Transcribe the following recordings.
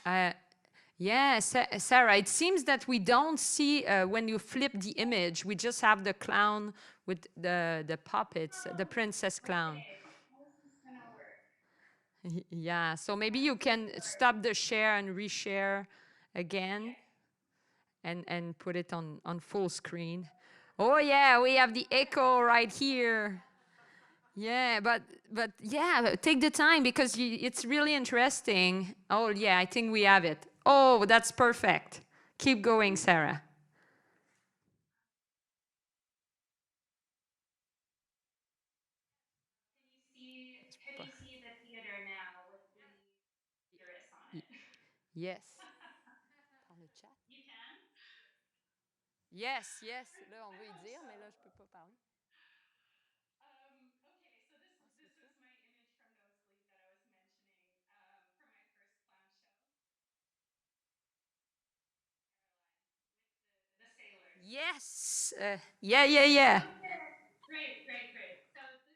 Uh, yeah, Sarah, it seems that we don't see when you flip the image, we just have the clown with the puppets, the princess clown. Okay, how is this gonna work? Yeah, so maybe you can stop the share and reshare again Yes. and put it on full screen. Oh yeah, we have the echo right here. Yeah, but yeah, take the time because it's really interesting. Oh yeah, I think we have it. Oh, that's perfect. Keep going, Sarah. Can you see the theater now with the uterus on Y- it? Yes. Dans le chat? You can? Yes, yes. Là, on I veut y hope dire, so. mais là, je peux pas parler. Okay, so this is my image from nosebleed that I was mentioning for my first clown show. Caroline with the sailors. Yes. Yeah, yeah, yeah. Okay, great, great, great. So this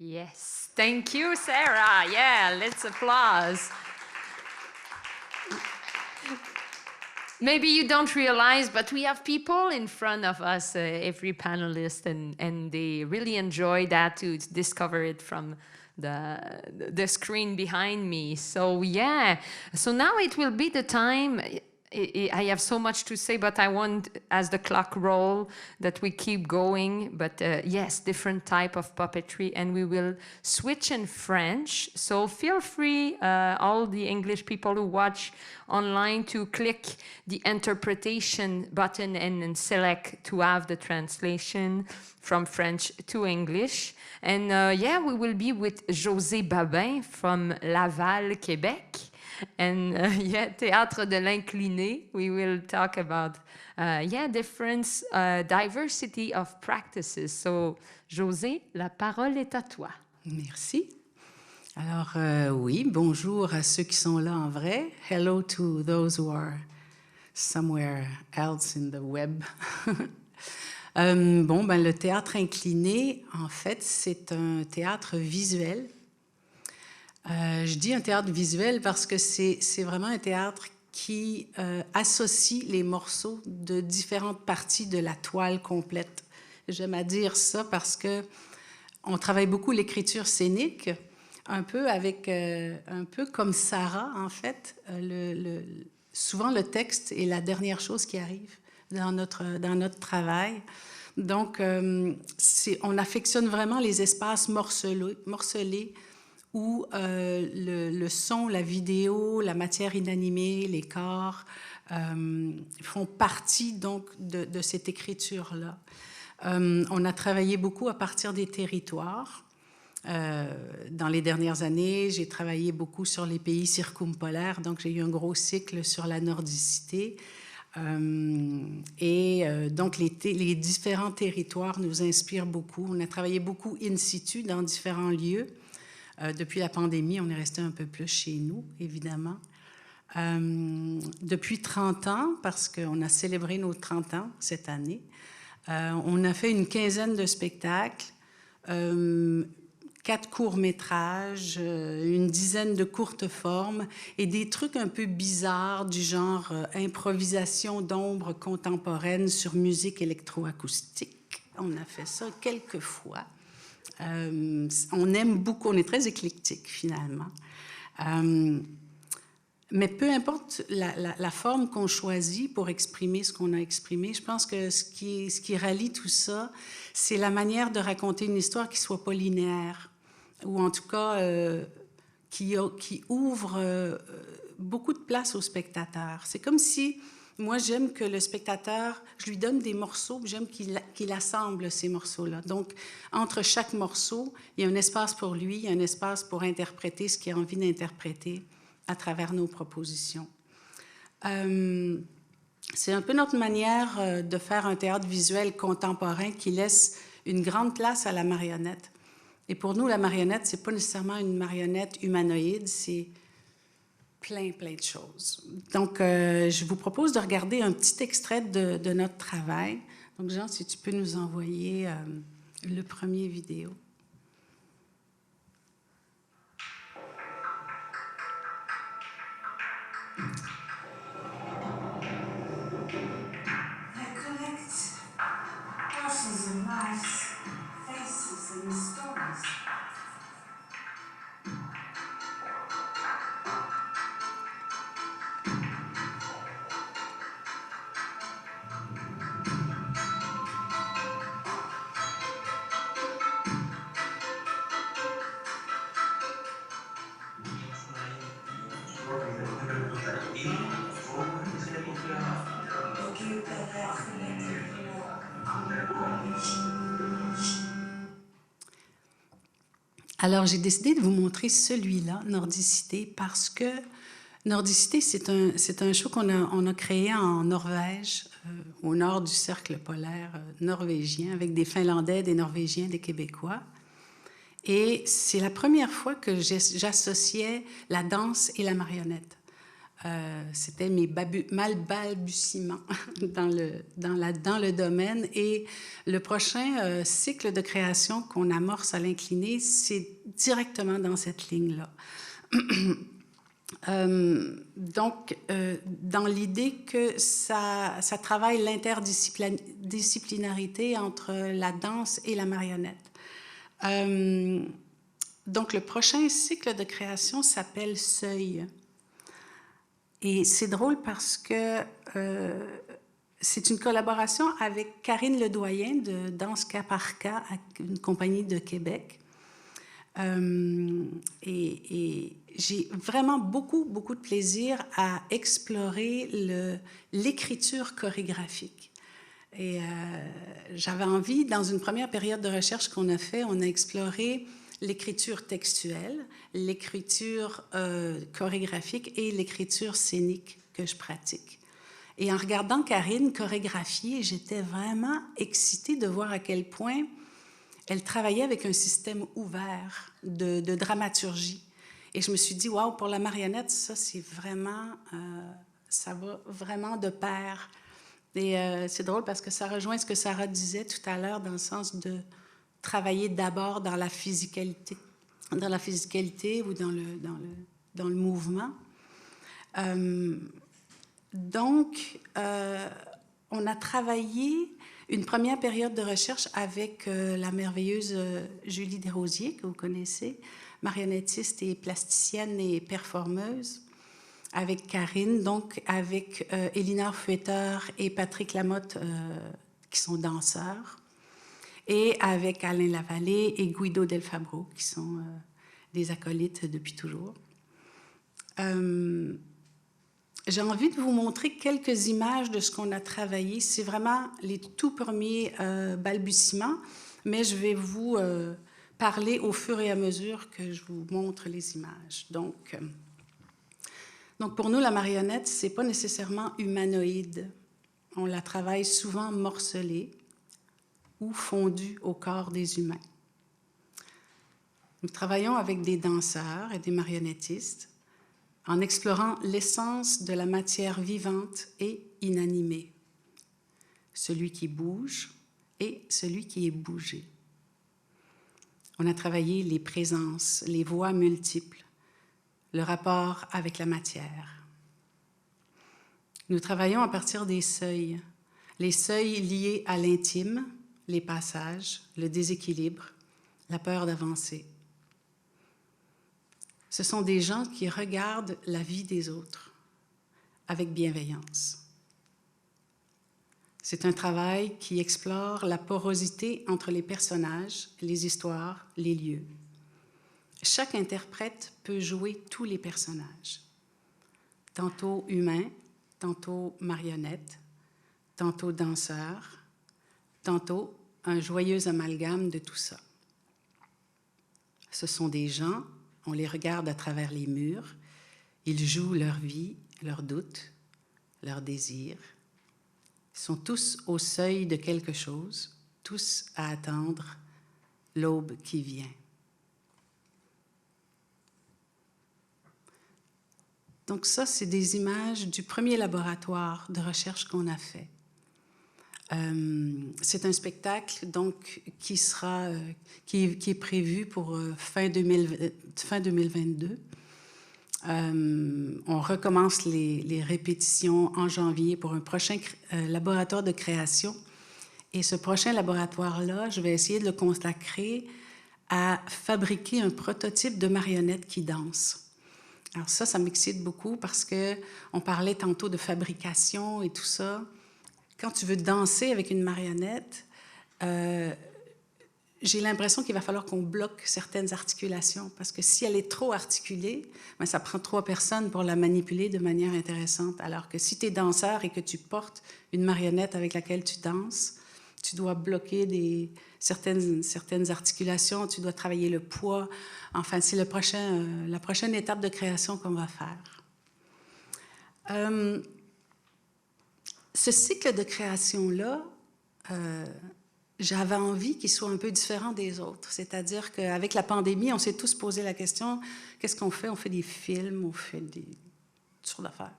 Yes, thank you, Sarah. Yeah, let's applause. Maybe you don't realize, but we have people in front of us, every panelist, and they really enjoy that to discover it from the screen behind me. So yeah, so now it will be the time. I have so much to say, but I want, as the clock roll, that we keep going. But yes, different type of puppetry, and we will switch in French. So feel free, all the English people who watch online, to click the interpretation button and select to have the translation from French to English. And yeah, we will be with José Babin from Laval, Québec. And yeah, Théâtre de l'Incliné, we will talk about, yeah, different diversity of practices. So, José, la parole est à toi. Merci. Alors, oui, bonjour à ceux qui sont là en vrai. Hello to those who are somewhere else in the web. Bon, ben, le théâtre incliné, en fait, c'est un théâtre visuel. Je dis un théâtre visuel parce que c'est vraiment un théâtre qui associe les morceaux de différentes parties de la toile complète. J'aime à dire ça parce que on travaille beaucoup l'écriture scénique, un peu comme Sara, en fait. Souvent, le texte est la dernière chose qui arrive dans notre travail. Donc, on affectionne vraiment les espaces morcelés où le son, la vidéo, la matière inanimée, les corps font partie donc de cette écriture-là. On a travaillé beaucoup à partir des territoires. Dans les dernières années, j'ai travaillé beaucoup sur les pays circumpolaires, donc j'ai eu un gros cycle sur la nordicité. Donc les différents territoires nous inspirent beaucoup. On a travaillé beaucoup in situ dans différents lieux. Depuis la pandémie, on est resté un peu plus chez nous, évidemment. Depuis 30 ans, parce qu'on a célébré nos 30 ans cette année, on a fait une quinzaine de spectacles, 4 courts-métrages, une dizaine de courtes formes et des trucs un peu bizarres du genre improvisation d'ombre contemporaine sur musique électroacoustique. On a fait ça quelques fois. On aime beaucoup, on est très éclectique finalement. Mais peu importe la forme qu'on choisit pour exprimer ce qu'on a exprimé, je pense que ce qui rallie tout ça, c'est la manière de raconter une histoire qui ne soit pas linéaire, ou en tout cas qui ouvre beaucoup de place au spectateur. C'est comme si, moi j'aime que le spectateur, je lui donne des morceaux, j'aime qu'il assemble ces morceaux-là. Donc, entre chaque morceau, il y a un espace pour lui, il y a un espace pour interpréter ce qu'il a envie d'interpréter à travers nos propositions. C'est un peu notre manière de faire un théâtre visuel contemporain qui laisse une grande place à la marionnette. Et pour nous, la marionnette, ce n'est pas nécessairement une marionnette humanoïde, c'est plein de choses. Donc, je vous propose de regarder un petit extrait de notre travail. Donc, Jean, si tu peux nous envoyer le premier vidéo. Alors, j'ai décidé de vous montrer celui-là, Nordicité, parce que Nordicité, c'est un show qu'on a créé en Norvège, au nord du cercle polaire norvégien, avec des Finlandais, des Norvégiens, des Québécois. Et c'est la première fois que j'associais la danse et la marionnette. C'était mes balbutiements dans le domaine. Et le prochain cycle de création qu'on amorce à l'incliné, c'est directement dans cette ligne-là. Donc, dans l'idée que ça travaille l'interdisciplinarité entre la danse et la marionnette. Donc, le prochain cycle de création s'appelle Seuil. Et c'est drôle parce que c'est une collaboration avec Karine Ledoyen de Danse Cas par Cas, une compagnie de Québec. Et j'ai vraiment beaucoup de plaisir à explorer l'écriture chorégraphique. Et j'avais envie, dans une première période de recherche qu'on a fait, on a exploré l'écriture textuelle, l'écriture chorégraphique et l'écriture scénique que je pratique. Et en regardant Karine chorégraphier, j'étais vraiment excitée de voir à quel point elle travaillait avec un système ouvert de dramaturgie. Et je me suis dit, waouh, pour la marionnette, ça, c'est vraiment, ça va vraiment de pair. Et c'est drôle parce que ça rejoint ce que Sara disait tout à l'heure dans le sens de travailler d'abord dans la physicalité ou dans le mouvement. Donc, on a travaillé une première période de recherche avec la merveilleuse Julie Desrosiers, que vous connaissez, marionnettiste et plasticienne et performeuse, avec Karine, donc avec Elinor Fueter et Patrick Lamotte, qui sont danseurs, et avec Alain Lavallée et Guido Del Fabro, qui sont des acolytes depuis toujours. J'ai envie de vous montrer quelques images de ce qu'on a travaillé. C'est vraiment les tout premiers balbutiements, mais je vais vous parler au fur et à mesure que je vous montre les images. Donc pour nous, la marionnette, ce n'est pas nécessairement humanoïde. On la travaille souvent morcelée ou fondue au corps des humains. Nous travaillons avec des danseurs et des marionnettistes en explorant l'essence de la matière vivante et inanimée, celui qui bouge et celui qui est bougé. On a travaillé les présences, les voix multiples, le rapport avec la matière. Nous travaillons à partir des seuils, les seuils liés à l'intime, les passages, le déséquilibre, la peur d'avancer. Ce sont des gens qui regardent la vie des autres avec bienveillance. C'est un travail qui explore la porosité entre les personnages, les histoires, les lieux. Chaque interprète peut jouer tous les personnages, tantôt humains, tantôt marionnettes, tantôt danseurs, tantôt un joyeux amalgame de tout ça. Ce sont des gens, on les regarde à travers les murs, ils jouent leur vie, leurs doutes, leurs désirs. Ils sont tous au seuil de quelque chose, tous à attendre l'aube qui vient. Donc ça, c'est des images du premier laboratoire de recherche qu'on a fait. C'est un spectacle donc, qui est prévu pour fin 2022. On recommence les répétitions en janvier pour un prochain laboratoire de création. Et ce prochain laboratoire-là, je vais essayer de le consacrer à fabriquer un prototype de marionnette qui danse. Alors ça m'excite beaucoup parce qu'on parlait tantôt de fabrication et tout ça. Quand tu veux danser avec une marionnette, j'ai l'impression qu'il va falloir qu'on bloque certaines articulations parce que si elle est trop articulée, ben ça prend 3 personnes pour la manipuler de manière intéressante. Alors que si tu es danseur et que tu portes une marionnette avec laquelle tu danses, tu dois bloquer certaines articulations, tu dois travailler le poids. Enfin, c'est la prochaine étape de création qu'on va faire. Ce cycle de création-là, j'avais envie qu'il soit un peu différent des autres. C'est-à-dire qu'avec la pandémie, on s'est tous posé la question, qu'est-ce qu'on fait? On fait des films, on fait toutes toutes sortes d'affaires.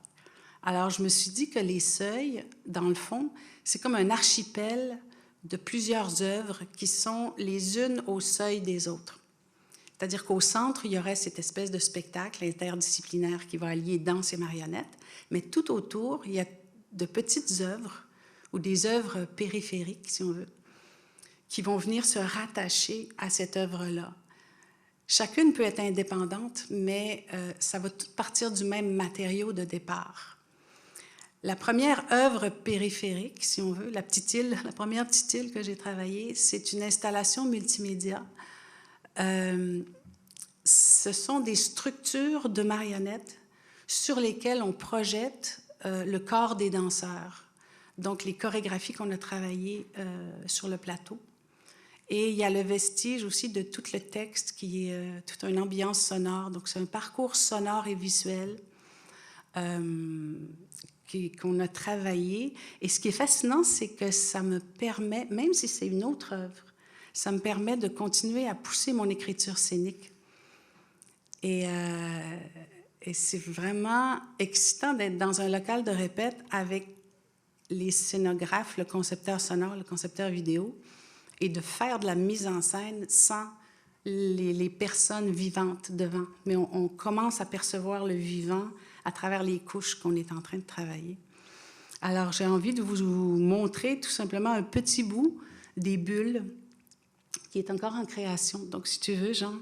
Alors, je me suis dit que les seuils, dans le fond, c'est comme un archipel de plusieurs œuvres qui sont les unes au seuil des autres. C'est-à-dire qu'au centre, il y aurait cette espèce de spectacle interdisciplinaire qui va allier danse et marionnette, mais tout autour, il y a de petites œuvres ou des œuvres périphériques, si on veut, qui vont venir se rattacher à cette œuvre-là. Chacune peut être indépendante, mais ça va tout partir du même matériau de départ. La première œuvre périphérique, si on veut, la petite île, la première petite île que j'ai travaillée, c'est une installation multimédia. Ce sont des structures de marionnettes sur lesquelles on projette le corps des danseurs. Donc, les chorégraphies qu'on a travaillées sur le plateau. Et il y a le vestige aussi de tout le texte qui est toute une ambiance sonore. Donc, c'est un parcours sonore et visuel qu'on a travaillé. Et ce qui est fascinant, c'est que ça me permet, même si c'est une autre œuvre, ça me permet de continuer à pousser mon écriture scénique. Et c'est vraiment excitant d'être dans un local de répète avec les scénographes, le concepteur sonore, le concepteur vidéo, et de faire de la mise en scène sans les personnes vivantes devant. Mais on commence à percevoir le vivant à travers les couches qu'on est en train de travailler. Alors, j'ai envie de vous montrer tout simplement un petit bout des bulles qui est encore en création. Donc, si tu veux, Jean.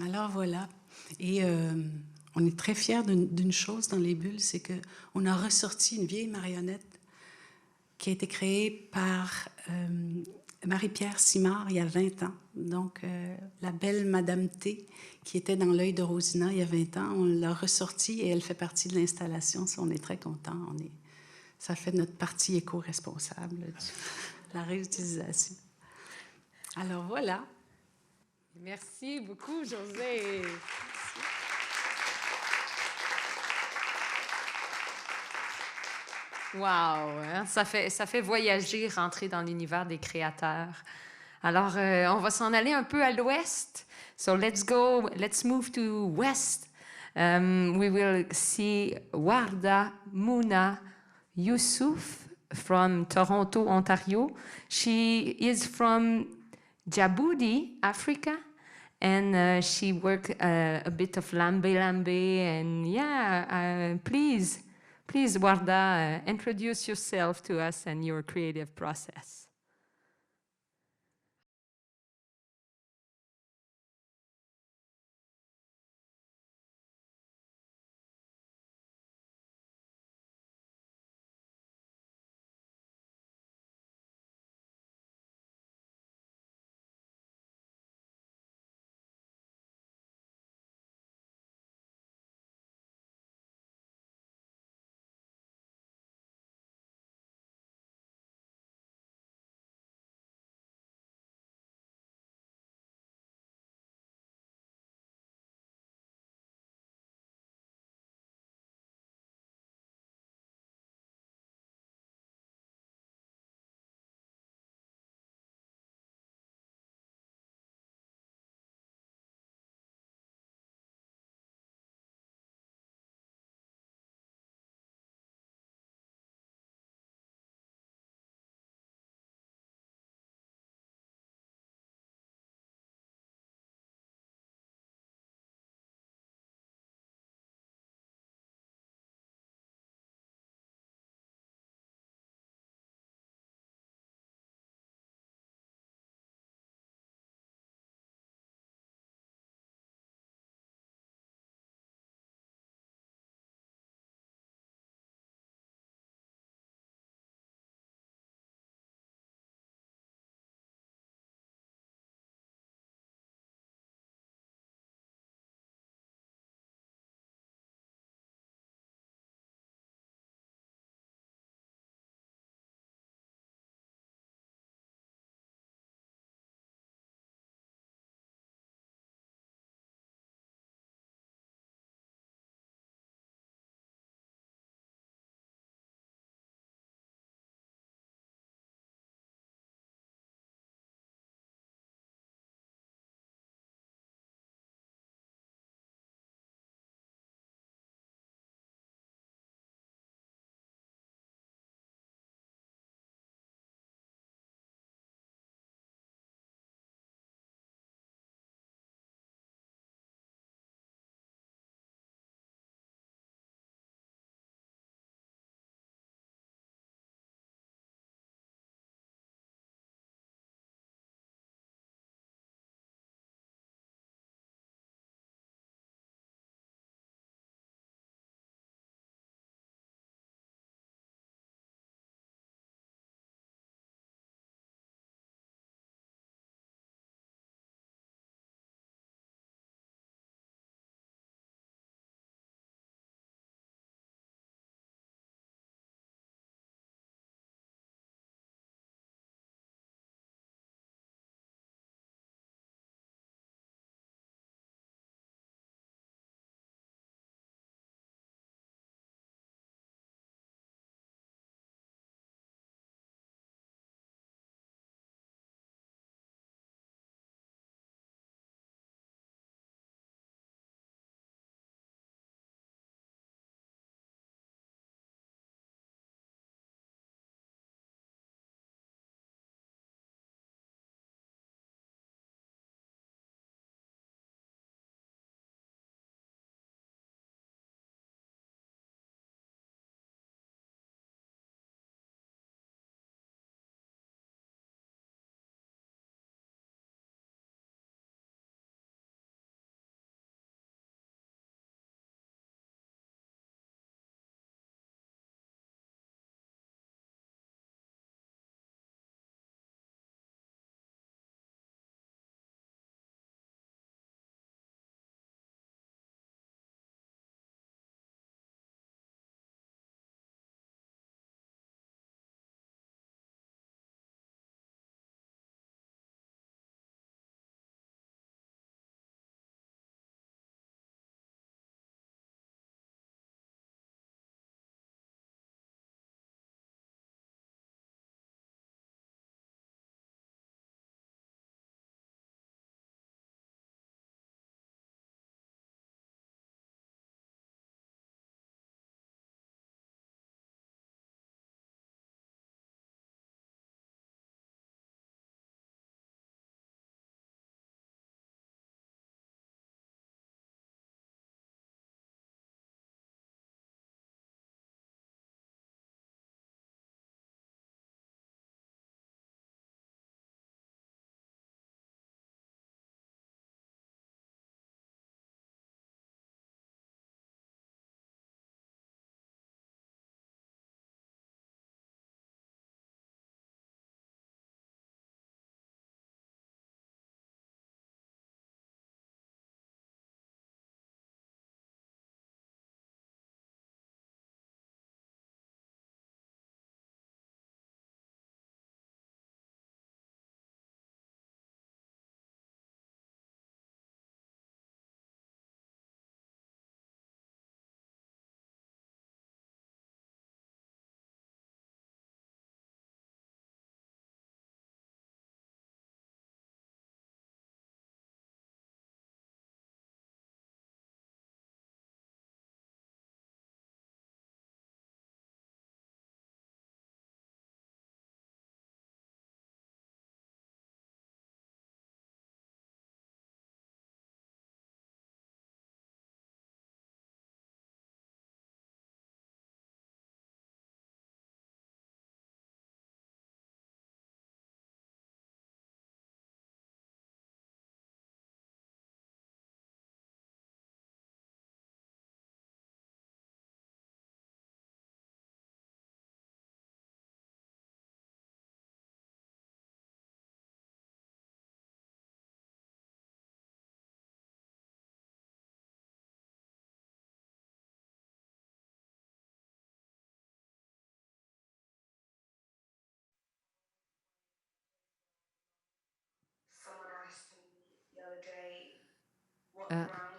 Alors voilà, et on est très fiers d'une chose dans les bulles, c'est qu'on a ressorti une vieille marionnette qui a été créée par Marie-Pierre Simard il y a 20 ans. Donc la belle Madame T qui était dans l'œil de Rosina il y a 20 ans, on l'a ressortie et elle fait partie de l'installation. On est très contents, ça fait notre partie éco-responsable de la réutilisation. Alors voilà. Merci beaucoup, José. Wow, hein? Ça fait voyager, rentrer dans l'univers des créateurs. Alors, on va s'en aller un peu à l'ouest. So let's move to west. We will see Warda Muna Youssou from Toronto, Ontario. She is from Djibouti, Africa, and she worked a bit of lambe, and yeah, please, Warda, introduce yourself to us and your creative process.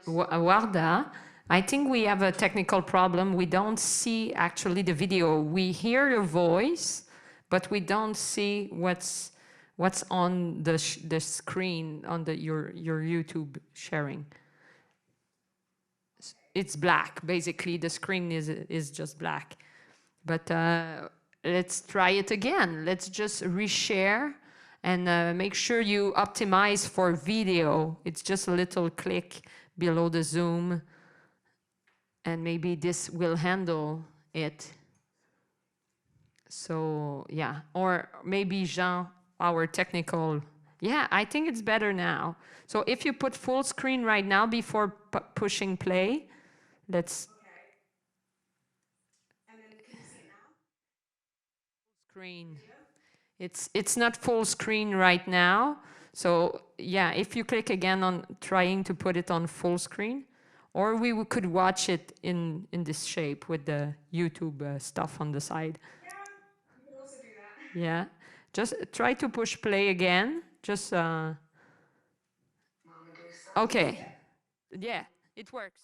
Warda, I think we have a technical problem. We don't see actually the video. We hear your voice, but we don't see what's on the screen on your YouTube sharing. It's black, basically. The screen is just black. But let's try it again. Let's just reshare and make sure you optimize for video. It's just a little click below the zoom, and maybe this will handle it. So yeah, or maybe Jean, our technical, yeah, I think it's better now. So if you put full screen right now before pushing play, let's. Okay. And then can you see it now? Screen. It's not full screen right now. So yeah, if you click again on trying to put it on full screen, or we could watch it in this shape with the YouTube stuff on the side. Yeah, you can also do that. Yeah, just try to push play again. Just okay. Yeah, it works.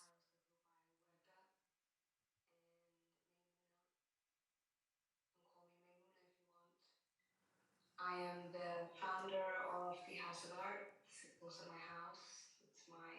I am the founder of the House of Art. It's also my house. It's my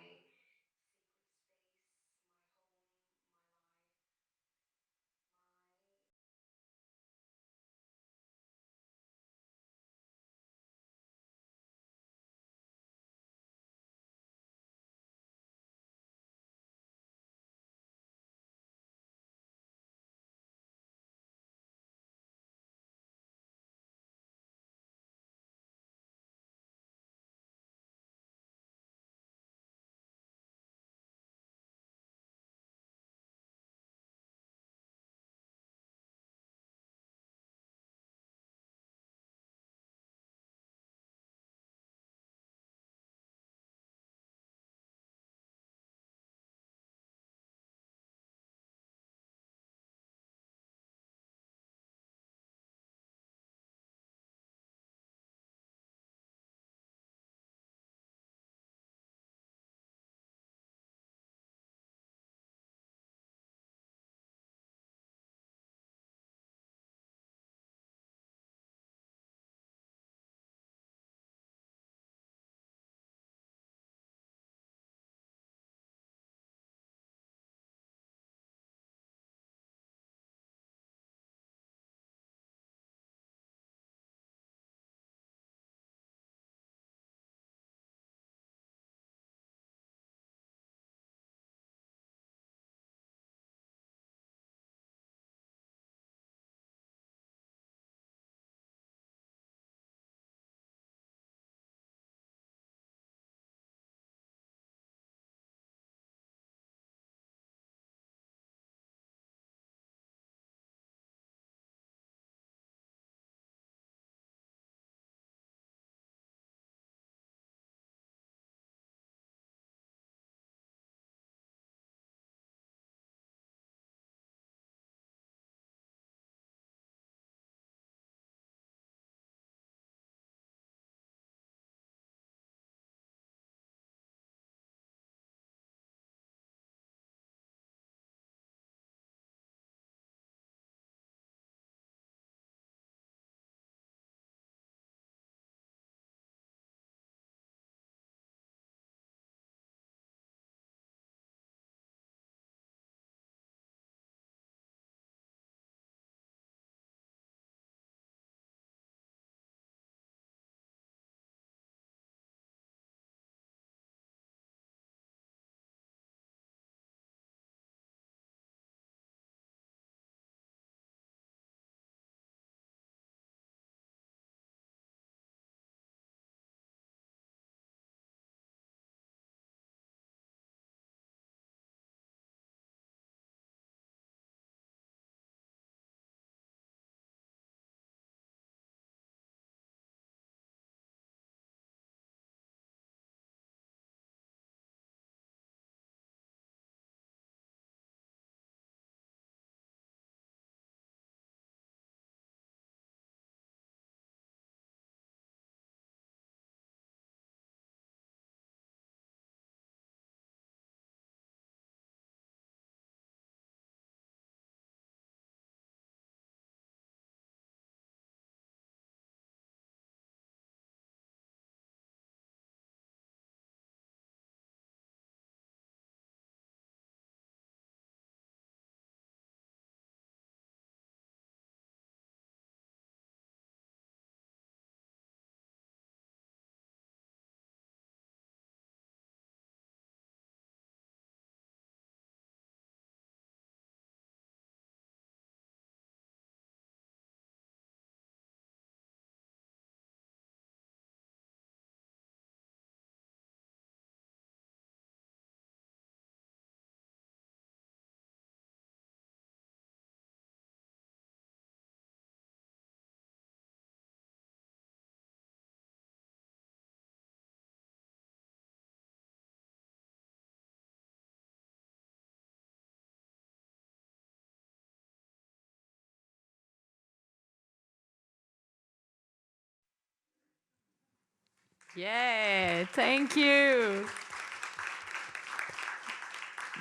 Yeah, thank you.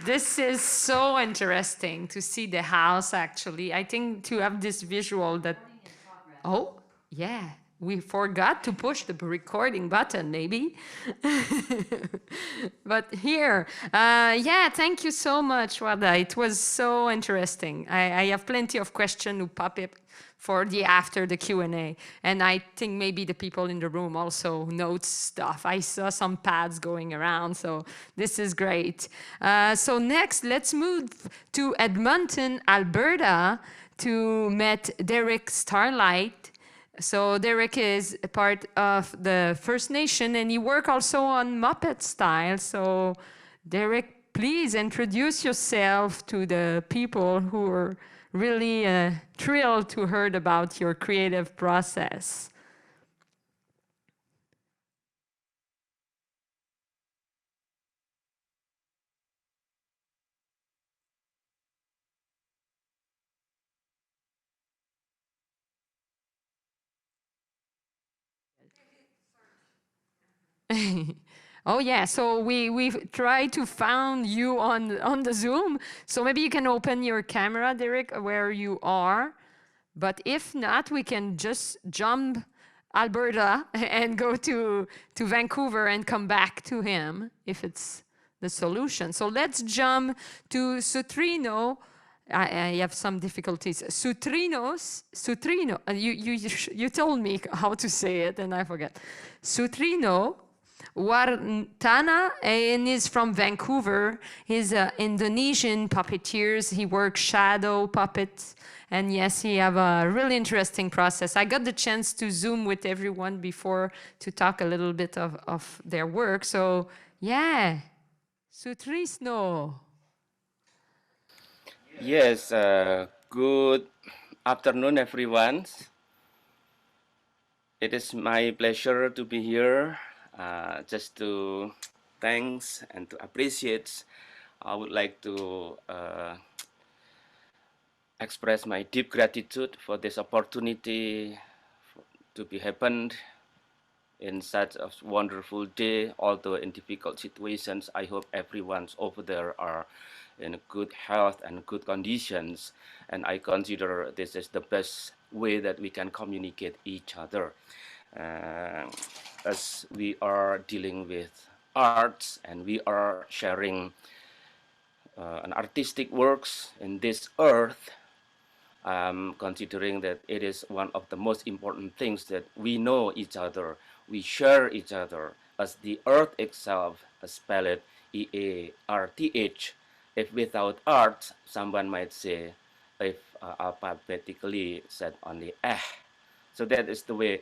This is so interesting to see the house, actually. I think to have this visual that... Oh, yeah. We forgot to push the recording button, maybe. But here, yeah, thank you so much, Warda. It was so interesting. I have plenty of questions to pop up for the after the Q&A. And I think maybe the people in the room also note stuff. I saw some pads going around, so this is great. So next, let's move to Edmonton, Alberta, to meet DerRic Starlight. So DerRic is a part of the First Nation, and he works also on Muppet style. So DerRic, please introduce yourself to the people who are really thrilled to hear about your creative process. Oh yeah, so we've tried to find you on the Zoom. So maybe you can open your camera, DerRic, where you are. But if not, we can just jump Alberta and go to Vancouver and come back to him if it's the solution. So let's jump to Sutrisno. I have some difficulties. Sutrisno. You told me how to say it, and I forget. Sutrisno Wartana, and is from Vancouver. He's an Indonesian puppeteer. He works shadow puppets. And yes, he have a really interesting process. I got the chance to Zoom with everyone before to talk a little bit of their work. So yeah, Sutrisno. Yes, good afternoon, everyone. It is my pleasure to be here. Just to thanks and to appreciate. I would like to express my deep gratitude for this opportunity to be happened in such a wonderful day, although in difficult situations. I hope everyone's over there are in good health and good conditions, and I consider this is the best way that we can communicate each other, as we are dealing with arts and we are sharing an artistic works in this earth. Considering that it is one of the most important things that we know each other, we share each other, as the earth itself is spelled E-A-R-T-H. If without art, someone might say, if alphabetically said only eh. So that is the way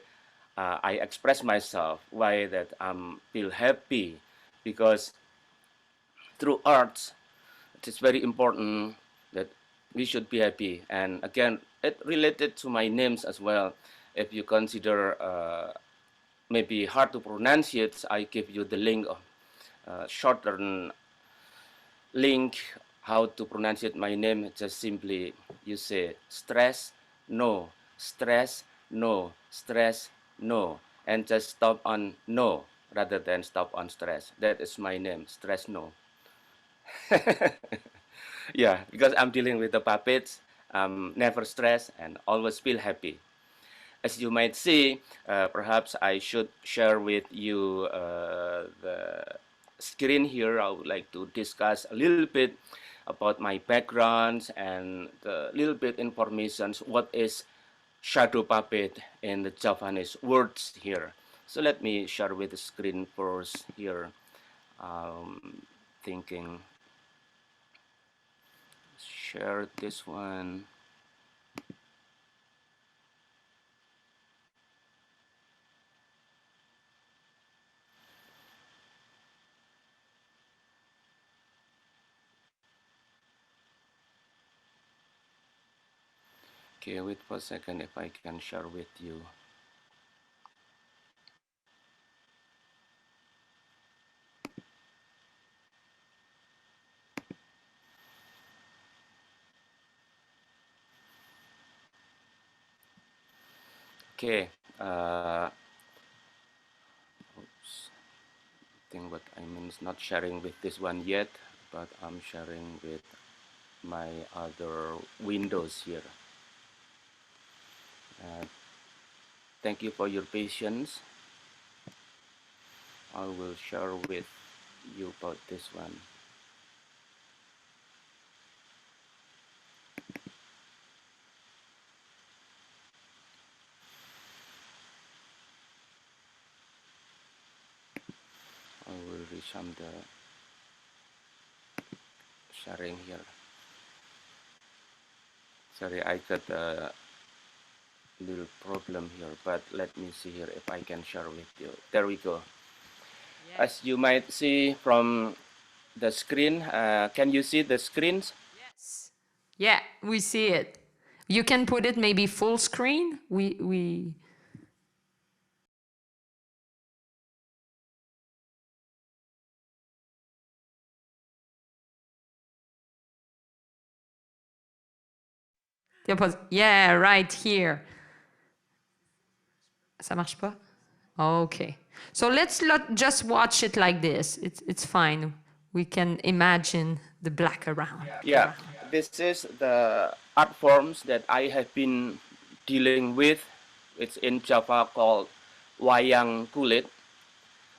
I express myself, why that I feel happy, because through arts, it is very important that we should be happy. And again, it related to my names as well. If you consider maybe hard to pronounce it, I give you the link of shortened link how to pronounce it. My name, just simply you say stress no, stress no, stress no, and just stop on no rather than stop on stress. That is my name, stress no. Yeah, because I'm dealing with the puppets, never stressed and always feel happy. As you might see, perhaps I should share with you the screen here. I would like to discuss a little bit about my background and the little bit information what is shadow puppet in the Japanese words here. So let me share with the screen first here. Thinking share this one. Okay, wait for a second if I can share with you. Okay, think what I mean is not sharing with this one yet, but I'm sharing with my other windows here. Thank you for your patience. I will share with you about this one. I will resume the sharing here. Sorry, I got a little problem here, but let me see here if I can share with you. There we go. Yeah. As you might see from the screen, can you see the screens? Yes. Yeah, we see it. You can put it maybe full screen. We Yeah, right here. Ça marche pas? Okay. So let's just watch it like this. It's fine. We can imagine the black around. Yeah, this is the art forms that I have been dealing with. It's in Java called wayang kulit.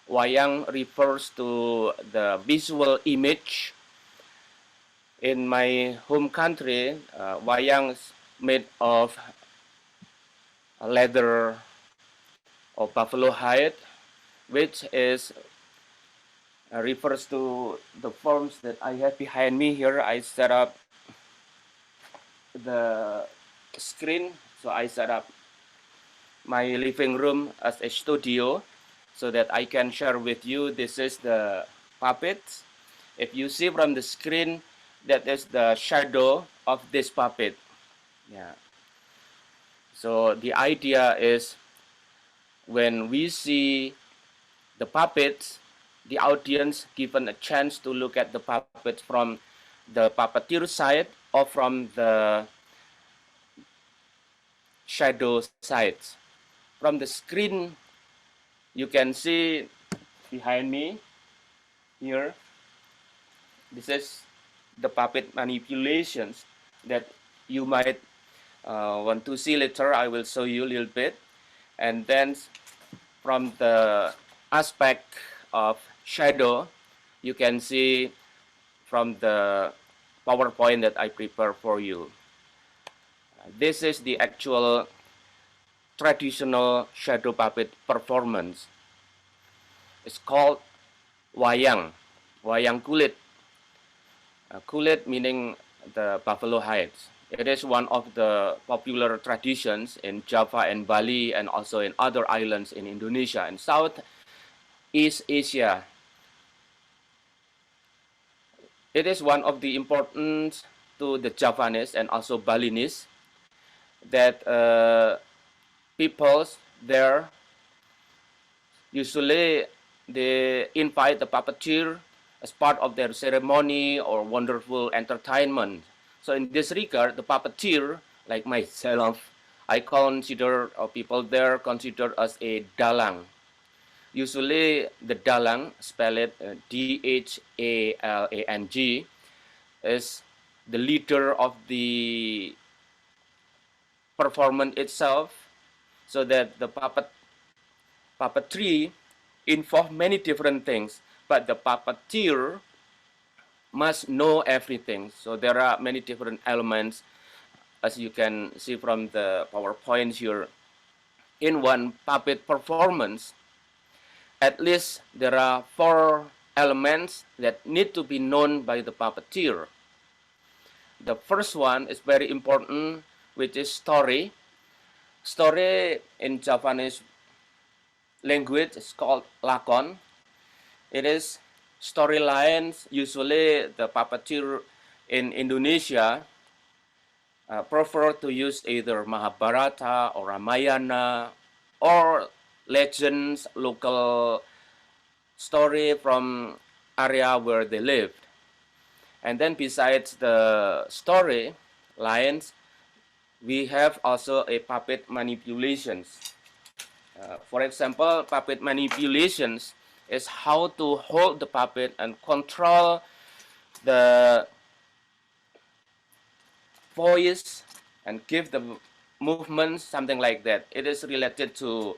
Wayang refers to the visual image. In my home country, wayang is made of leather or buffalo hide, which is refers to the forms that I have behind me here. I set up the screen, so I set up my living room as a studio so that I can share with you. This is the puppet. If you see from the screen, that is the shadow of this puppet. Yeah. So the idea is when we see the puppets, the audience given a chance to look at the puppets from the puppeteer side or from the shadow sides. From the screen, you can see behind me here, this is the puppet manipulations that you might want to see later. I will show you a little bit. And then from the aspect of shadow, you can see from the PowerPoint that I prepare for you. This is the actual traditional shadow puppet performance. It's called wayang, wayang kulit. Kulit meaning the buffalo hides. It is one of the popular traditions in Java and Bali and also in other islands in Indonesia and Southeast Asia. It is one of the important to the Javanese and also Balinese that peoples there usually they invite the puppeteer as part of their ceremony or wonderful entertainment. So in this regard, the puppeteer, like myself, I consider people there consider as a dalang. Usually the dalang, spell it D-H-A-L-A-N-G, is the leader of the performance itself, so that the puppetry involve many different things, but the puppeteer must know everything. So there are many different elements, as you can see from the PowerPoint here. In one puppet performance, at least there are 4 elements that need to be known by the puppeteer. The first one is very important, which is story. Story in Javanese language is called lakon. It is storylines. Usually the puppeteer in Indonesia prefer to use either Mahabharata or Ramayana or legends, local story from area where they lived. And then besides the story lines, we have also a puppet manipulations. For example, puppet manipulations is how to hold the puppet and control the voice and give the movements, something like that. It is related to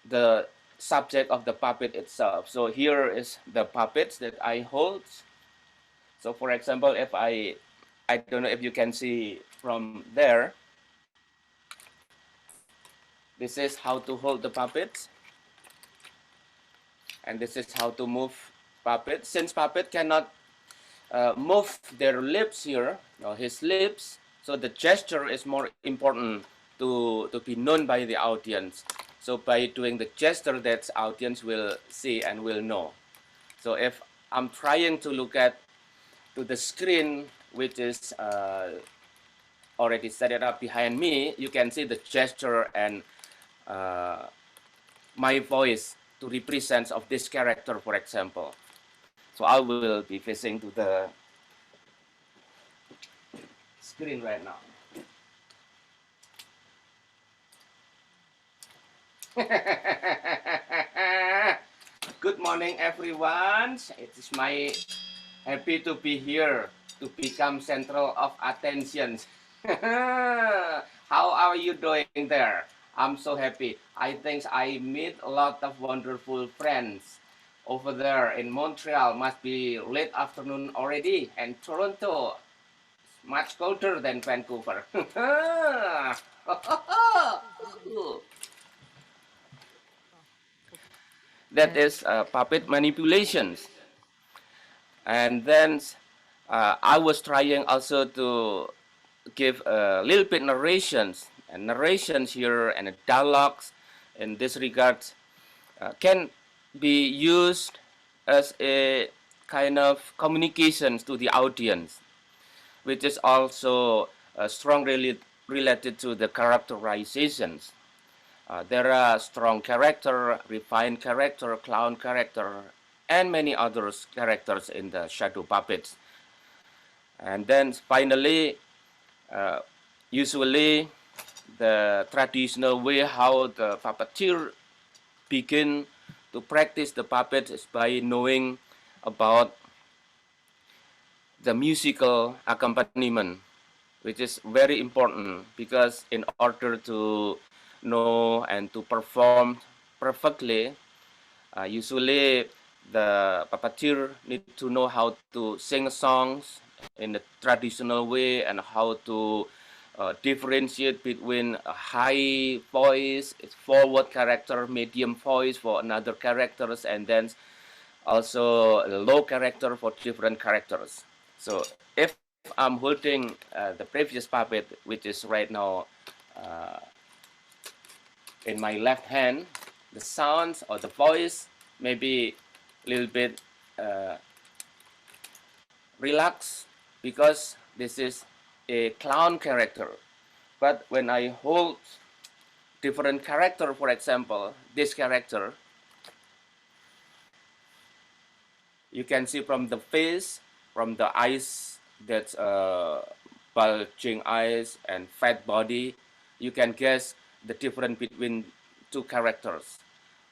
the subject of the puppet itself. So here is the puppets that I hold. So for example, if I don't know if you can see from there, this is how to hold the puppets, and this is how to move puppet. Since puppet cannot move their lips here, his lips, so the gesture is more important to be known by the audience. So by doing the gesture, that audience will see and will know. So if I'm trying to look at to the screen, which is already set it up behind me, you can see the gesture and my voice to represent of this character, for example. So I will be facing to the screen right now. Good morning, everyone. It is my happy to be here to become central of attention. How are you doing there? I'm so happy. I think I meet a lot of wonderful friends over there in Montreal. Must be late afternoon already, and Toronto much colder than Vancouver. That is puppet manipulations. And then I was trying also to give a little bit narrations, and narrations here and dialogues in this regard can be used as a kind of communications to the audience, which is also strongly related to the characterizations. There are strong character, refined character, clown character, and many other characters in the shadow puppets. And then finally, usually the traditional way how the puppeteer begin to practice the puppet is by knowing about the musical accompaniment, which is very important because in order to know and to perform perfectly, usually the puppeteer need to know how to sing songs in the traditional way and how to differentiate between a high voice, forward character, medium voice for another characters, and then also a low character for different characters. So if I'm holding the previous puppet, which is right now in my left hand, the sounds or the voice may be a little bit relaxed because this is a clown character. But when I hold different character, for example, this character, you can see from the face, from the eyes, that's bulging eyes and fat body, you can guess the difference between two characters.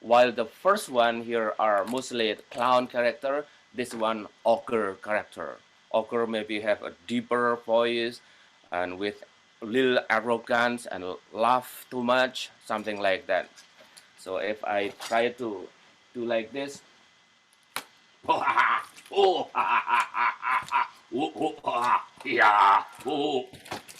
While the first one here are mostly clown character, this one ogre character. Ogre maybe have a deeper voice and with little arrogance and laugh too much, something like that. So if I try to do like this,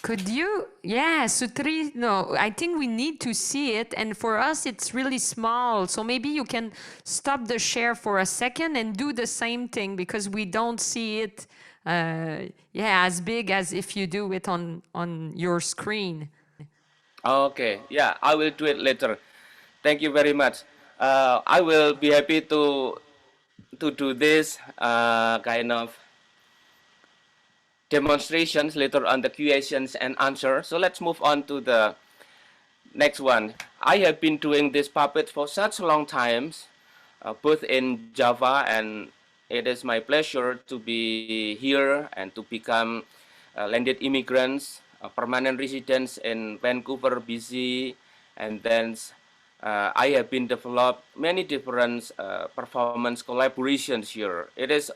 Could you, yeah, Sutrisno, I think we need to see it, and for us it's really small, so maybe you can stop the share for a second and do the same thing, because we don't see it, as big as if you do it on your screen. Okay, yeah, I will do it later. Thank you very much. I will be happy to do this kind of demonstrations later on the questions and answers. So let's move on to the next one. I have been doing this puppet for such a long time, both in Java, and it is my pleasure to be here and to become landed immigrants, permanent residents in Vancouver, BC, and then I have been developed many different performance collaborations here. It is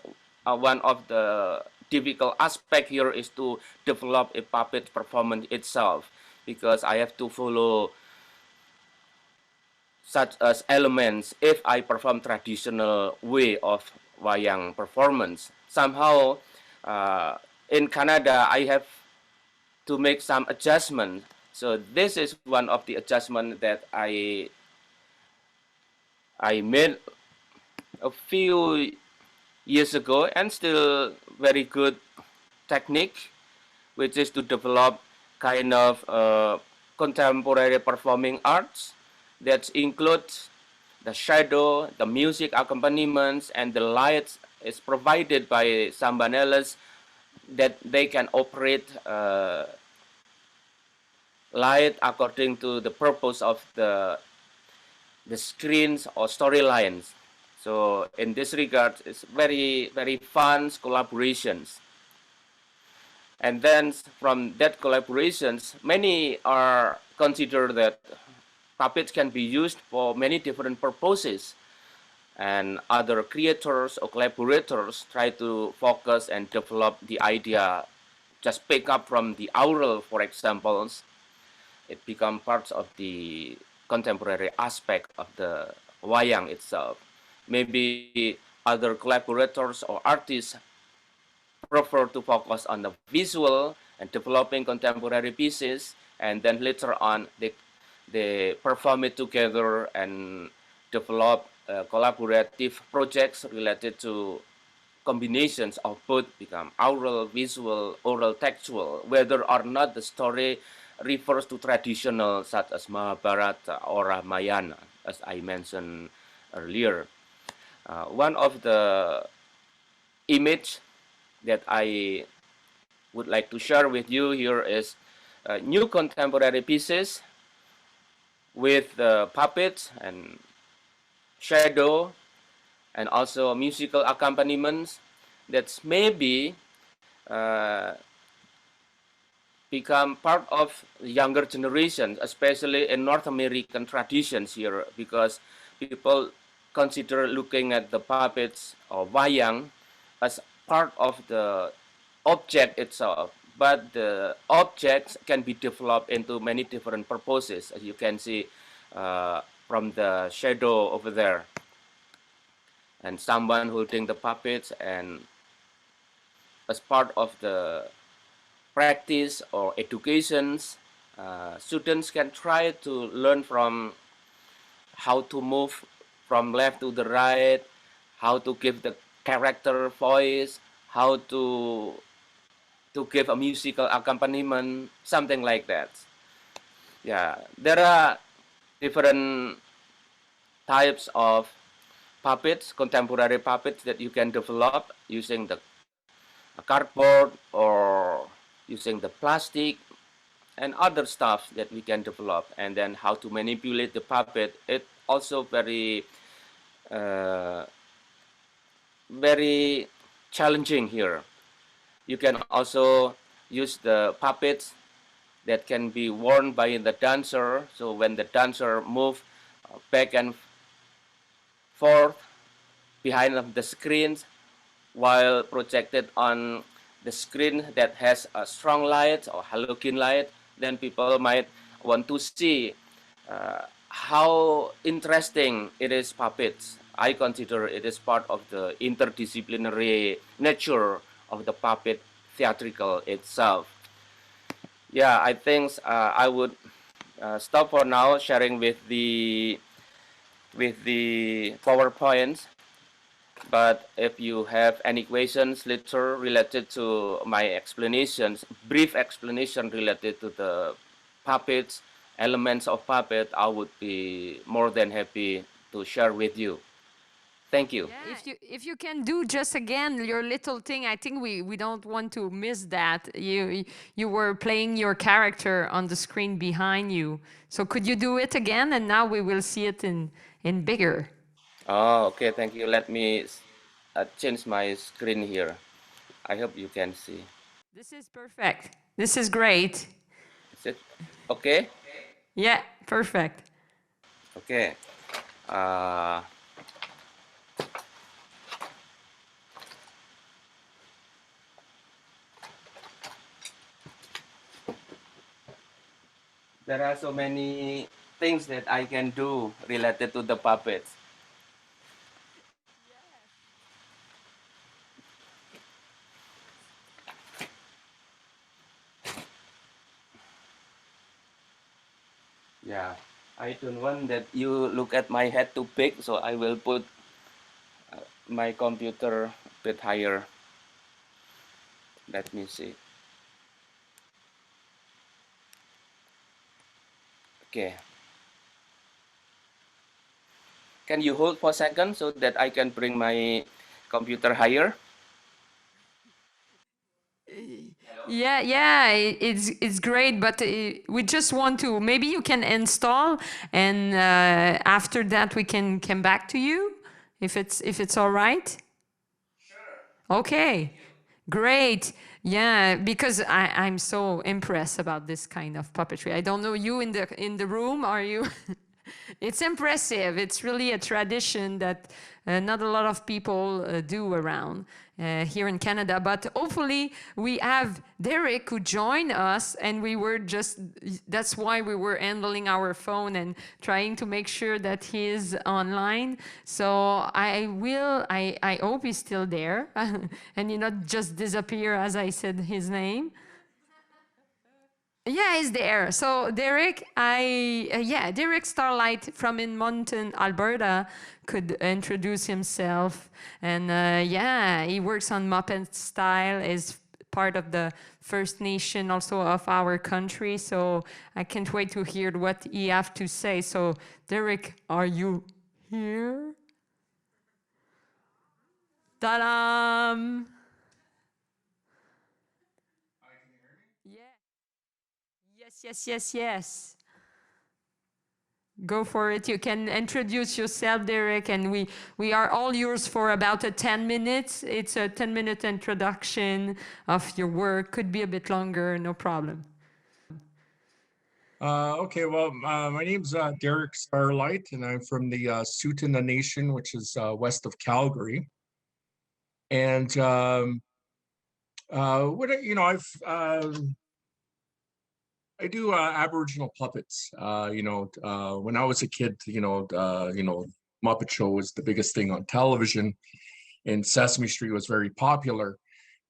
one of the difficult aspect here is to develop a puppet performance itself, because I have to follow such as elements if I perform traditional way of wayang performance. Somehow in Canada I have to make some adjustment. So this is one of the adjustment that I made a few years ago, and still very good technique, which is to develop kind of contemporary performing arts that includes the shadow, the music accompaniments, and the lights is provided by someone else that they can operate light according to the purpose of the screens or storylines. So in this regard, it's very, very fun collaborations. And then from that collaborations, many are considered that puppets can be used for many different purposes. And other creators or collaborators try to focus and develop the idea, just pick up from the aural, for examples. It become parts of the contemporary aspect of the wayang itself. Maybe other collaborators or artists prefer to focus on the visual and developing contemporary pieces, and then later on they perform it together and develop collaborative projects related to combinations of both, become aural, visual, oral, textual, whether or not the story refers to traditional such as Mahabharata or Ramayana, as I mentioned earlier. One of the image that I would like to share with you here is new contemporary pieces with puppets and shadow and also musical accompaniments that's maybe become part of the younger generation, especially in North American traditions here, because people consider looking at the puppets or wayang as part of the object itself. But the objects can be developed into many different purposes, as you can see from the shadow over there. And someone holding the puppets, and as part of the practice or educations, students can try to learn from how to move from left to the right, how to give the character voice, how to give a musical accompaniment, something like that. Yeah, there are different types of puppets, contemporary puppets that you can develop using the cardboard or using the plastic and other stuff that we can develop. And then how to manipulate the puppet, it also very very challenging here. You can also use the puppets that can be worn by the dancer. So when the dancer move back and forth behind the screens while projected on the screen that has a strong light or halogen light, then people might want to see how interesting it is puppets. I consider it is part of the interdisciplinary nature of the puppet theatrical itself. Yeah, I think I would stop for now sharing with the PowerPoints. But if you have any questions later related to my explanations, brief explanation related to the puppets, elements of puppet, I would be more than happy to share with you. Thank you. Yeah, if you can do just again your little thing, I think we don't want to miss that. You were playing your character on the screen behind you. So could you do it again? And now we will see it in bigger. Oh, okay, thank you. Let me change my screen here. I hope you can see. This is perfect. This is great. Is it okay? Yeah, perfect. Okay. Uh, there are so many things that I can do related to the puppets. Yeah, I don't want that you look at my head too big, so I will put my computer a bit higher. Let me see. Okay. Can you hold for a second so that I can bring my computer higher? Yeah, it's great, but we just want to, maybe you can install, and after that we can come back to you, if it's all right. Okay, great. Yeah, because I'm so impressed about this kind of puppetry. I don't know you in the room, are you? It's impressive. It's really a tradition that not a lot of people do around here in Canada. But hopefully we have DerRic who joined us, and we were just, that's why we were handling our phone and trying to make sure that he is online. So I hope he's still there and he not just disappear as I said his name. Yeah, he's there. So DerRic, DerRic Starlight from Edmonton, Alberta, could introduce himself. And yeah, he works on Muppet style, is part of the First Nation also of our country. So I can't wait to hear what he have to say. So DerRic, are you here? Ta-da! Yeah. Yes. Go for it. You can introduce yourself, DerRic, and we are all yours for about 10 minutes. It's a 10-minute introduction of your work. Could be a bit longer, no problem. Okay, well, my name's DerRic Starlight, and I'm from the Sutrisno Nation, which is west of Calgary. And I do Aboriginal puppets. When I was a kid, Muppet Show was the biggest thing on television, and Sesame Street was very popular.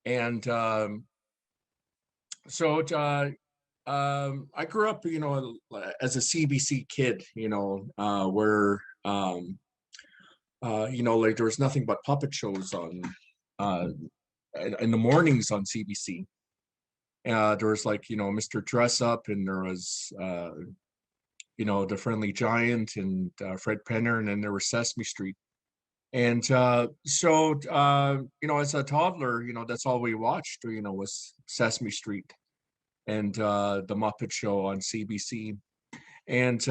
And I grew up, as a CBC kid, where like there was nothing but puppet shows on in the mornings on CBC. There was like, Mr. Dress Up, and there was The Friendly Giant, and Fred Penner, and then there was Sesame Street. And as a toddler, that's all we watched, was Sesame Street and the Muppet Show on CBC. And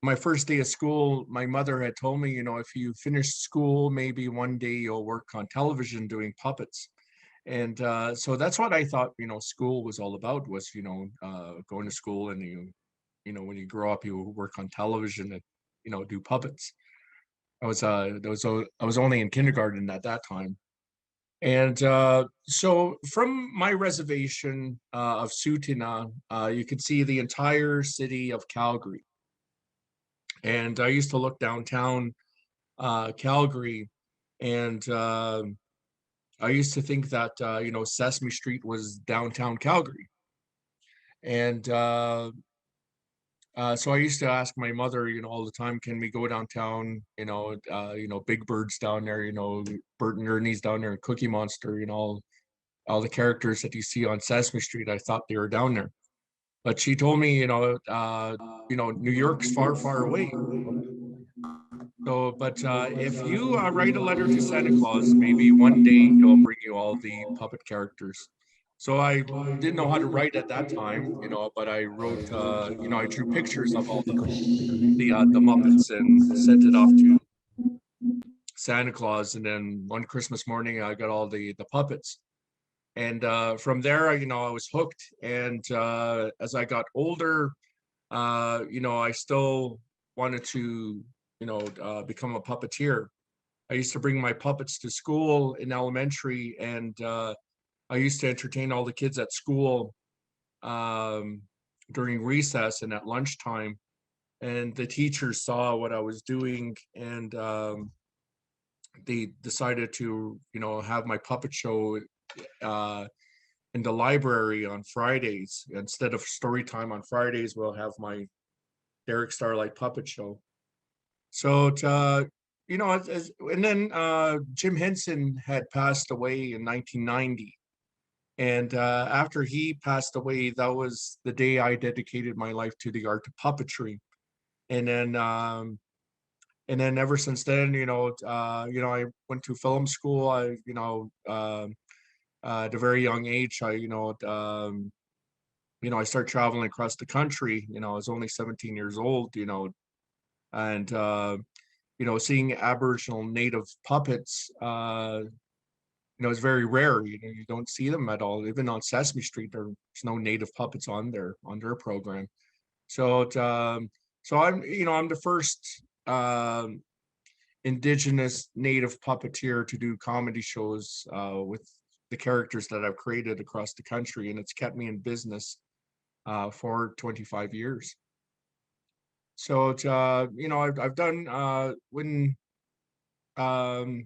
my first day of school, my mother had told me, if you finish school, maybe one day you'll work on television doing puppets. And so that's what I thought, school was all about, was, going to school, and when you grow up, you work on television and, do puppets. I was only in kindergarten at that time. And so from my reservation of Sutrisno, you could see the entire city of Calgary. And I used to look downtown Calgary, and I used to think that, Sesame Street was downtown Calgary. And so I used to ask my mother, all the time, can we go downtown? Big Bird's down there, Bert and Ernie's down there, and Cookie Monster, all the characters that you see on Sesame Street. I thought they were down there. But she told me, New York's far, far away. So, but if you write a letter to Santa Claus, maybe one day he'll bring you all the puppet characters. So I didn't know how to write at that time, but I wrote, I drew pictures of all the Muppets and sent it off to Santa Claus. And then one Christmas morning, I got all the puppets. And from there, I was hooked. And as I got older, I still wanted to, become a puppeteer. I used to bring my puppets to school in elementary, and I used to entertain all the kids at school during recess and at lunchtime. And the teachers saw what I was doing, and they decided to, have my puppet show in the library on Fridays. Instead of story time on Fridays, we'll have my DerRic Starlight puppet show. So, and then Jim Henson had passed away in 1990. And after he passed away, that was the day I dedicated my life to the art of puppetry. And then ever since then, I went to film school. At a very young age, I started traveling across the country. I was only 17 years old, and seeing Aboriginal native puppets, is very rare. You don't see them at all. Even on Sesame Street, there's no native puppets on their program. So, I'm the first Indigenous native puppeteer to do comedy shows with the characters that I've created across the country, and it's kept me in business for 25 years. So, I've done when I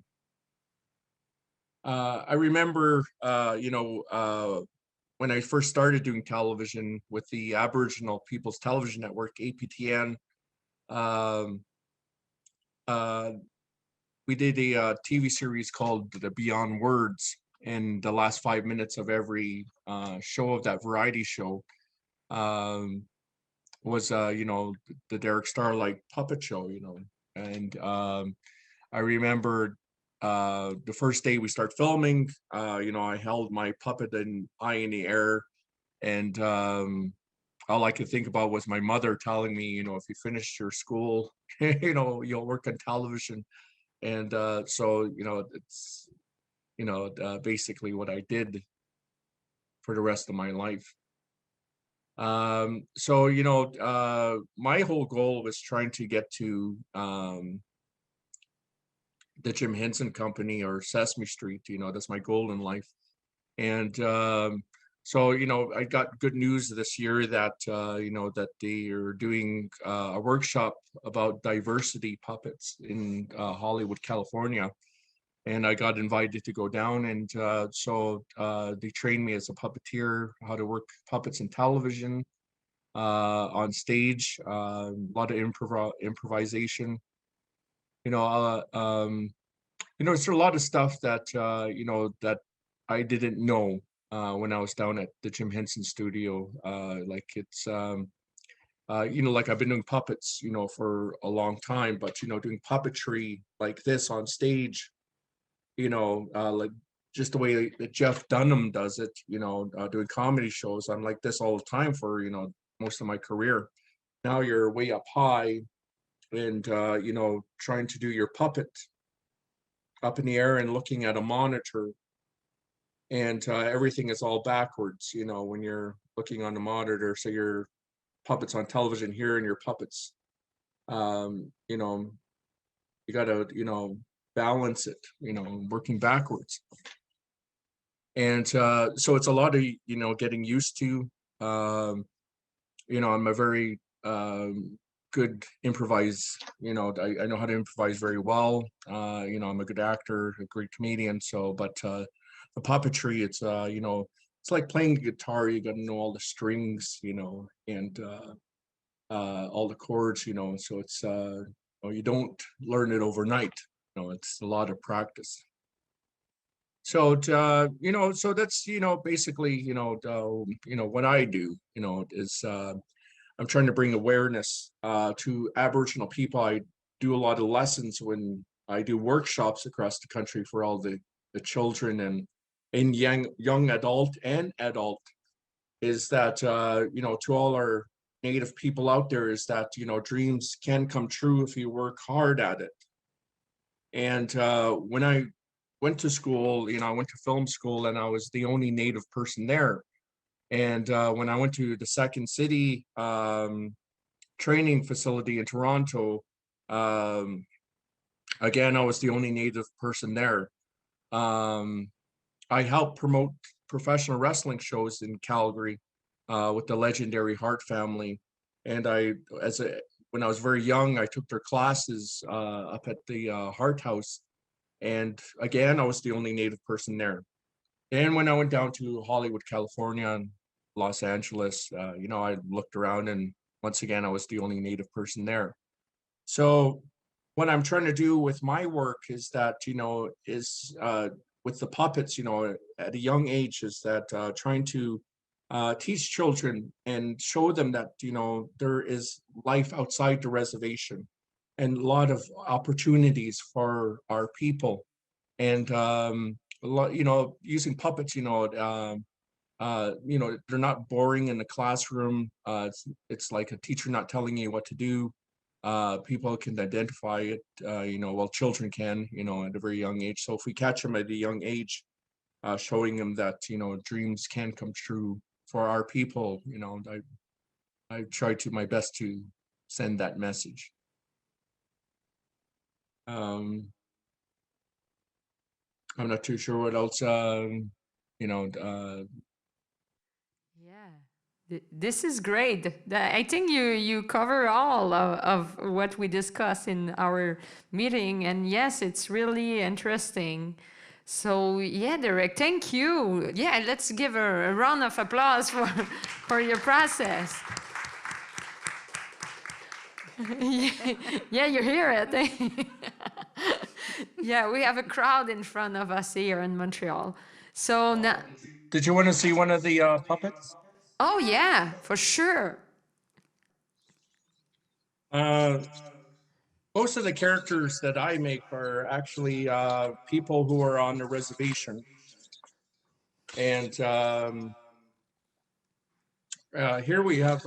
remember, when I first started doing television with the Aboriginal People's Television Network, APTN. We did a TV series called The Beyond Words, and the last 5 minutes of every show of that variety show was the DerRic Starlight puppet show, and I remember the first day we start filming, I held my puppet and eye in the air, and all I could think about was my mother telling me, if you finish your school, you'll work on television. And so, it's, basically what I did for the rest of my life. So, my whole goal was trying to get to the Jim Henson Company or Sesame Street. That's my goal in life. And so, I got good news this year that, that they are doing a workshop about diversity puppets in Hollywood, California. And I got invited to go down, and so they trained me as a puppeteer, how to work puppets in television, on stage, a lot of improvisation. There's a lot of stuff that that I didn't know when I was down at the Jim Henson studio. Like it's like I've been doing puppets, for a long time, but doing puppetry like this on stage, like just the way that Jeff Dunham does it, doing comedy shows. I'm like this all the time for most of my career. Now you're way up high, and trying to do your puppet up in the air and looking at a monitor, and everything is all backwards, when you're looking on the monitor. So your puppets on television here and your puppets, you gotta, balance it, working backwards. And so it's a lot of, getting used to. I'm a very good improvise, I know how to improvise very well. I'm a good actor, a great comedian. So, but the puppetry, it's it's like playing the guitar. You got to know all the strings, and all the chords, so it's you don't learn it overnight. It's a lot of practice. So so that's basically what I do, is I'm trying to bring awareness to Aboriginal people. I do a lot of lessons when I do workshops across the country for all the children and young adult and adult, is that to all our Native people out there, is that dreams can come true if you work hard at it. And when I went to school, I went to film school, and I was the only Native person there. And when I went to the second city, training facility in Toronto. Again, I was the only Native person there. I helped promote professional wrestling shows in Calgary with the legendary Hart family. And when I was very young, I took their classes up at the Hart House. And again, I was the only Native person there. And when I went down to Hollywood, California, and Los Angeles, you know, I looked around, and once again, I was the only Native person there. So what I'm trying to do with my work is that, you know, with the puppets, you know, at a young age, is that trying to teach children and show them that, you know, there is life outside the reservation and a lot of opportunities for our people. And a lot, you know, using puppets, you know, they're not boring in the classroom. It's like a teacher not telling you what to do. People can identify it, you know, well, children can, you know, at a very young age. So if we catch them at a young age, showing them that, you know, dreams can come true for our people, you know, I try to my best to send that message. I'm not too sure what else, you know. Yeah, this is great. I think you cover all of what we discussed in our meeting, and yes, it's really interesting. So yeah, DerRic, thank you. Yeah, let's give a round of applause for your process. Yeah, you hear it. Yeah, we have a crowd in front of us here in Montreal. So now, Did you want to see one of the puppets? oh yeah, for sure. Most of the characters that I make are actually people who are on the reservation. And here we have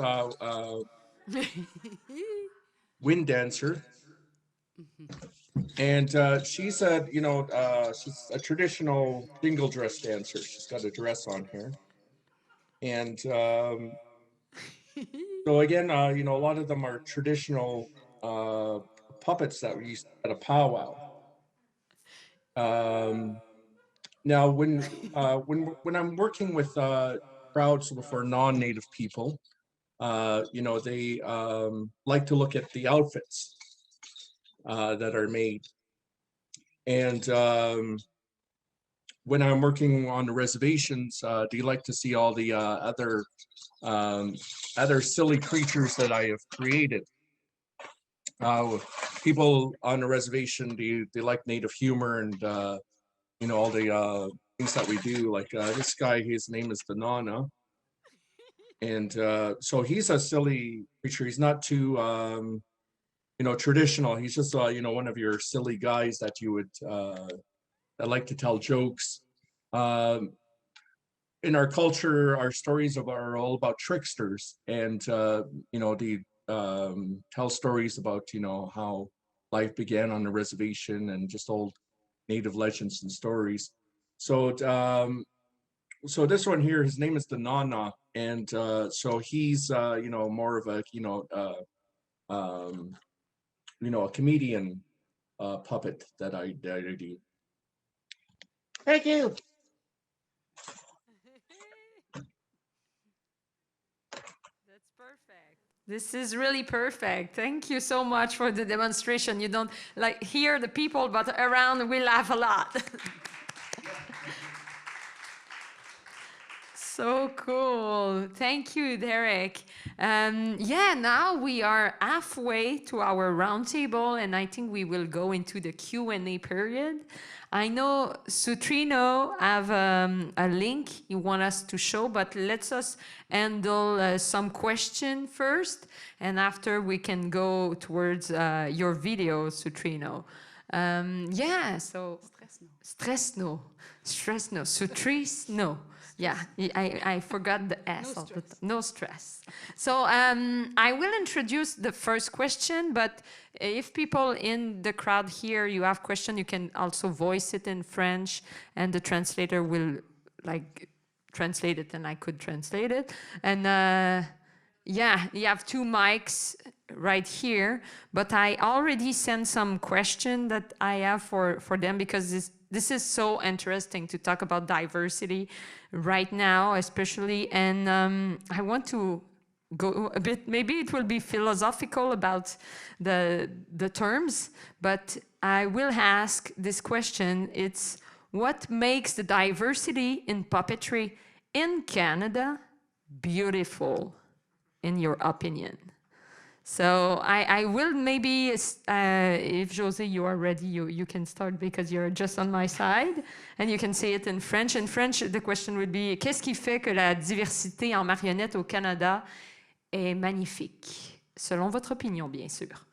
Wind Dancer. And she's she's a traditional jingle dress dancer. She's got a dress on here. And so again, you know, a lot of them are traditional puppets that we used at a powwow. Now, when I'm working with crowds for non-native people, you know, they like to look at the outfits that are made. And when I'm working on the reservations, do you like to see all the other silly creatures that I have created? People on the reservation, they like native humor and you know, all the things that we do. Like this guy, his name is the Nana, and so he's a silly creature. He's not too you know, traditional. He's just you know, one of your silly guys that you would that like to tell jokes. In our culture, our stories are all about tricksters, and you know, they tell stories about, you know, how life began on the reservation and just old native legends and stories. So so this one here, his name is the Nana, and so he's you know, more of a you know, a comedian puppet that I do. Thank you. That's perfect. This is really perfect. Thank you so much for the demonstration. You don't like hear the people, but around we laugh a lot. So cool. Thank you, DerRic. Yeah, now we are halfway to our roundtable, and I think we will go into the Q&A period. I know Sutrisno have a link you want us to show, but let's us handle some question first, and after we can go towards your video, Sutrisno. Yeah, so Sutrisno, Sutrisno. Yeah, I forgot the S. No stress. So I will introduce the first question, but if people in the crowd here, you have question, you can also voice it in French, and the translator will like translate it, and I could translate it. And yeah, you have two mics right here, but I already sent some question that I have for them, because this is so interesting to talk about diversity right now, especially, and I want to go a bit, maybe it will be philosophical about the terms, but I will ask this question. It's, what makes the diversity in puppetry in Canada beautiful, in your opinion? So I will maybe, if José, you are ready, you can start, because you're just on my side, and you can say it in French. In French, the question would be, qu'est-ce qui fait que la diversité en marionnette au Canada est magnifique, selon votre opinion, bien sûr.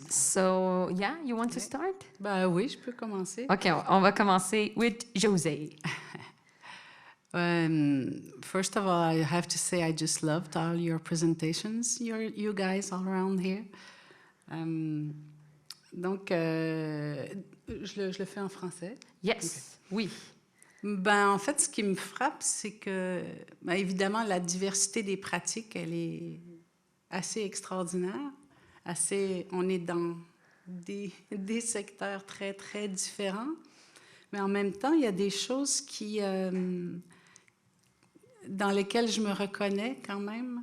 So, yeah, you want to start? Ben oui, je peux commencer. OK, on va commencer with José. First of all, I have to say I just loved all your presentations, you guys all around here. Donc, je le fais en français. Yes, okay. Oui. Ben, en fait, ce qui me frappe, c'est que, ben, évidemment, la diversité des pratiques, elle est assez extraordinaire. On est dans des secteurs très, très différents. Mais en même temps, il y a des choses dans lesquelles je me reconnais quand même.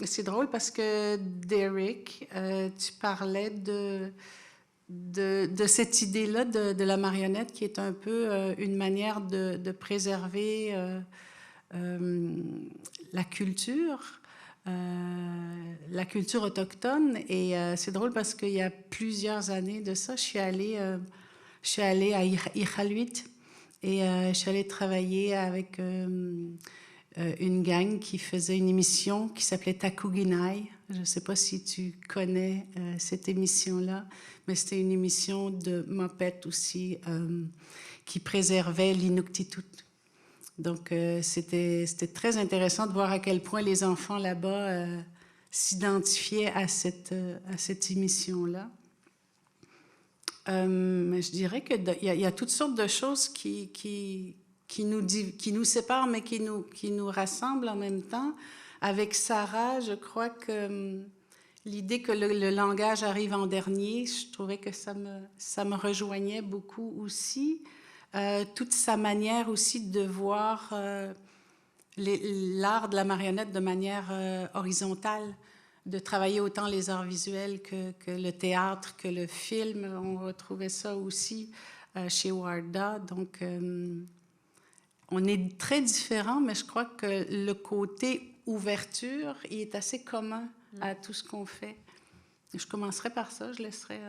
C'est drôle parce que, DerRic, tu parlais de cette idée-là de la marionnette, qui est un peu une manière de préserver la culture autochtone. Et c'est drôle parce qu'il y a plusieurs années de ça, je suis allée à Iqaluit, et je suis allée travailler avec une gang qui faisait une émission qui s'appelait Takuginai. Je ne sais pas si tu connais cette émission-là, mais c'était une émission de mopette aussi, qui préservait l'Inuktitut. Donc, c'était très intéressant de voir à quel point les enfants là-bas s'identifiaient à cette émission-là. Je dirais qu'il y a toutes sortes de choses qui nous séparent, mais qui nous rassemblent en même temps. Avec Sara, je crois que l'idée que le langage arrive en dernier, je trouvais que ça me rejoignait beaucoup aussi. Toute sa manière aussi de voir l'art de la marionnette de manière horizontale, de travailler autant les arts visuels que le théâtre, que le film. On retrouvait ça aussi chez Warda. Donc, on est très différents, mais je crois que le côté ouverture, il est assez commun à tout ce qu'on fait. Je commencerai par ça, je laisserai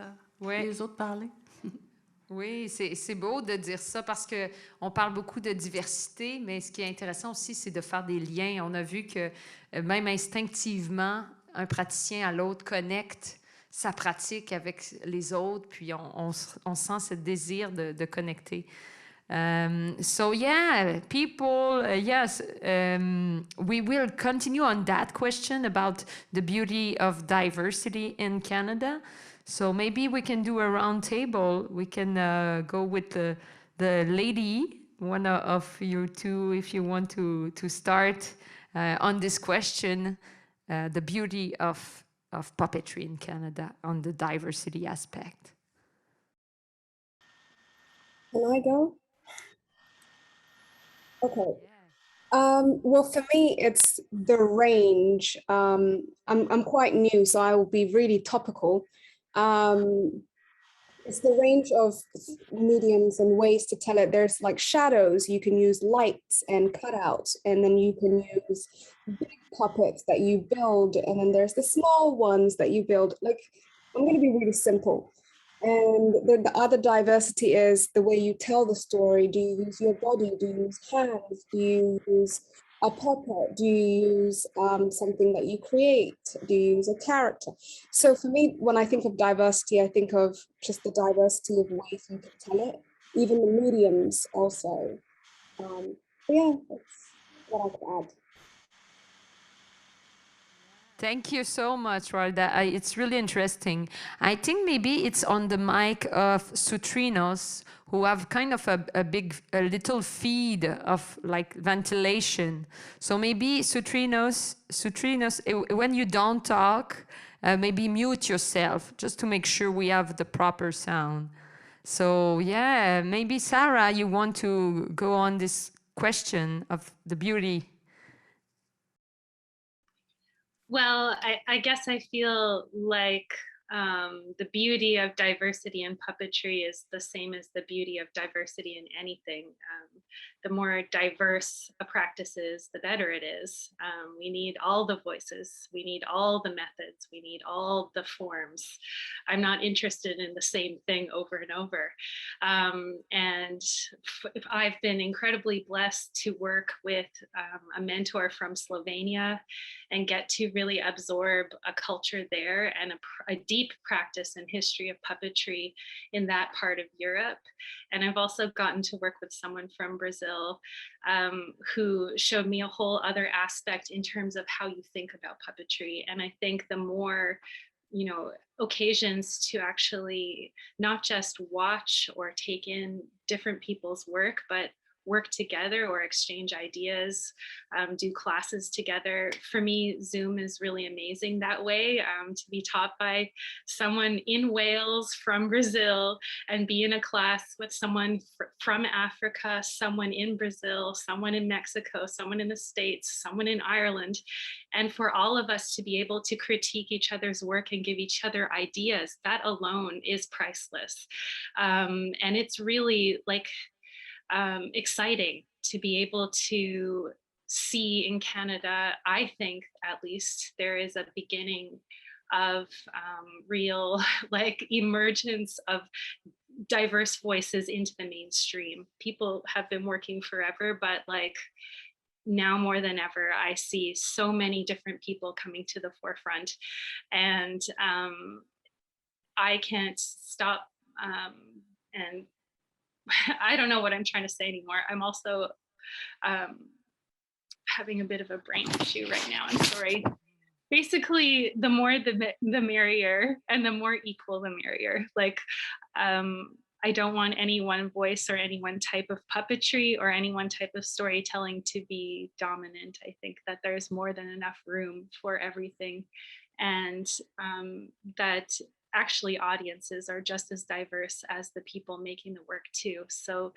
les autres parler. Oui, c'est beau de dire ça, parce qu'on parle beaucoup de diversité, mais ce qui est intéressant aussi, c'est de faire des liens. On a vu que même instinctivement, un praticien à l'autre connecte sa pratique avec les autres, puis on sent ce désir de connecter. So yeah, people, yes, we will continue on that question about the beauty of diversity in Canada. So maybe we can do a round table. We can go with the lady, one of you two, if you want to start on this question, the beauty of puppetry in Canada on the diversity aspect. Can I go? Okay. Well, for me, it's the range. I'm quite new, so I will be really topical. It's the range of mediums and ways to tell it. There's like shadows, you can use lights and cutouts, and then you can use big puppets that you build, and then there's the small ones that you build. Like, I'm going to be really simple. And the other diversity is the way you tell the story. Do you use your body? Do you use hands? Do you use a puppet? Do you use something that you create? Do you use a character? So for me, when I think of diversity, I think of just the diversity of ways you can tell it, even the mediums also. Yeah, that's what I could add. Thank you so much, Warda. It's really interesting. I think maybe it's on the mic of Sutrinos, who have kind of a little feed of like ventilation. So maybe Sutrinos, when you don't talk, maybe mute yourself just to make sure we have the proper sound. So yeah, maybe Sara, you want to go on this question of the beauty. Well, I guess I feel like the beauty of diversity in puppetry is the same as the beauty of diversity in anything. The more diverse a practice is, the better it is. We need all the voices, we need all the methods, we need all the forms. I'm not interested in the same thing over and over. And I've been incredibly blessed to work with a mentor from Slovenia and get to really absorb a culture there and a deep practice and history of puppetry in that part of Europe. And I've also gotten to work with someone from Brazil who showed me a whole other aspect in terms of how you think about puppetry. And I think the more occasions to actually not just watch or take in different people's work, but work together or exchange ideas, do classes together. For me, Zoom is really amazing that way, to be taught by someone in Wales from Brazil and be in a class with someone from Africa, someone in Brazil, someone in Mexico, someone in the States, someone in Ireland. And for all of us to be able to critique each other's work and give each other ideas, that alone is priceless. And it's really like, exciting to be able to see in Canada. I think at least there is a beginning of real like emergence of diverse voices into the mainstream. People have been working forever, but like now more than ever, I see so many different people coming to the forefront, and I can't stop and I don't know what I'm trying to say anymore. I'm also having a bit of a brain issue right now. I'm sorry. Basically, the more the merrier, and the more equal the merrier. Like, I don't want any one voice or any one type of puppetry or any one type of storytelling to be dominant. I think that there's more than enough room for everything, and that actually audiences are just as diverse as the people making the work too. So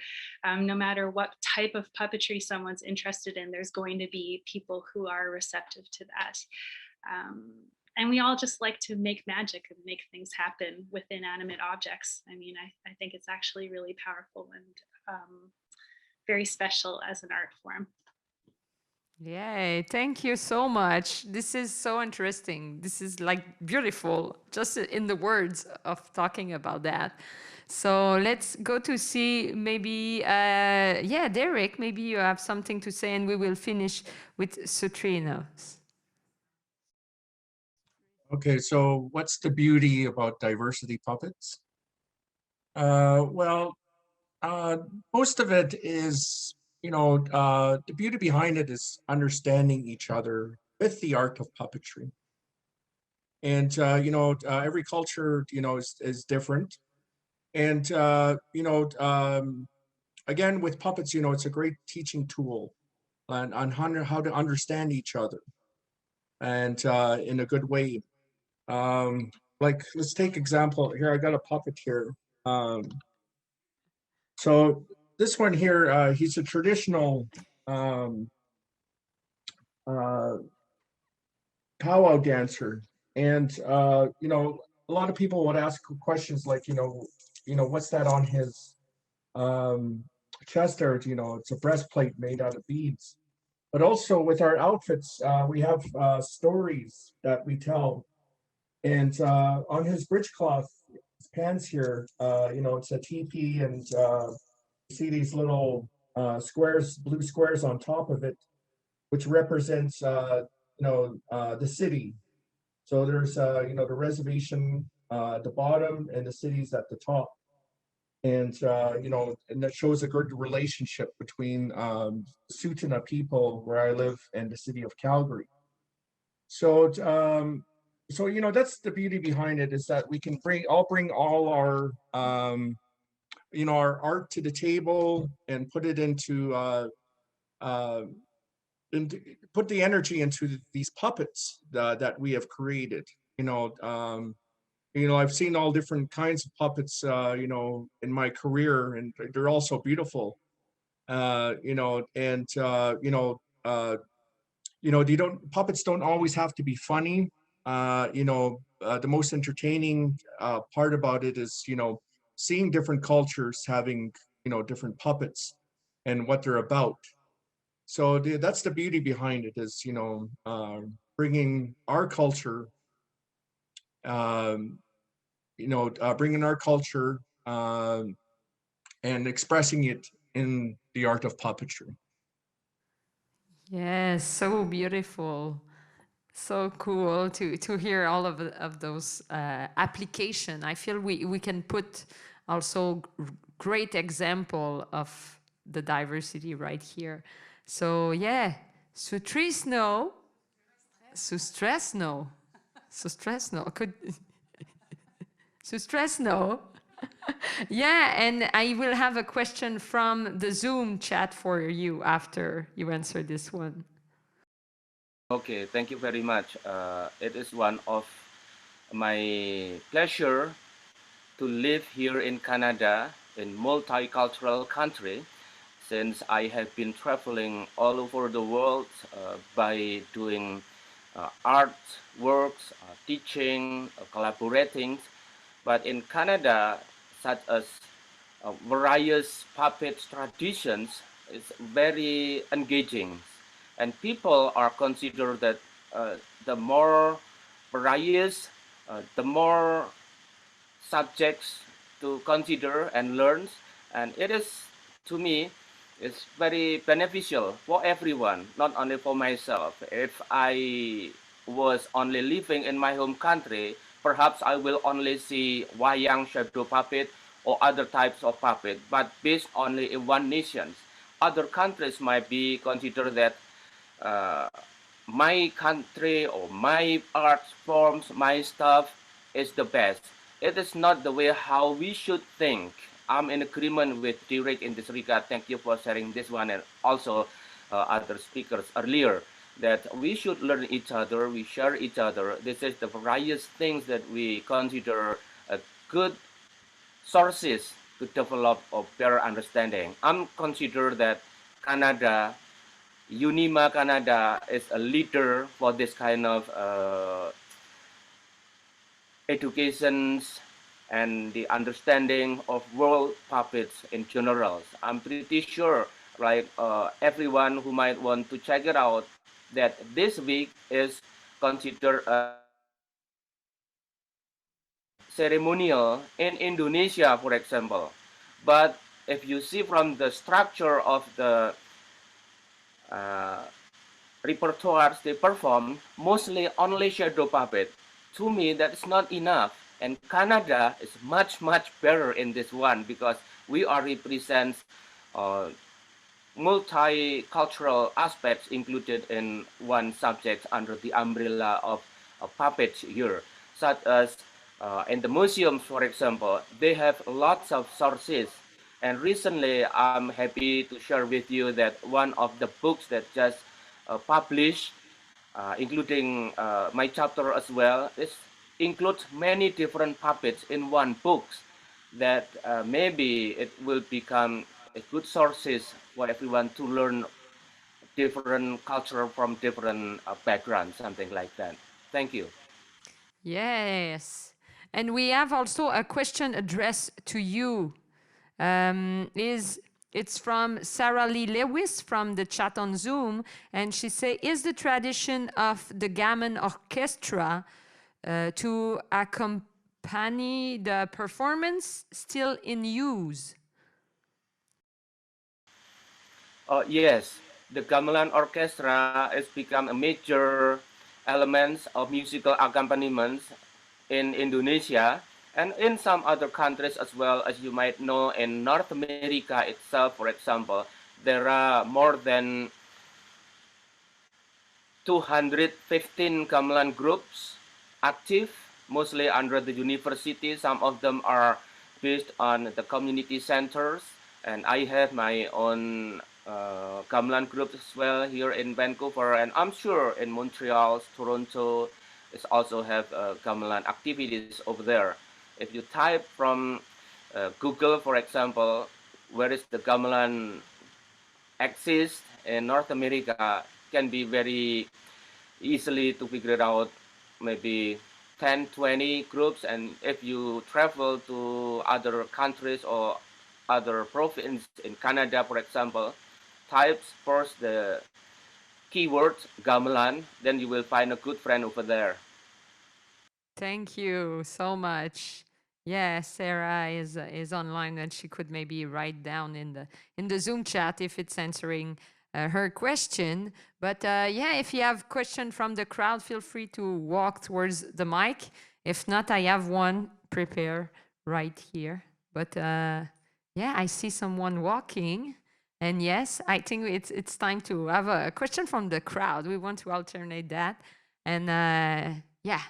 no matter what type of puppetry someone's interested in, there's going to be people who are receptive to that. And we all just like to make magic and make things happen with inanimate objects. I mean, I think it's actually really powerful and very special as an art form. Yay, thank you so much. This is so interesting. This is like beautiful, just in the words of talking about that. So let's go to see maybe, yeah, DerRic, maybe you have something to say and we will finish with Sutrisno. Okay, so what's the beauty about diversity puppets? Well, most of it is, the beauty behind it is understanding each other with the art of puppetry. And, every culture, is different. And, again, with puppets, it's a great teaching tool on how to understand each other and in a good way. Like, let's take example here. I got a puppet here. So this one here, he's a traditional powwow dancer, and a lot of people would ask questions like, what's that on his chest there? It's a breastplate made out of beads. But also with our outfits, we have stories that we tell. And on his breechcloth, his pants here, it's a teepee, and you see these little squares, blue squares on top of it, which represents, the city. So there's, the reservation at the bottom and the city's at the top. And, and that shows a good relationship between Sutrisno people where I live and the city of Calgary. So, so you know, that's the beauty behind it, is that we can bring all our you know, our art to the table and put it into put the energy into these puppets that we have created. You know, I've seen all different kinds of puppets, you know, in my career, and they're all so beautiful. You know, and you know, puppets don't always have to be funny. You know, the most entertaining part about it is, you know, seeing different cultures having, you know, different puppets and what they're about. So that's the beauty behind it, is, you know, bringing our culture, um, you know, bringing our culture and expressing it in the art of puppetry. Yes, so beautiful. So cool to hear all of those application. I feel we can put also great example of the diversity right here. So yeah, Sutrisno, Sutrisno, Sutrisno, could Sutrisno. Yeah, and I will have a question from the Zoom chat for you after you answer this one. Okay, thank you very much. It is one of my pleasure to live here in Canada, in multicultural country, since I have been traveling all over the world by doing art works, teaching, collaborating. But in Canada, such as various puppet traditions, it's very engaging, and people are considered that the more various, the more subjects to consider and learn, and it is, to me, it's very beneficial for everyone, not only for myself. If I was only living in my home country, perhaps I will only see wayang, shadow puppet, or other types of puppet, but based only in one nation. Other countries might be considered that uh, my country or my art forms, my stuff is the best. It is not the way how we should think. I'm in agreement with DerRic in this regard. Thank you for sharing this one, and also other speakers earlier, that we should learn each other, we share each other. This is the various things that we consider good sources to develop a better understanding. I'm consider that Canada, UNIMA Canada is a leader for this kind of educations and the understanding of world puppets in general. I'm pretty sure, like everyone who might want to check it out, that this week is considered a ceremonial in Indonesia, for example. But if you see from the structure of the uh, repertoires they perform, mostly only shadow puppet. To me, that's not enough. And Canada is much, much better in this one, because we are represent uh, multicultural aspects included in one subject under the umbrella of puppets here, such as in the museums, for example, they have lots of sources. And recently, I'm happy to share with you that one of the books that just published, including my chapter as well, is includes many different puppets in one book, that maybe it will become a good sources for everyone to learn different culture from different backgrounds, something like that. Thank you. Yes. And we have also a question addressed to you. It's from Sarah Lee Lewis from the chat on Zoom, and she say, is the tradition of the gammon orchestra to accompany the performance still in use? Yes, the gamelan orchestra has become a major element of musical accompaniment in Indonesia and in some other countries as well. As you might know, in North America itself, for example, there are more than 215 gamelan groups active, mostly under the university. Some of them are based on the community centers, and I have my own gamelan group as well here in Vancouver, and I'm sure in Montreal, Toronto, is also have gamelan activities over there. If you type from Google, for example, where is the gamelan exist in North America, can be very easily to figure it out, maybe 10, 20 groups. And if you travel to other countries or other province in Canada, for example, types first the keyword gamelan, then you will find a good friend over there. Thank you so much. Yeah, Sarah is online, and she could maybe write down in the Zoom chat if it's answering her question. But yeah, if you have question from the crowd, feel free to walk towards the mic. If not, I have one prepare right here. But yeah, I see someone walking. And yes, I think it's time to have a question from the crowd. We want to alternate that. And yeah,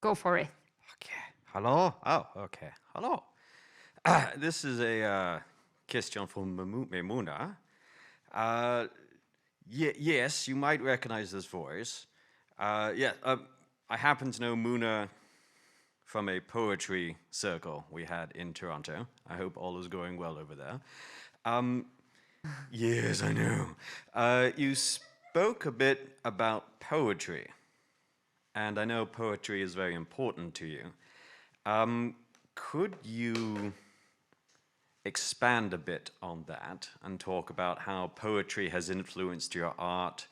go for it. Okay. Hello? Oh, okay. Hello. This is a question from Memuna. Yes, you might recognize this voice. I happen to know Muna from a poetry circle we had in Toronto. I hope all is going well over there. Yes, I know. You spoke a bit about poetry, and I know poetry is very important to you. Could you expand a bit on that and talk about how poetry has influenced your art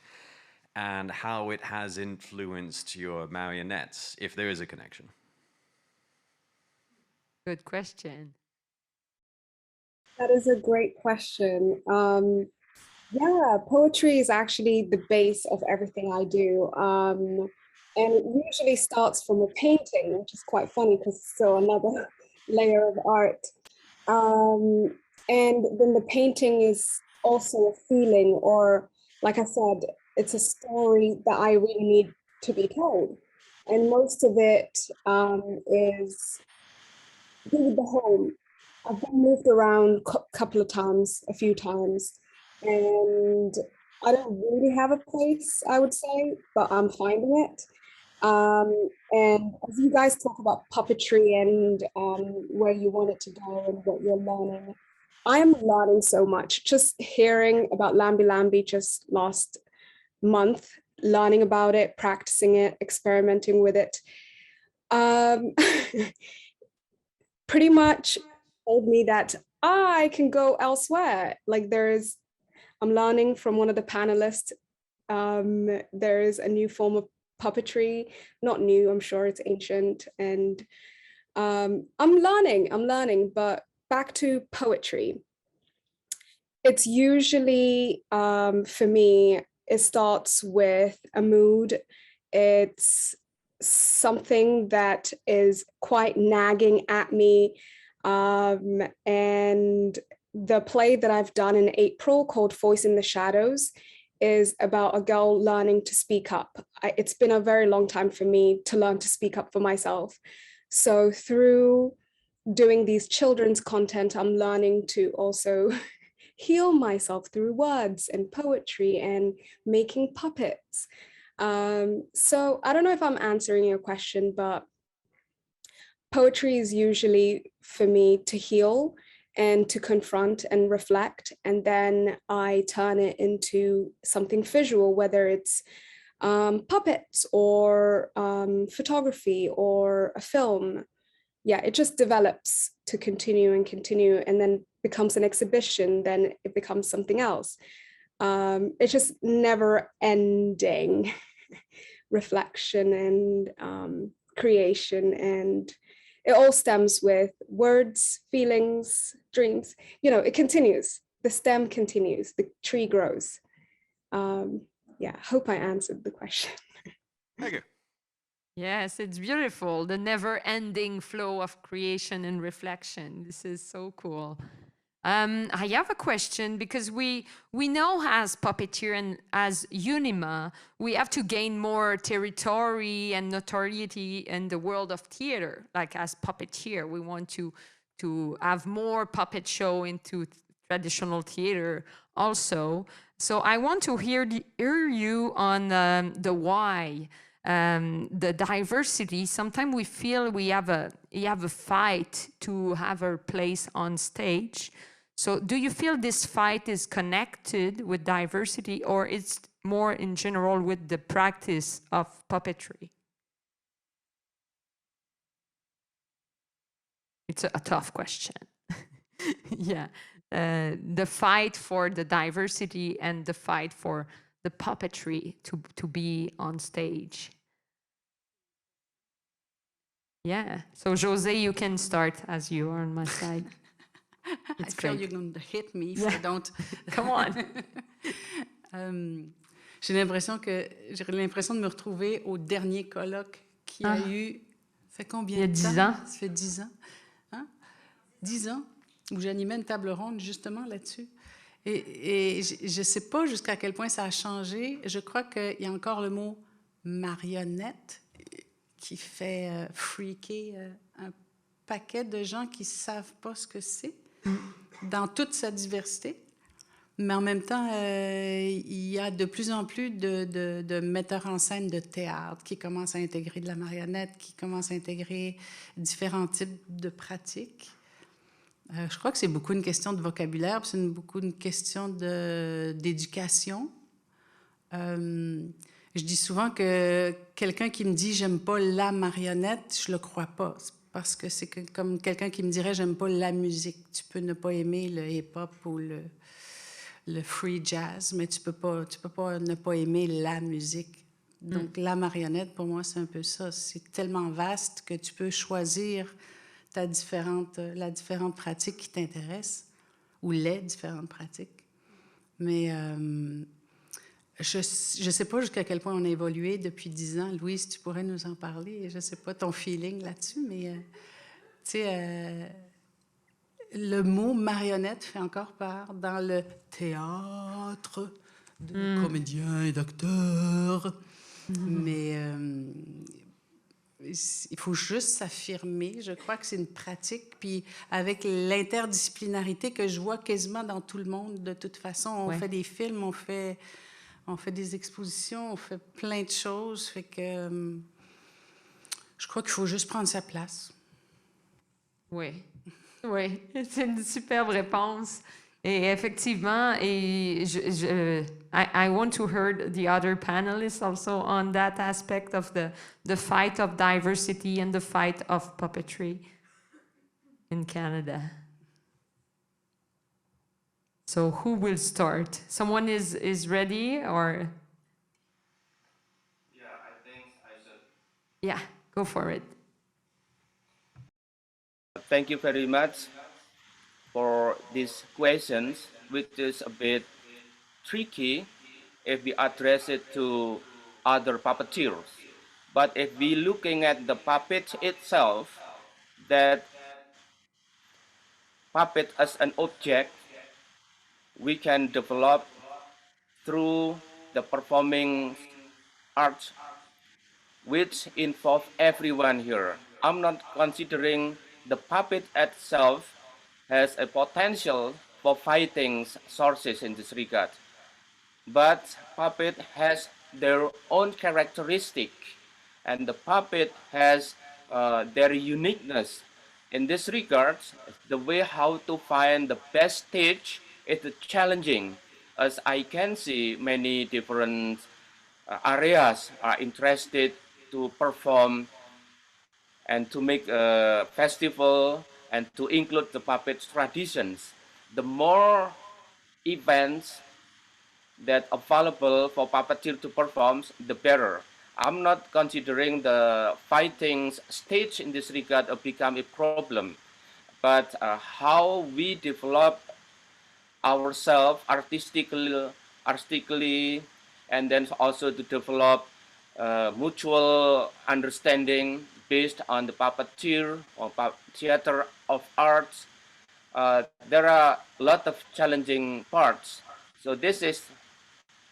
and how it has influenced your marionettes, if there is a connection? Good question. That is a great question. Yeah, poetry is actually the base of everything I do. And it usually starts from a painting, which is quite funny because it's still another layer of art. And then the painting is also a feeling, or like I said, it's a story that I really need to be told. And most of it is to do with the home. I've been moved around a few times, and I don't really have a place, I would say, but I'm finding it. And as you guys talk about puppetry and where you want it to go and what you're learning, I am learning so much. Just hearing about Lambi Lambi just last month, learning about it, practicing it, experimenting with it. Pretty much told me that I can go elsewhere. Like I'm learning from one of the panelists. There is a new form of puppetry, not new, I'm sure it's ancient. And I'm learning, but back to poetry. It's usually, for me, it starts with a mood. It's something that is quite nagging at me. And the play that I've done in April called Voice in the Shadows is about a girl learning to speak up. It's been a very long time for me to learn to speak up for myself. So through doing these children's content, I'm learning to also heal myself through words and poetry and making puppets. So I don't know if I'm answering your question, but poetry is usually for me to heal and to confront and reflect, and then I turn it into something visual, whether it's puppets or photography or a film. Yeah, it just develops to continue and then becomes an exhibition, then it becomes something else. It's just never ending reflection and creation, and it all stems with words, feelings, dreams. It continues. The stem continues, the tree grows. Yeah, hope I answered the question. Thank you. Yes, it's beautiful. The never-ending flow of creation and reflection. This is so cool. I have a question because we know as puppeteer and as UNIMA, we have to gain more territory and notoriety in the world of theater. Like as puppeteer, we want to have more puppet show into traditional theater also. So I want to hear you on the why. The diversity, sometimes we feel we have a fight to have our place on stage. So do you feel this fight is connected with diversity, or it's more in general with the practice of puppetry? It's a tough question. Yeah, the fight for the diversity and the fight for the puppetry to be on stage. Yeah. So José, you can start as you are on my side. I feel you're going to hit me if I don't. Come on. J'ai l'impression de me retrouver au dernier colloque qu'il y a eu. Ça fait combien de temps? Il y a 10 ans. Ça fait 10 ans. Hein? 10 ans où j'animais une table ronde justement là-dessus. Et je ne sais pas jusqu'à quel point ça a changé. Je crois qu'il y a encore le mot marionnette qui fait freaker un paquet de gens qui ne savent pas ce que c'est dans toute sa diversité. Mais en même temps, il y a de plus en plus de metteurs en scène de théâtre qui commencent à intégrer de la marionnette, qui commencent à intégrer différents types de pratiques. Je crois que c'est beaucoup une question de vocabulaire, c'est beaucoup une question d'éducation. Je dis souvent que quelqu'un qui me dit « j'aime pas la marionnette », je le crois pas. Parce que c'est comme quelqu'un qui me dirait « j'aime pas la musique ». Tu peux ne pas aimer le hip-hop ou le free jazz, mais tu peux pas ne pas aimer la musique. Donc, la marionnette, pour moi, c'est un peu ça. C'est tellement vaste que tu peux choisir la différente pratique qui t'intéresse, ou les différentes pratiques. Mais je ne sais pas jusqu'à quel point on a évolué depuis 10 ans. Louise, tu pourrais nous en parler. Je ne sais pas ton feeling là-dessus, mais tu sais, le mot marionnette fait encore part dans le théâtre de comédiens et d'acteurs. Mais il faut juste s'affirmer. Je crois que c'est une pratique. Puis avec l'interdisciplinarité que je vois quasiment dans tout le monde, de toute façon, on fait des films, on fait des expositions, on fait plein de choses. Fait que je crois qu'il faut juste prendre sa place. Oui, oui, c'est une superbe réponse. Et effectivement, I want to hear the other panelists also on that aspect of the fight of diversity and the fight of puppetry in Canada. So who will start? Someone is ready, or? Yeah, I think I should. Yeah, go for it. Thank you very much for these questions, which is a bit tricky if we address it to other puppeteers. But if we looking at the puppet itself, that puppet as an object, we can develop through the performing arts, which involve everyone here. I'm not considering the puppet itself has a potential for fighting sources in this regard. But puppet has their own characteristic, and the puppet has their uniqueness. In this regard, the way how to find the best stage is challenging, as I can see many different areas are interested to perform and to make a festival and to include the puppet traditions. The more events that available for puppeteer to perform, the better. I'm not considering the fighting stage in this regard become a problem, but how we develop ourselves artistically, and then also to develop mutual understanding based on the puppeteer or theater of arts there are a lot of challenging parts. So this is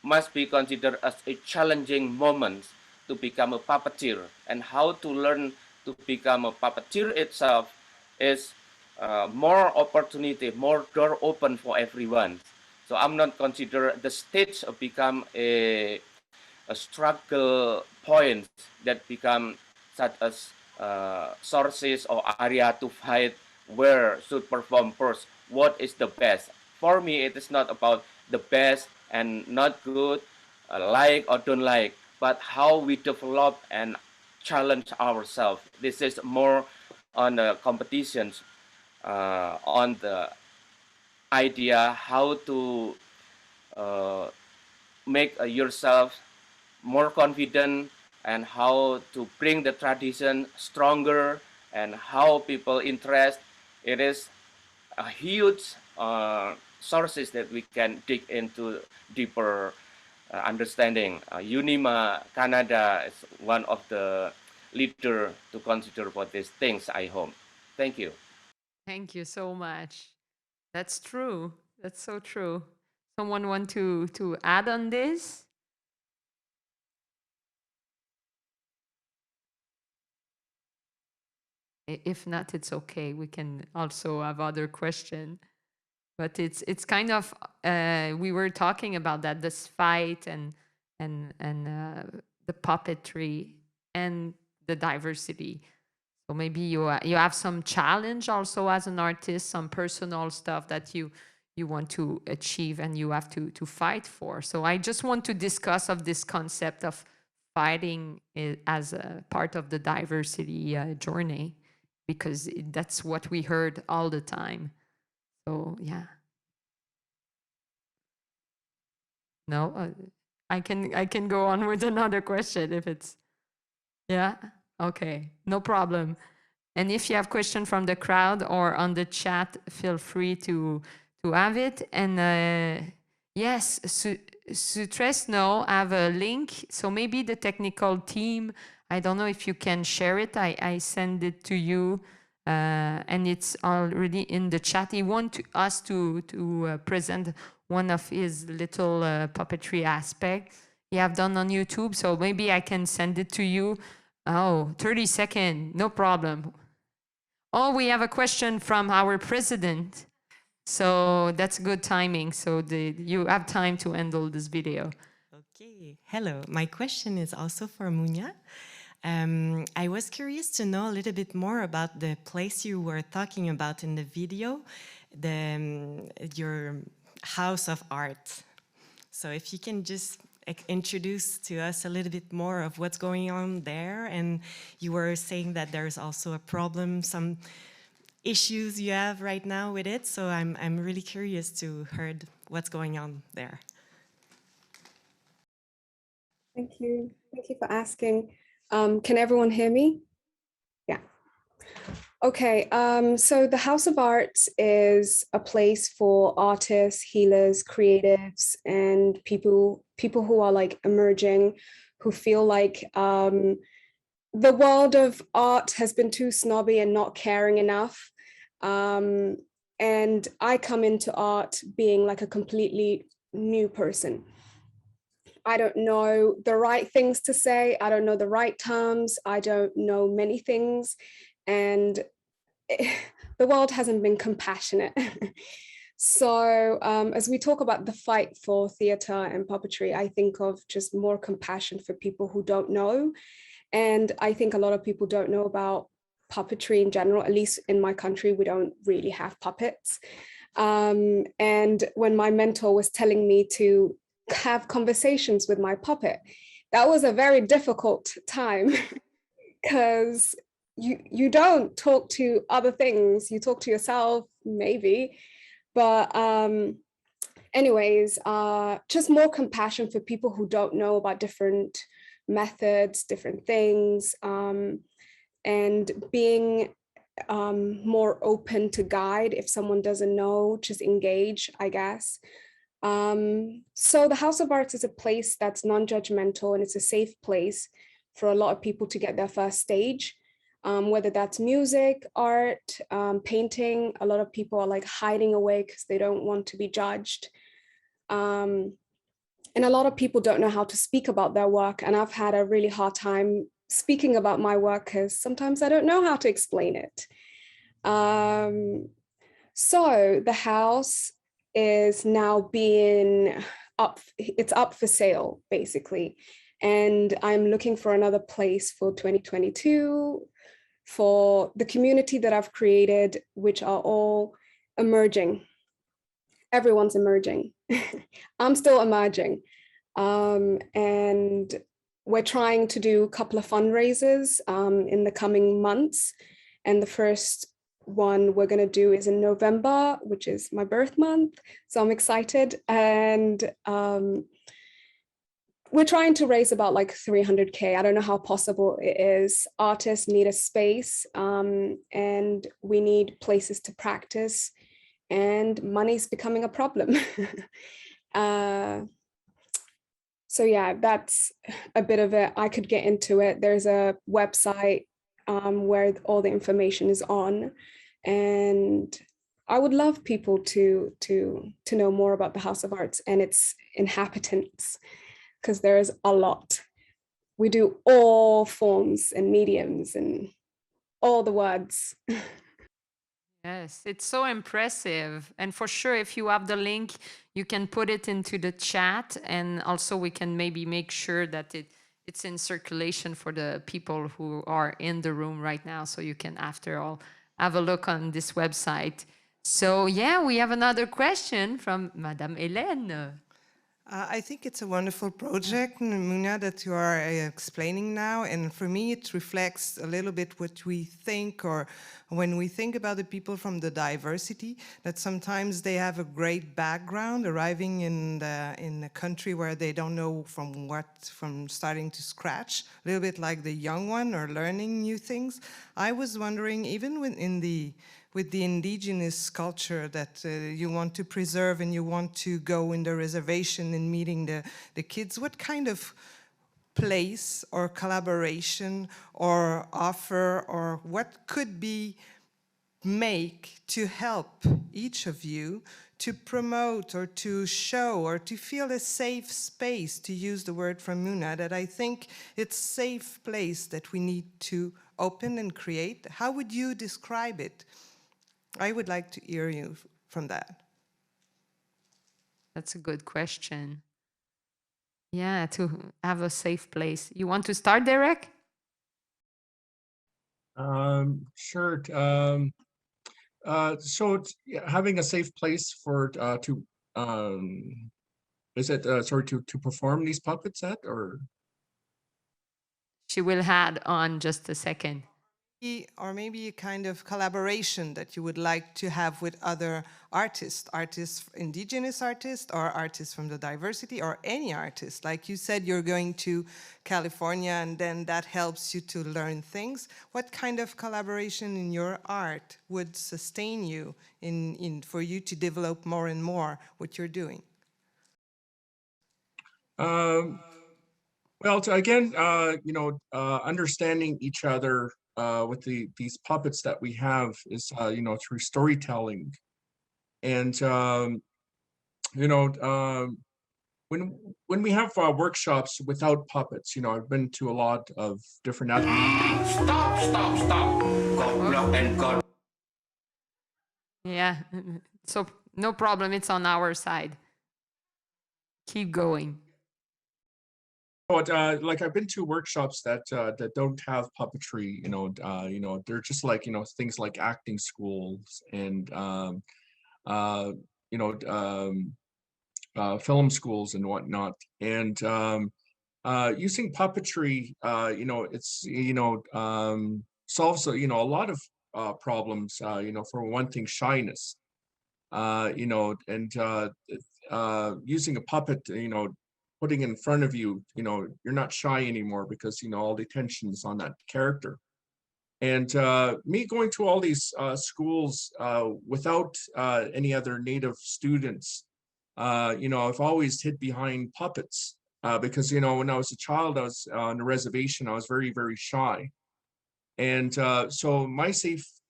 must be considered as a challenging moment to become a puppeteer, and how to learn to become a puppeteer itself is more opportunity, more door open for everyone. So I'm not consider the stage of become a struggle point that become such as sources or area to fight where should perform first, what is the best. For me, it is not about the best and not good, like or don't like, but how we develop and challenge ourselves. This is more on the competitions, on the idea how to uh, make yourself more confident, and how to bring the tradition stronger, and how people interest. It is a huge sources that we can dig into deeper understanding. UNIMA Canada is one of the leader to consider for these things, I hope. Thank you. Thank you so much. That's true. That's so true. Someone want to add on this? If not, it's okay. We can also have other question. But it's kind of we were talking about that, this fight and the puppetry and the diversity. So maybe you have some challenge also as an artist, some personal stuff that you want to achieve and you have to fight for. So I just want to discuss of this concept of fighting as a part of the diversity journey, because that's what we heard all the time. So yeah. No, I can go on with another question if it's yeah. Okay, no problem. And if you have question from the crowd or on the chat, feel free to have it. And yes, Sutrisno have a link. So maybe the technical team, I don't know if you can share it. I send it to you, and it's already in the chat. He wants us to present one of his little puppetry aspects he have done on YouTube. So maybe I can send it to you. Oh, 30 seconds, no problem. Oh, we have a question from our president. So that's good timing. So you have time to handle this video. Okay, hello. My question is also for Munya. I was curious to know a little bit more about the place you were talking about in the video, your house of art. So if you can just introduce to us a little bit more of what's going on there. And you were saying that there's also a problem, some issues you have right now with it. So I'm really curious to hear what's going on there. Thank you. Thank you for asking. Can everyone hear me? Yeah. Okay, so the House of Arts is a place for artists, healers, creatives, and people who are like emerging, who feel like the world of art has been too snobby and not caring enough. And I come into art being like a completely new person. I don't know the right things to say. I don't know the right terms. I don't know many things. And the world hasn't been compassionate. So as we talk about the fight for theatre and puppetry, I think of just more compassion for people who don't know. And I think a lot of people don't know about puppetry in general. At least in my country, we don't really have puppets. And when my mentor was telling me to have conversations with my puppet, that was a very difficult time because you don't talk to other things, you talk to yourself maybe, but anyways, just more compassion for people who don't know about different methods, different things, and being more open to guide. If someone doesn't know, just engage, I guess. So the House of Arts is a place that's non-judgmental, and it's a safe place for a lot of people to get their first stage. whether that's music, art, painting. A lot of people are like hiding away because they don't want to be judged. And a lot of people don't know how to speak about their work. And I've had a really hard time speaking about my work because sometimes I don't know how to explain it. So the house is now being it's up for sale, basically. And I'm looking for another place for 2022 for the community that I've created, which are all emerging. Everyone's emerging. I'm still emerging. And we're trying to do a couple of fundraisers in the coming months. And the first one we're going to do is in November, which is my birth month. So I'm excited. And we're trying to raise about like 300K. I don't know how possible it is. Artists need a space and we need places to practice, and money's becoming a problem. So yeah, that's a bit of it. I could get into it. There's a website where all the information is on, and I would love people to know more about the House of Arts and its inhabitants, because there's a lot. We do all forms and mediums and all the words. Yes, it's so impressive. And for sure, if you have the link, you can put it into the chat. And also we can maybe make sure that it's in circulation for the people who are in the room right now. So you can, after all, have a look on this website. So yeah, we have another question from Madame Hélène. I think it's a wonderful project, Muna, that you are explaining now. And for me, it reflects a little bit what we think, or when we think about the people from the diversity, that sometimes they have a great background arriving in a country where they don't know from starting to scratch, a little bit like the young one or learning new things. I was wondering, even with the indigenous culture that you want to preserve and you want to go in the reservation and meeting the kids, what kind of place or collaboration or offer or what could be make to help each of you to promote or to show or to feel a safe space, to use the word from Muna, that I think it's a safe place that we need to open and create? How would you describe it? I would like to hear you from that. That's a good question. Yeah, to have a safe place. You want to start, DerRic? Sure. So having a safe place for is it to perform these puppets at, or? She will add on just a second. Or maybe a kind of collaboration that you would like to have with other artists, indigenous artists, or artists from the diversity, or any artist. Like you said, you're going to California and then that helps you to learn things. What kind of collaboration in your art would sustain you for you to develop more and more what you're doing? Well, again, understanding each other with these puppets that we have is, through storytelling. And, when we have workshops without puppets, I've been to a lot of different... Stop. God block and God. Yeah, so no problem, it's on our side. Keep going. But like I've been to workshops that don't have puppetry, they're just like, things like acting schools and film schools and whatnot. And using puppetry, it's solves a lot of problems. For one thing, shyness. Using a puppet, putting in front of you, you're not shy anymore because, all the attention is on that character. And me going to all these schools without any other Native students, I've always hid behind puppets because, when I was a child, I was on a reservation, I was very, very shy. And so my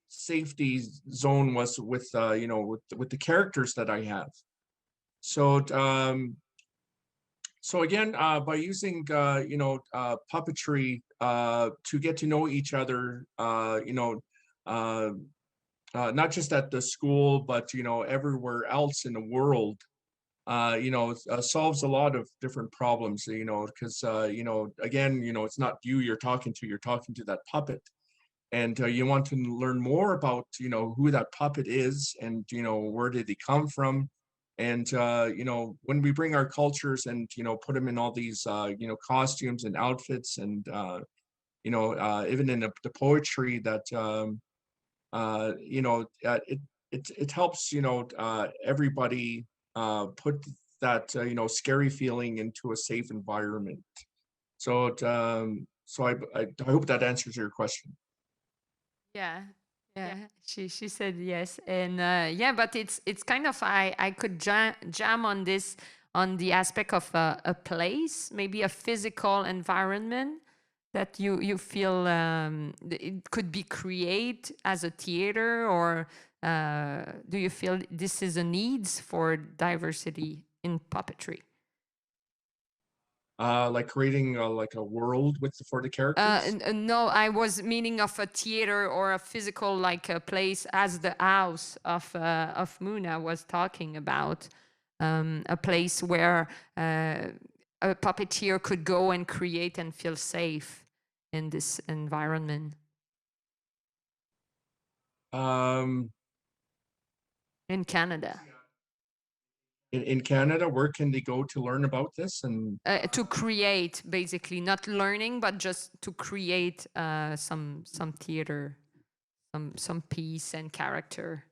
safety zone was with you know, with the characters that I have. So so again, by using you know, puppetry to get to know each other, you know, not just at the school, but you know, everywhere else in the world, you know, solves a lot of different problems. You know, because you know, again, you know, it's not you you're talking to that puppet, and you want to learn more about, you know, who that puppet is, and you know, where did he come from. And you know, when we bring our cultures and you know, put them in all these you know, costumes and outfits, and you know, even in the poetry that you know, it helps, you know, everybody put that you know, scary feeling into a safe environment. So so I hope that answers your question. Yeah, yeah. She said yes, and yeah, but it's kind of I could jam on this, on the aspect of a place, maybe a physical environment that you feel it could be create as a theater, or do you feel this is a needs for diversity in puppetry? Like creating like a world with for the characters. No, I was meaning of a theater or a physical, like a place, as the house of Muna was talking about, a place where a puppeteer could go and create and feel safe in this environment. In Canada. In Canada, where can they go to learn about this? And To create, basically, not learning, but just to create some theater, some piece and character.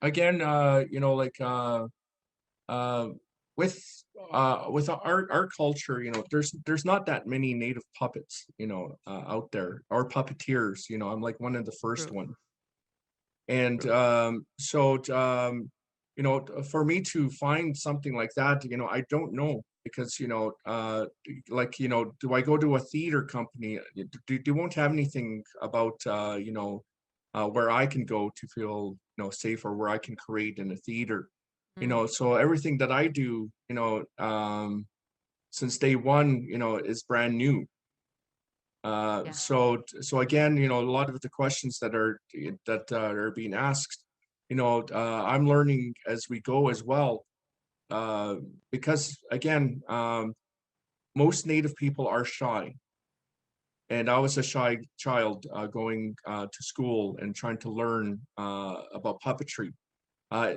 Again, you know, like with our culture, you know, there's not that many native puppets, you know, out there, or puppeteers. You know, I'm like one of the first one. And so you know, for me to find something like that, you know, I don't know, because you know, like, you know, do I go to a theater company? They won't have anything about you know, where I can go to feel, you know, safe, or where I can create in a theater. You know, so everything that I do, you know, since day one, you know, is brand new. So again, you know, a lot of the questions that are being asked, you know, I'm learning as we go as well, because again, most Native people are shy, and I was a shy child going to school and trying to learn about puppetry.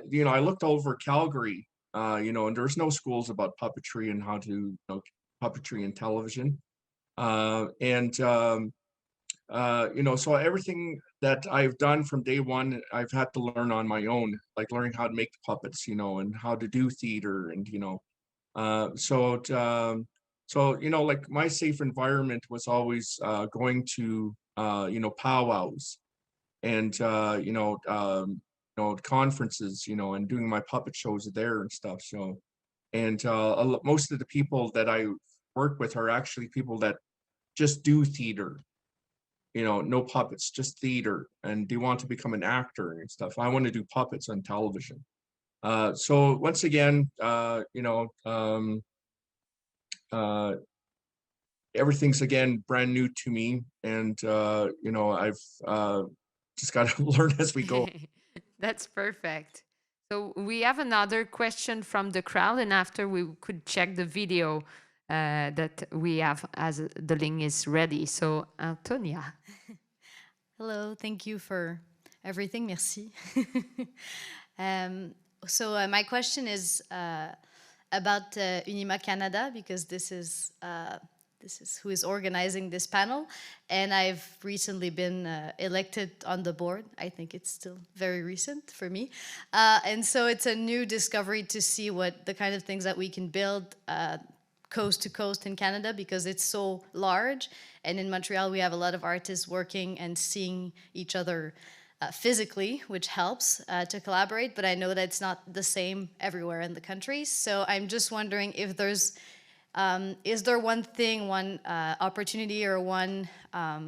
You know, I looked over Calgary, you know, and there's no schools about puppetry and how to, you know, puppetry and television. You know, so everything that I've done from day one, I've had to learn on my own, like learning how to make the puppets, you know, and how to do theater, and you know, so you know, like my safe environment was always going to you know, powwows, and you know, conferences, you know, and doing my puppet shows there and stuff. So, and most of the people that I work with are actually people that just do theater, you know, no puppets, just theater, and they want to become an actor and stuff. I want to do puppets on television. So once again, you know, everything's again brand new to me, and you know, I've just got to learn as we go. That's perfect. So we have another question from the crowd, and after we could check the video that we have as the link is ready. So Antonia. Hello, thank you for everything. Merci. So my question is about UNIMA Canada, because this is who is organizing this panel, and I've recently been elected on the board. I think it's still very recent for me, and so it's a new discovery to see what the kind of things that we can build coast to coast in Canada, because it's so large. And in Montreal, we have a lot of artists working and seeing each other physically, which helps to collaborate. But I know that it's not the same everywhere in the country. So I'm just wondering if there's Is there one thing, one opportunity, or one, I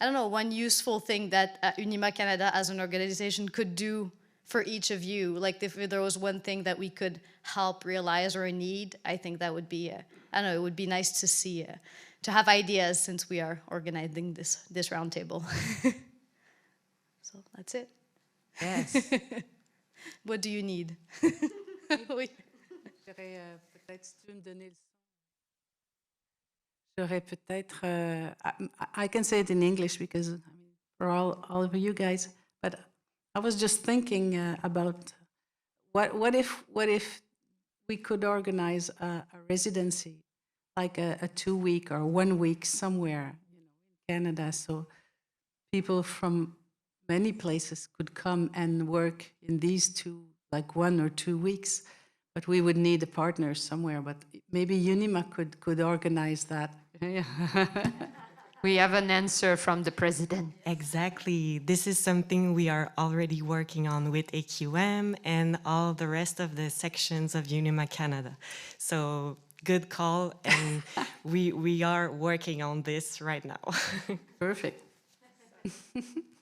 don't know, one useful thing that UNIMA Canada as an organization could do for each of you? Like if there was one thing that we could help realize or need, I think that would be, I don't know, it would be nice to see, to have ideas since we are organizing this roundtable. So that's it. Yes. What do you need? Oui. J'aurais peut-être, I can say it in English because I mean, for all of you guys, but I was just thinking about what if we could organize a residency, like a 2-week or 1 week somewhere, in Canada, so people from many places could come and work in these 1 or 2 weeks, but we would need a partner somewhere. But maybe UNIMA could organize that. We have an answer from the president. Exactly. This is something we are already working on with AQM and all the rest of the sections of UNIMA Canada. So good call, and we are working on this right now. Perfect.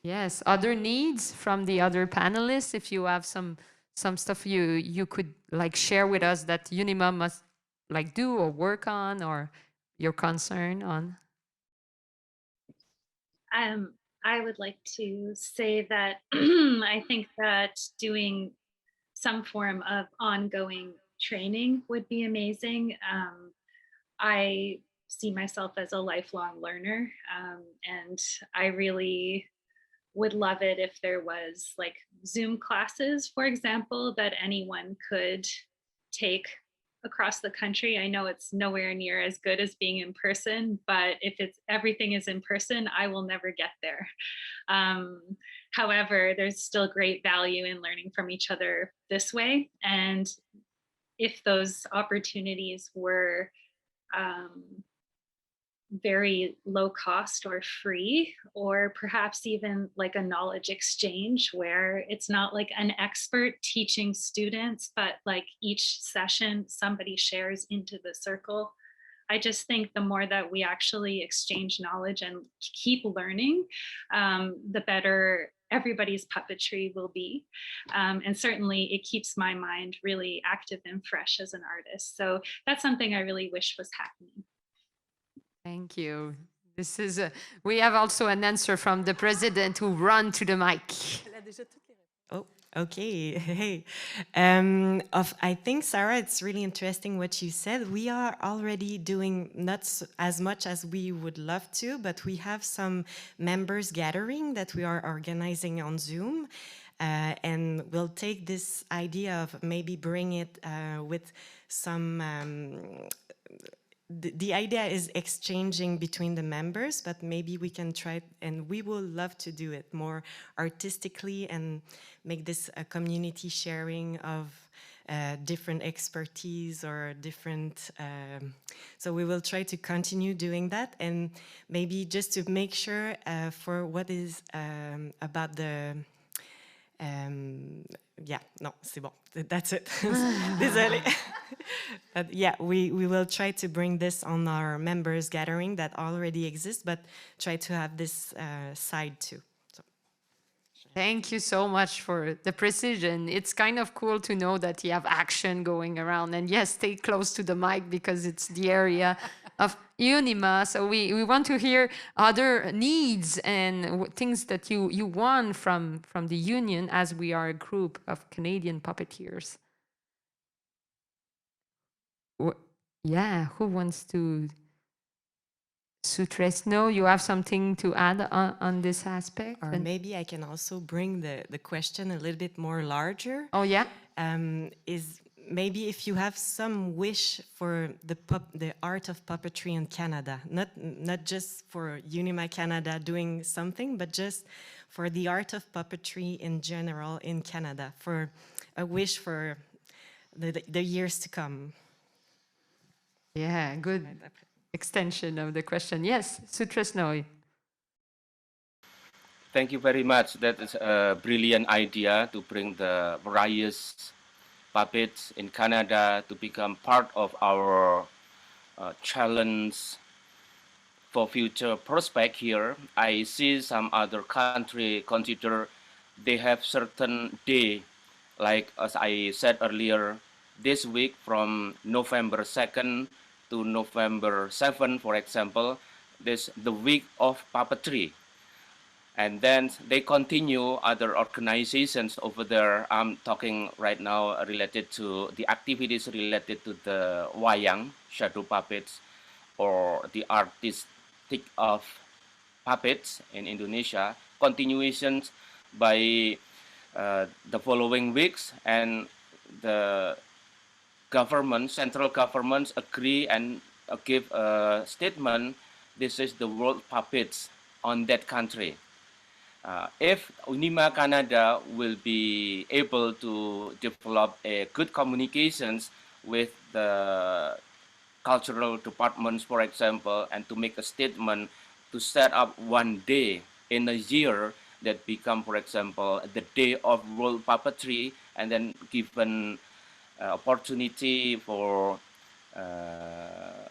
Yes, other needs from the other panelists. If you have some stuff you could like share with us that UNIMA must like do or work on, or your concern on. I would like to say that I think that doing some form of ongoing training would be amazing. I see myself as a lifelong learner, and I really would love it if there was like Zoom classes, for example, that anyone could take across the country. I know it's nowhere near as good as being in person, but if everything is in person, I will never get there. However, there's still great value in learning from each other this way. And if those opportunities were very low cost or free, or perhaps even like a knowledge exchange where it's not like an expert teaching students, but like each session somebody shares into the circle. I just think the more that we actually exchange knowledge and keep learning, the better everybody's puppetry will be. And certainly it keeps my mind really active and fresh as an artist. So that's something I really wish was happening. Thank you. This is we have also an answer from the president who run to the mic. Oh, okay. Hey, I think, Sara, it's really interesting what you said. We are already doing not as much as we would love to, but we have some members gathering that we are organizing on Zoom. And we'll take this idea of maybe bring it with some the idea is exchanging between the members, but maybe we can try, and we will love to do it more artistically and make this a community sharing of different expertise or different, so we will try to continue doing that, and maybe just to make sure for what is about the, yeah, no, c'est bon, that's it. Désolé. But yeah, we will try to bring this on our members gathering that already exists, but try to have this side too. So. Thank you so much for the precision. It's kind of cool to know that you have action going around. And yes, stay close to the mic because it's the area of UNIMA. So we want to hear other needs and things that you want from the union, as we are a group of Canadian puppeteers. Yeah, who wants to? Sutrisno, you have something to add on this aspect? Or maybe I can also bring the question a little bit more larger. Oh, yeah? Is maybe if you have some wish for the art of puppetry in Canada, not just for UNIMA Canada doing something, but just for the art of puppetry in general in Canada, for a wish for the years to come. Yeah, good extension of the question. Yes, Sutrisno. Thank you very much. That is a brilliant idea to bring the various puppets in Canada to become part of our challenge for future prospect here. I see some other country consider they have certain day, like as I said earlier, this week from November 2nd to November 7th, for example, this the week of puppetry. And then they continue other organizations over there. I'm talking right now related to the activities related to the wayang, shadow puppets, or the artistic of puppets in Indonesia, continuations by the following weeks, and the government, central governments agree and give a statement, this is the world puppets on that country. If UNIMA Canada will be able to develop a good communications with the cultural departments, for example, and to make a statement to set up one day in a year that become, for example, the day of world puppetry, and then given opportunity for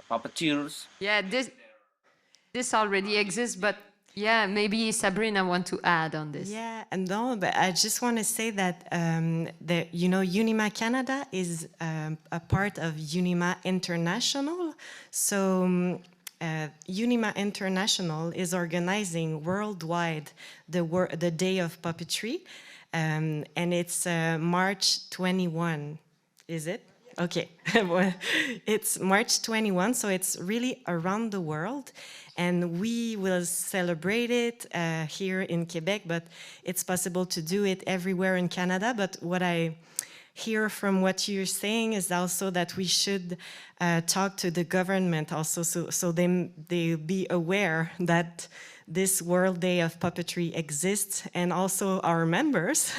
puppeteers. Yeah, this already exists, but yeah, maybe Sabrina want to add on this. Yeah, and no, but I just want to say that UNIMA Canada is a part of UNIMA International. So UNIMA International is organizing worldwide the Day of Puppetry, and it's March 21. Is it? Okay, it's March 21, so it's really around the world, and we will celebrate it here in Quebec, but it's possible to do it everywhere in Canada. But what I hear from what you're saying is also that we should talk to the government also, so they'll be aware that this World Day of Puppetry exists, and also our members.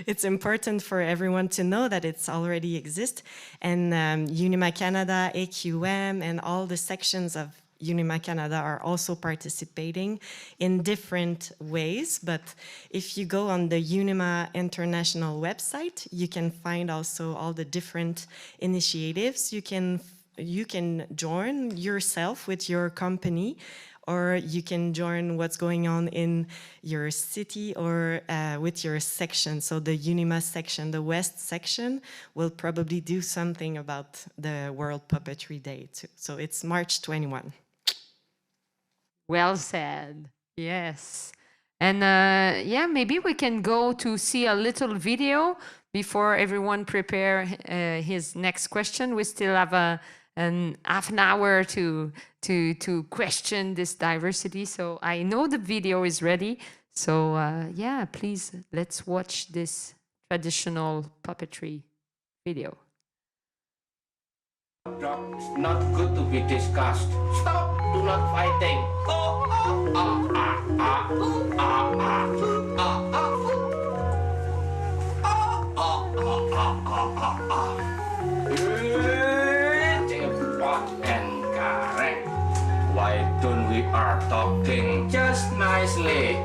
It's important for everyone to know that it's already exists. And UNIMA Canada, AQM, and all the sections of UNIMA Canada are also participating in different ways. But if you go on the UNIMA International website, you can find also all the different initiatives. You can join yourself with your company, or you can join what's going on in your city or with your section. So the UNIMA section, the West section, will probably do something about the World Puppetry Day too. So it's March 21. Well said. Yes. And yeah, maybe we can go to see a little video before everyone prepare his next question. We still have an half an hour to question this diversity. So I know the video is ready. So yeah, please, let's watch this traditional puppetry video. Not good to be discussed. Stop! Do not fighting. And correct. Why don't we are talking just nicely?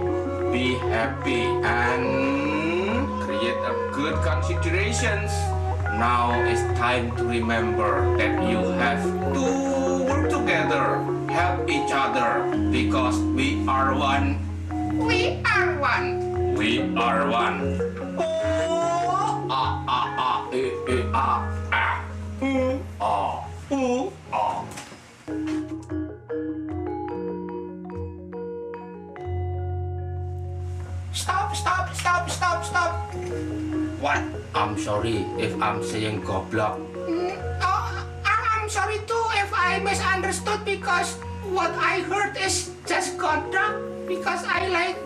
Be happy and create a good considerations. Now it's time to remember that you have to work together, help each other, because we are one. We are one. We are one. Oh, ah, ah, ah, ah, ah, ah. Stop, stop, stop, stop, stop. What? I'm sorry if I'm saying goblok. I'm sorry too if I misunderstood, because what I heard is just godok, because I like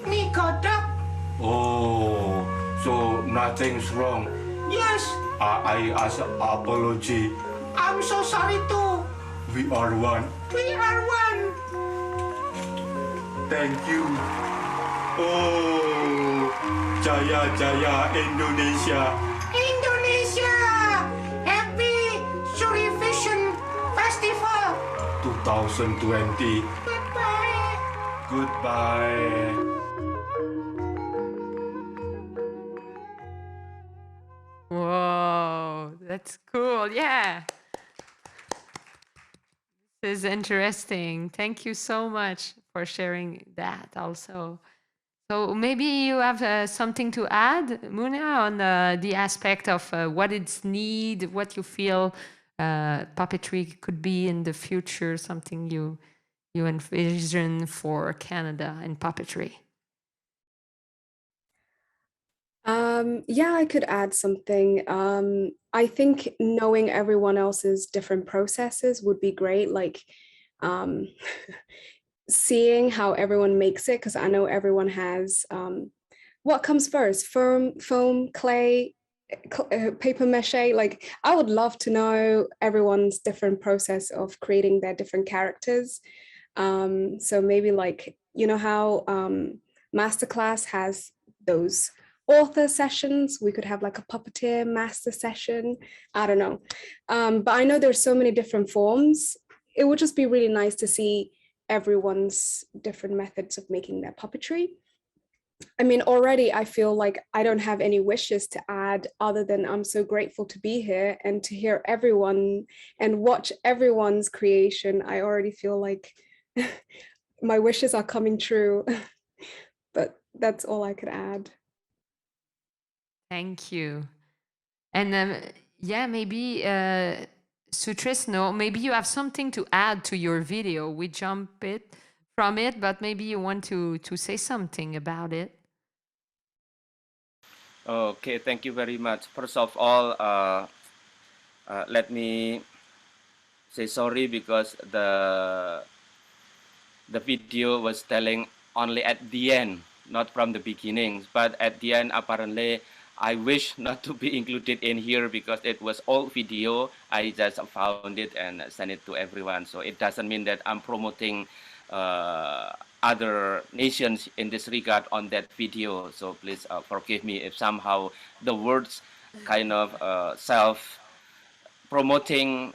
me godok. Oh, so nothing's wrong. Yes. I ask apology. I'm so sorry too. We are one. We are one. Thank you. Oh, Jaya Jaya Indonesia. Indonesia! Happy Surivision Festival 2020. Goodbye. Goodbye. Whoa, that's cool. Yeah. This is interesting. Thank you so much for sharing that also. So maybe you have something to add, Muna, on the aspect of what it's need, what you feel puppetry could be in the future, something you envision for Canada and puppetry. Yeah, I could add something. I think knowing everyone else's different processes would be great. Like seeing how everyone makes it, because I know everyone has what comes first, foam, clay, paper mache. Like I would love to know everyone's different process of creating their different characters. So maybe like, you know how Masterclass has those author sessions, we could have like a puppeteer master session. I don't know. But I know there's so many different forms. It would just be really nice to see everyone's different methods of making their puppetry. I mean, already I feel like I don't have any wishes to add other than I'm so grateful to be here and to hear everyone and watch everyone's creation. I already feel like my wishes are coming true. But that's all I could add. Thank you. And yeah, maybe Sutrisno, maybe you have something to add to your video. We jump it from it, but maybe you want to say something about it. Okay, thank you very much. First of all, let me say sorry because the video was telling only at the end, not from the beginning. But at the end, apparently, I wish not to be included in here because it was old video. I just found it and sent it to everyone. So it doesn't mean that I'm promoting other nations in this regard on that video. So please forgive me if somehow the words kind of self-promoting,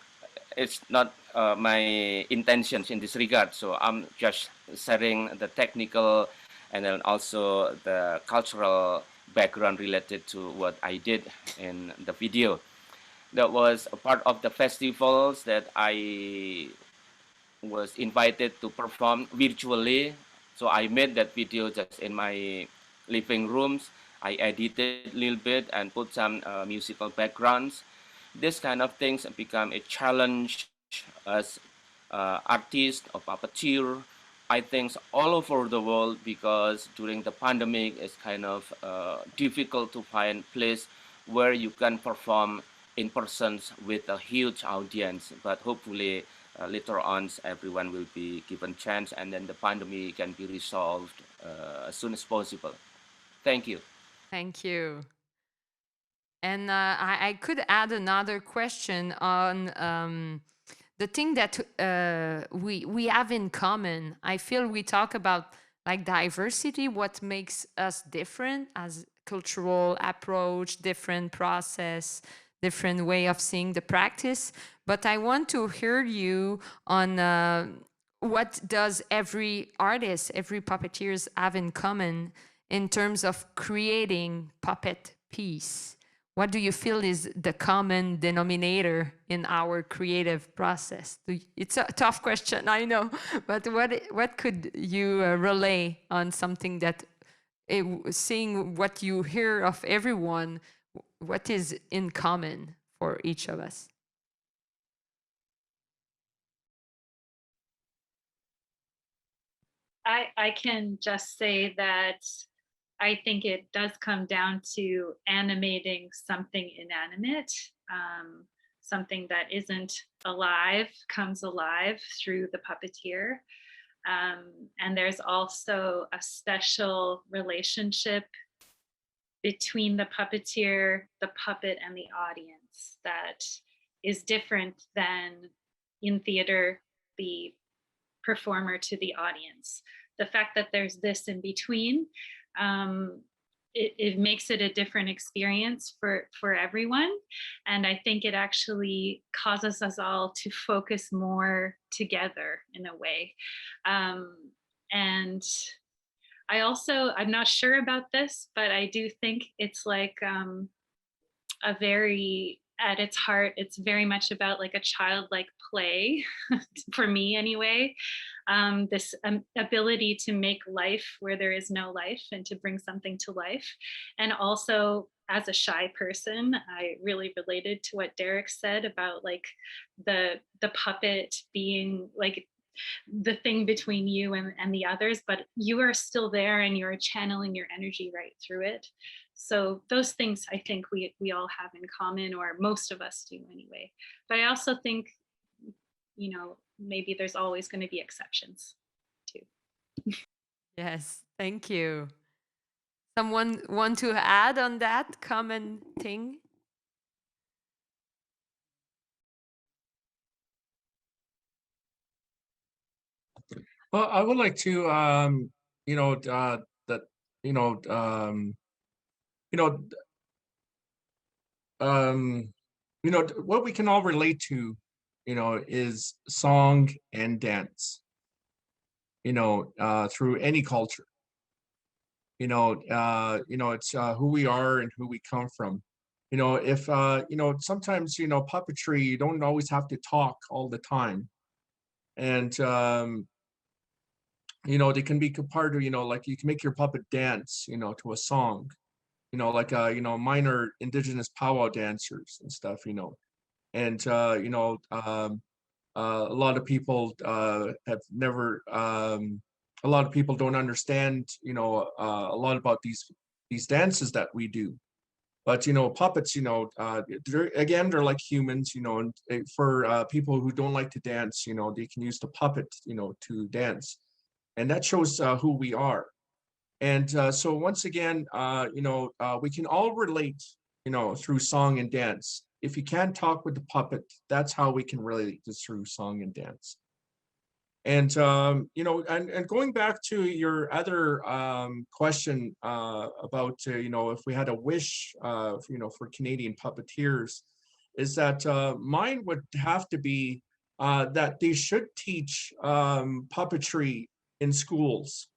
it's not my intentions in this regard. So I'm just sharing the technical and then also the cultural background related to what I did in the video. That was a part of the festivals that I was invited to perform virtually. So I made that video just in my living rooms. I edited a little bit and put some musical backgrounds. This kind of things become a challenge as artists or puppeteer. I think all over the world because during the pandemic it's kind of difficult to find place where you can perform in person with a huge audience. But hopefully later on everyone will be given chance and then the pandemic can be resolved as soon as possible. Thank you. Thank you. And I could add another question on the thing that we have in common. I feel we talk about like diversity, what makes us different as cultural approach, different process, different way of seeing the practice. But I want to hear you on what does every artist, every puppeteers have in common in terms of creating puppet piece. What do you feel is the common denominator in our creative process? It's a tough question, I know, but what could you relay on something that, seeing what you hear of everyone, what is in common for each of us? I can just say that I think it does come down to animating something inanimate. Something that isn't alive comes alive through the puppeteer. And there's also a special relationship between the puppeteer, the puppet, and the audience that is different than in theater, the performer to the audience. The fact that there's this in between, it makes it a different experience for everyone. And I think it actually causes us all to focus more together in a way. And I also, I'm not sure about this, but I do think it's like a very at its heart, it's very much about like a childlike play, for me anyway. This ability to make life where there is no life and to bring something to life. And also, as a shy person, I really related to what DerRic said about like the puppet being like the thing between you and the others, but you are still there and you're channeling your energy right through it. So those things I think we all have in common, or most of us do anyway. But I also think, you know, maybe there's always going to be exceptions too. Yes, thank you. Someone want to add on that common thing? Well, I would like to, you know, that, you know, you know, you know, what we can all relate to, you know, is song and dance, you know, through any culture. You know, it's who we are and who we come from. You know, if you know, sometimes, you know, puppetry, you don't always have to talk all the time. And you know, they can be part of, you know, like you can make your puppet dance, you know, to a song, you know, like you know, mine are indigenous powwow dancers and stuff, you know. And you know, a lot of people have never a lot of people don't understand, you know, a lot about these dances that we do. But, you know, puppets, you know, they're like humans, you know, and for people who don't like to dance, you know, they can use the puppet, you know, to dance. And that shows who we are. And so once again, you know, we can all relate, you know, through song and dance. If you can't talk with the puppet, that's how we can relate through song and dance. And you know, and going back to your other question about you know, if we had a wish, you know, for Canadian puppeteers, is that mine would have to be that they should teach puppetry in schools.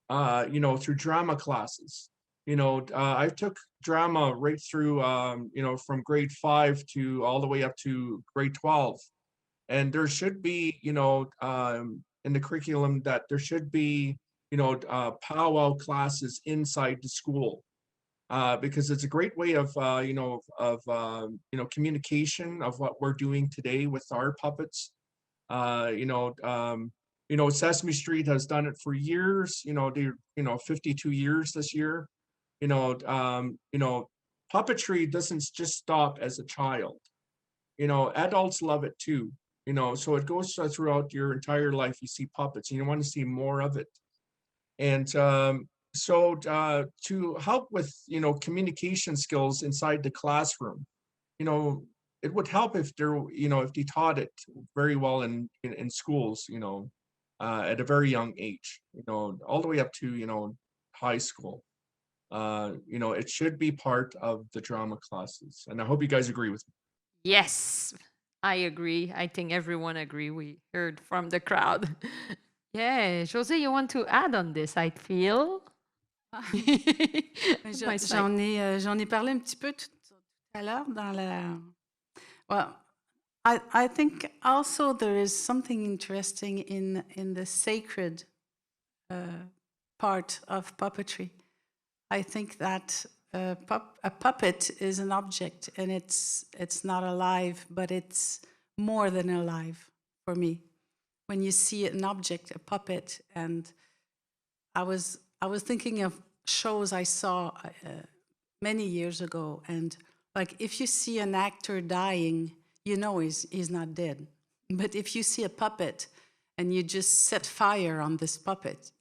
You know, through drama classes. You know, I took drama right through you know, from grade 5 to all the way up to grade 12. And there should be, you know, in the curriculum that there should be, you know, powwow classes inside the school, because it's a great way of, you know, you know, communication of what we're doing today with our puppets. You know, Sesame Street has done it for years. You know, they're, you know, 52 years this year. You know, puppetry doesn't just stop as a child. You know, adults love it too. You know, so it goes throughout your entire life. You see puppets, and you want to see more of it. And so to help with, you know, communication skills inside the classroom, you know, it would help if they're, you know, if they taught it very well in schools, you know, at a very young age, you know, all the way up to, you know, high school. You know, it should be part of the drama classes. And I hope you guys agree with me. Yes, I agree. I think everyone agree. We heard from the crowd. Yeah, José, you want to add on this, I feel? J'en ai parlé un petit peu tout à l'heure dans la... Well, I think also there is something interesting in the sacred part of puppetry. I think that a puppet is an object, and it's not alive, but it's more than alive for me. When you see an object, a puppet, and I was thinking of shows I saw many years ago, and like if you see an actor dying, you know he's not dead. But if you see a puppet and you just set fire on this puppet,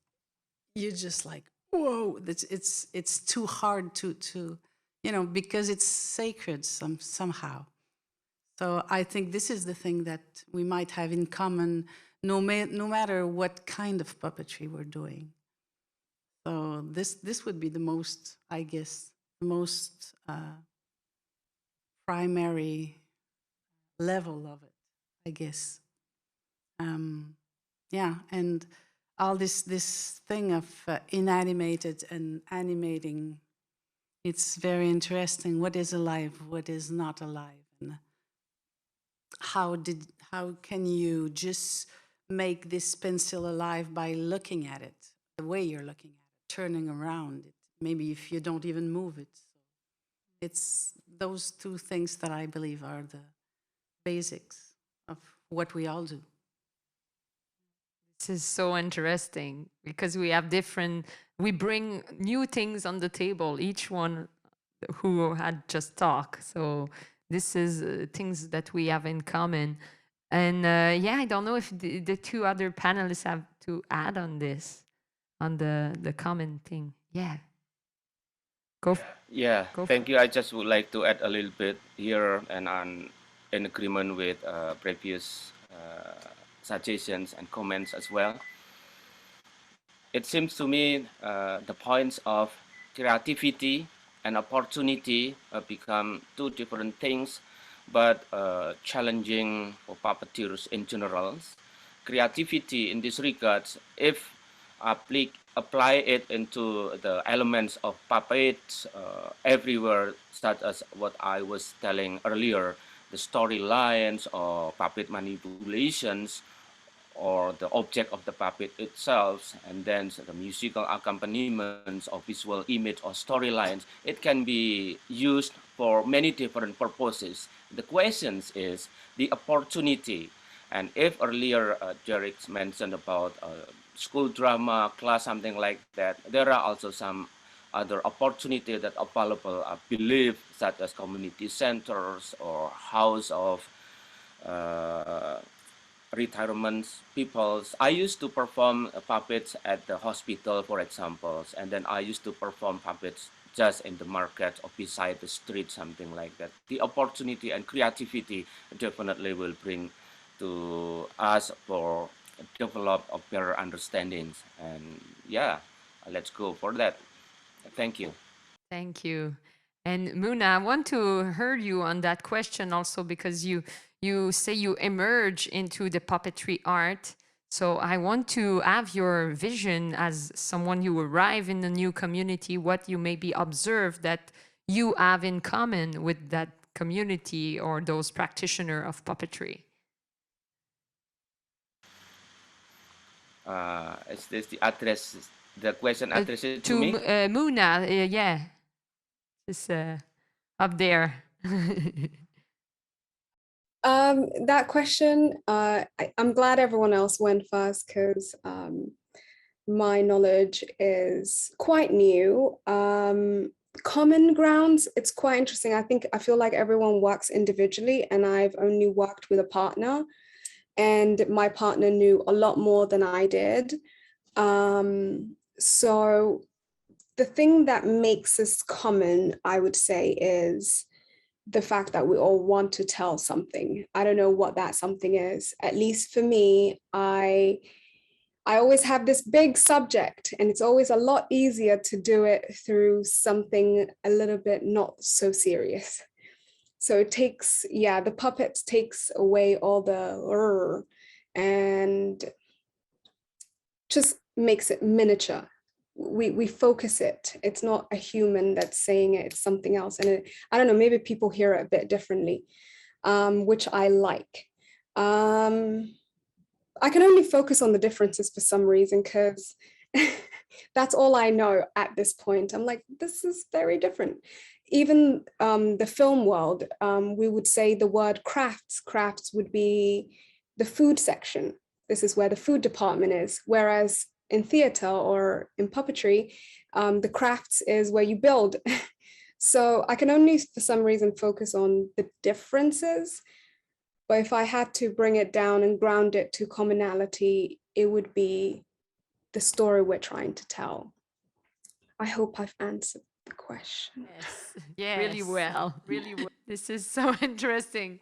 you're just like, whoa, it's too hard to, you know, because it's sacred somehow. So I think this is the thing that we might have in common, no matter what kind of puppetry we're doing. So this would be the most, I guess, the most primary level of it, I guess. Yeah, and all this thing of inanimated and animating, It's very interesting. What is alive? What is not alive? And how can you just make this pencil alive by looking at it, the way you're looking at it, turning around it, maybe if you don't even move it. So it's those two things that I believe are the basics of what we all do. This is so interesting because we bring new things on the table, each one who had just talked. So this is things that we have in common. And yeah, I don't know if the two other panelists have to add on this, on the common thing. Yeah. Thank you. I just would like to add a little bit here, and I'm in agreement with previous suggestions and comments as well. It seems to me the points of creativity and opportunity become two different things, but challenging for puppeteers in general. Creativity in this regard, if apply it into the elements of puppets everywhere, such as what I was telling earlier, the storylines or puppet manipulations, or the object of the puppet itself, and then the musical accompaniments or visual image or storylines, it can be used for many different purposes. The question is the opportunity. And if earlier DerRic mentioned about school drama class, something like that, there are also some other opportunities that are available, I believe, such as community centers or house of retirement peoples. I used to perform puppets at the hospital, for example, and then I used to perform puppets just in the market or beside the street, something like that. The opportunity and creativity definitely will bring to us for develop a better understandings. And yeah, let's go for that. Thank you. Thank you. And Muna, I want to hear you on that question also, because you say you emerge into the puppetry art. So I want to have your vision as someone who arrive in a new community, what you maybe observe that you have in common with that community or those practitioners of puppetry. Is this the question addressed to me? Muna, yeah. It's up there. That question, I'm glad everyone else went first because my knowledge is quite new. Common grounds, it's quite interesting. I feel like everyone works individually, and I've only worked with a partner, and my partner knew a lot more than I did. So the thing that makes us common, I would say, is the fact that we all want to tell something. I don't know what that something is. At least for me, I always have this big subject, and it's always a lot easier to do it through something a little bit not so serious. So it takes, the puppet takes away all the and just makes it miniature. We focus it. It's not a human that's saying it, it's something else. And I don't know, maybe people hear it a bit differently, which I like. I can only focus on the differences for some reason, because that's all I know at this point. I'm like, this is very different. Even the film world, we would say the word crafts. Crafts would be the food section. This is where the food department is. Whereas in theater or in puppetry, the crafts is where you build. So I can only, for some reason, focus on the differences. But if I had to bring it down and ground it to commonality, it would be the story we're trying to tell. I hope I've answered the question. Yes, really well. Really well. This is so interesting.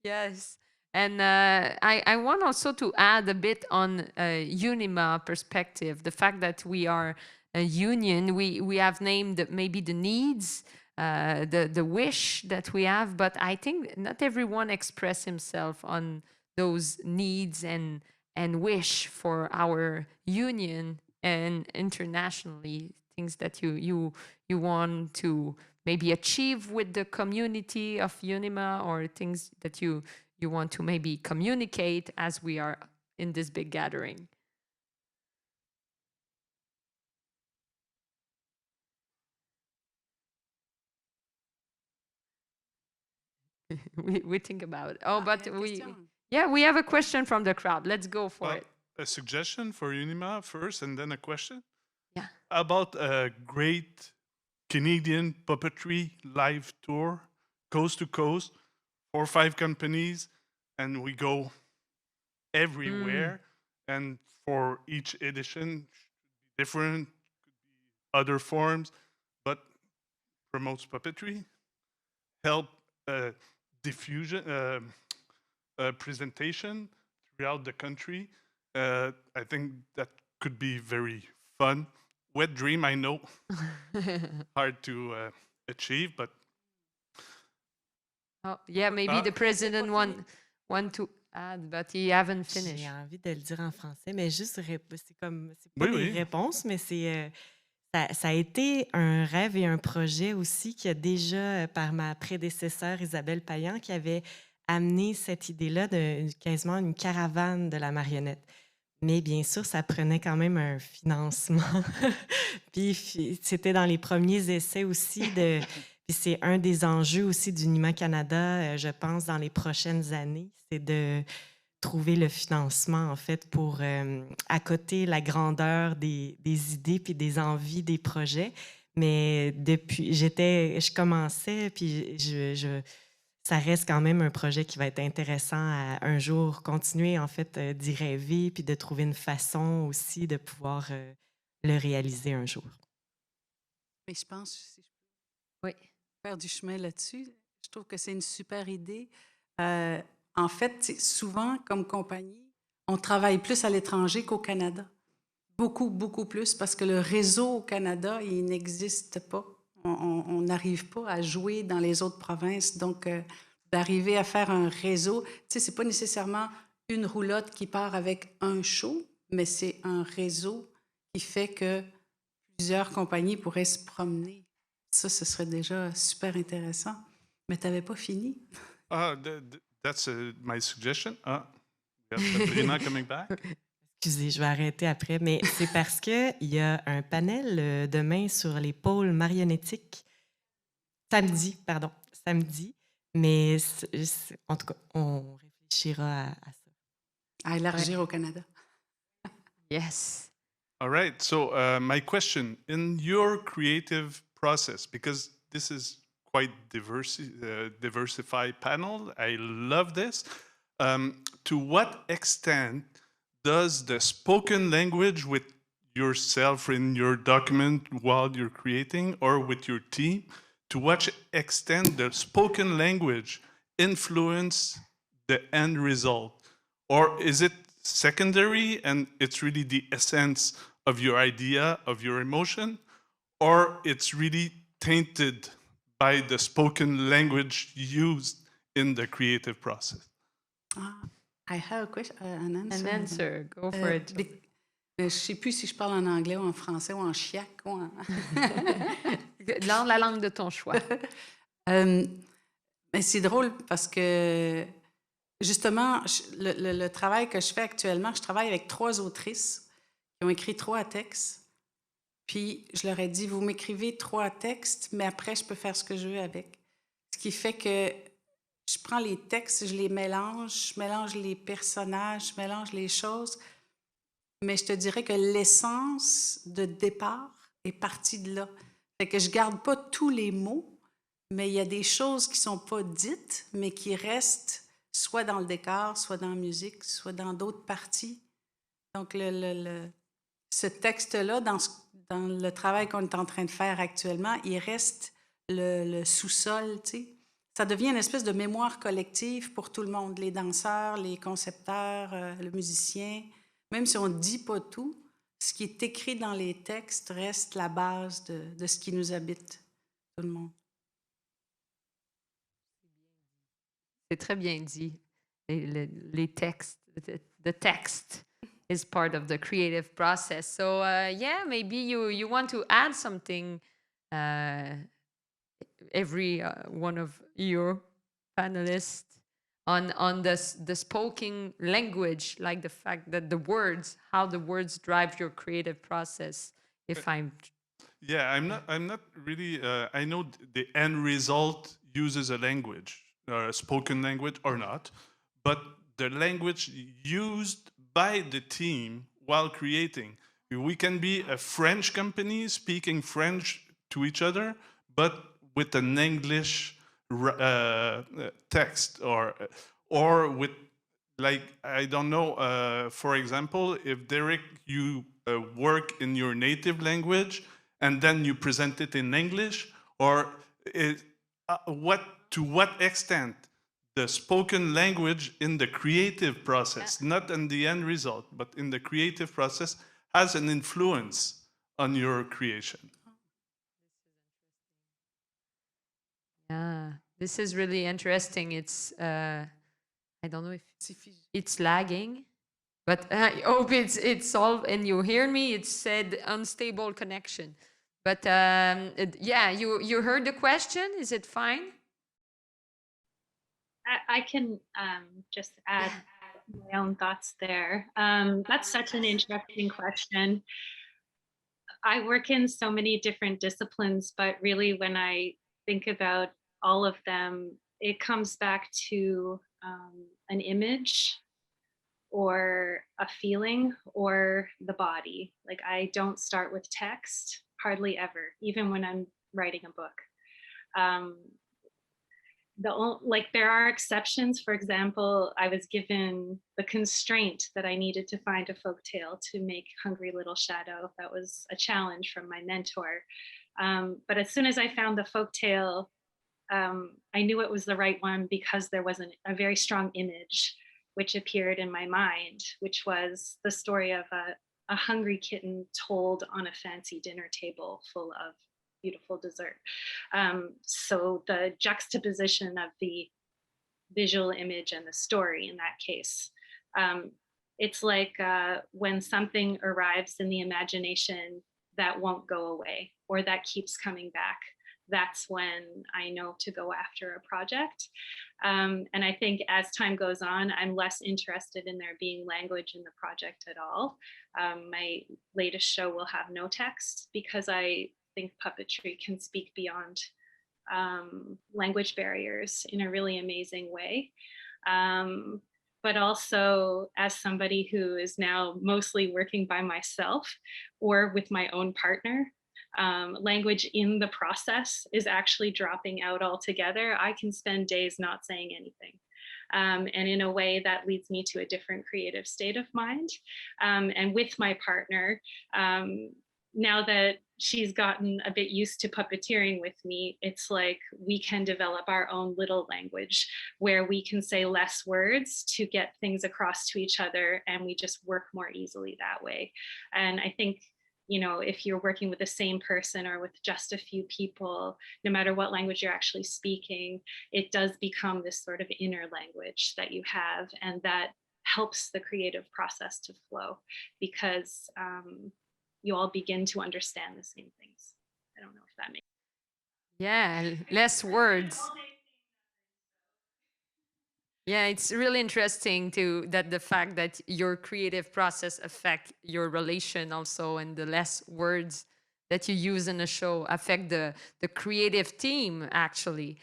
Yes. And I want also to add a bit on UNIMA perspective, the fact that we are a union, we have named maybe the needs, the wish that we have, but I think not everyone express himself on those needs and wish for our union and internationally, things that you want to maybe achieve with the community of UNIMA, or things that you want to maybe communicate as we are in this big gathering? we think about it. Oh, but we have a question from the crowd. Let's go for it. A suggestion for UNIMA first, and then a question. Yeah. About a great Canadian puppetry live tour, coast to coast, 4 or 5 companies, and we go everywhere. And for each edition, different, other forms, but promotes puppetry, help diffusion, presentation throughout the country. I think that could be very fun. Wet dream, I know, hard to achieve, but. Oh, yeah, maybe the president want to add, but he haven't finished. J'ai envie de le dire en français, mais juste c'est comme c'est pas des réponses, mais c'est ça a été un rêve et un projet aussi qui a déjà par ma prédécesseure Isabelle Payan qui avait amené cette idée-là de quasiment une caravane de la marionnette. Mais bien sûr, ça prenait quand même un financement. Puis c'était dans les premiers essais aussi de. Puis c'est un des enjeux aussi d'UNIMA Canada, je pense, dans les prochaines années, c'est de trouver le financement, en fait, pour accoter la grandeur des idées puis des envies des projets. Mais depuis, je commençais, puis ça reste quand même un projet qui va être intéressant à un jour continuer, en fait, d'y rêver, puis de trouver une façon aussi de pouvoir le réaliser un jour. Mais je pense, si je oui, faire du chemin là-dessus, je trouve que c'est une super idée. En fait, souvent, comme compagnie, on travaille plus à l'étranger qu'au Canada. Beaucoup, beaucoup plus, parce que le réseau au Canada, il n'existe pas. On n'arrive pas à jouer dans les autres provinces. Donc, d'arriver à faire un réseau, tu sais, c'est pas nécessairement une roulotte qui part avec un show, mais c'est un réseau qui fait que plusieurs compagnies pourraient se promener. Ça, ce serait déjà super intéressant. Mais tu n'avais pas fini. That's my suggestion. We have Sabrina coming back. Excusez, je vais arrêter après, mais c'est parce qu'il y a un panel demain sur les pôles marionnettiques. Samedi. Mais en tout cas, on réfléchira à ça. À élargir au Canada. Yes. All right. So my question, in your creative process, because this is quite diversified panel, I love this. To what extent does the spoken language with yourself in your document while you're creating or with your team, to what extent the spoken language influence the end result? Or is it secondary and it's really the essence of your idea, of your emotion? Or it's really tainted by the spoken language used in the creative process? I have a question, an answer. An answer, go for it. Je ne sais plus si je parle en anglais ou en français ou en chiac ou en... Dans la langue de ton choix. Mais c'est drôle parce que, justement, le travail que je fais actuellement, je travaille avec 3 autrices qui ont écrit 3 textes. Puis, je leur ai dit, vous m'écrivez 3 textes, mais après, je peux faire ce que je veux avec. Ce qui fait que je prends les textes, je les mélange, je mélange les personnages, je mélange les choses. Mais je te dirais que l'essence de départ est partie de là. Fait que je garde pas tous les mots, mais il y a des choses qui sont pas dites, mais qui restent soit dans le décor, soit dans la musique, soit dans d'autres parties. Donc, ce texte-là, dans le travail qu'on est en train de faire actuellement, il reste le sous-sol, tu sais. Ça devient une espèce de mémoire collective pour tout le monde, les danseurs, les concepteurs, le musicien. Même si on ne dit pas tout, ce qui est écrit dans les textes reste la base de ce qui nous habite, tout le monde. C'est très bien dit. Les textes, the text is part of the creative process. So yeah, maybe you want to add something every one of your panelists on the spoken language, like the fact that the words, how the words drive your creative process. If I'm Yeah, I'm not really. I know the end result uses a language, a spoken language or not, but the language used by the team while creating. We can be a French company speaking French to each other, but with an English text, or with, like, I don't know. For example, if DerRic, you work in your native language and then you present it in English, or to what extent the spoken language in the creative process, not in the end result, but in the creative process, has an influence on your creation. Yeah, this is really interesting. It's I don't know if it's lagging, but I hope it's all, and you hear me. It said unstable connection, but yeah, you heard the question. Is it fine? I can just add my own thoughts there. That's such an interesting question. I work in so many different disciplines, but really when I think about all of them, it comes back to an image or a feeling or the body. Like, I don't start with text hardly ever, even when I'm writing a book. There are exceptions. For example, I was given the constraint that I needed to find a folktale to make Hungry Little Shadow. That was a challenge from my mentor. But as soon as I found the folktale, I knew it was the right one because there was a very strong image which appeared in my mind, which was the story of a hungry kitten told on a fancy dinner table full of beautiful dessert. So the juxtaposition of the visual image and the story in that case, it's like when something arrives in the imagination that won't go away or that keeps coming back, that's when I know to go after a project. And I think as time goes on, I'm less interested in there being language in the project at all. My latest show will have no text because I think puppetry can speak beyond language barriers in a really amazing way. But also, as somebody who is now mostly working by myself or with my own partner, language in the process is actually dropping out altogether. I can spend days not saying anything. And in a way that leads me to a different creative state of mind. And with my partner, now that she's gotten a bit used to puppeteering with me, it's like we can develop our own little language where we can say less words to get things across to each other, and we just work more easily that way. And I think, you know, if you're working with the same person or with just a few people, no matter what language you're actually speaking, it does become this sort of inner language that you have, and that helps the creative process to flow because you all begin to understand the same things. I don't know if that makes sense. Yeah, less words. Yeah, it's really interesting that the fact that your creative process affect your relation also, and the less words that you use in a show affect the creative team actually.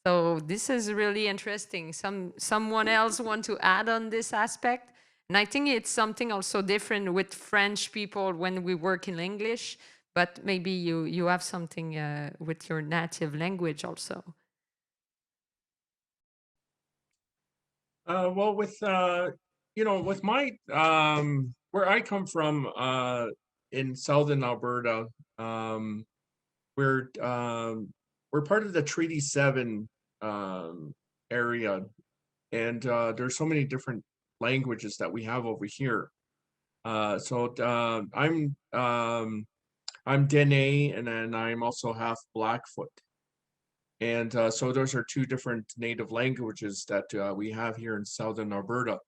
So this is really interesting. Someone else want to add on this aspect? And I think it's something also different with French people when we work in English, but maybe you have something with your native language also. Well, with you know, with my where I come from in southern Alberta, we're part of the Treaty 7 area, and there's so many different languages that we have over here. So I'm Dene, and then I'm also half Blackfoot. And so those are two different native languages that we have here in southern Alberta.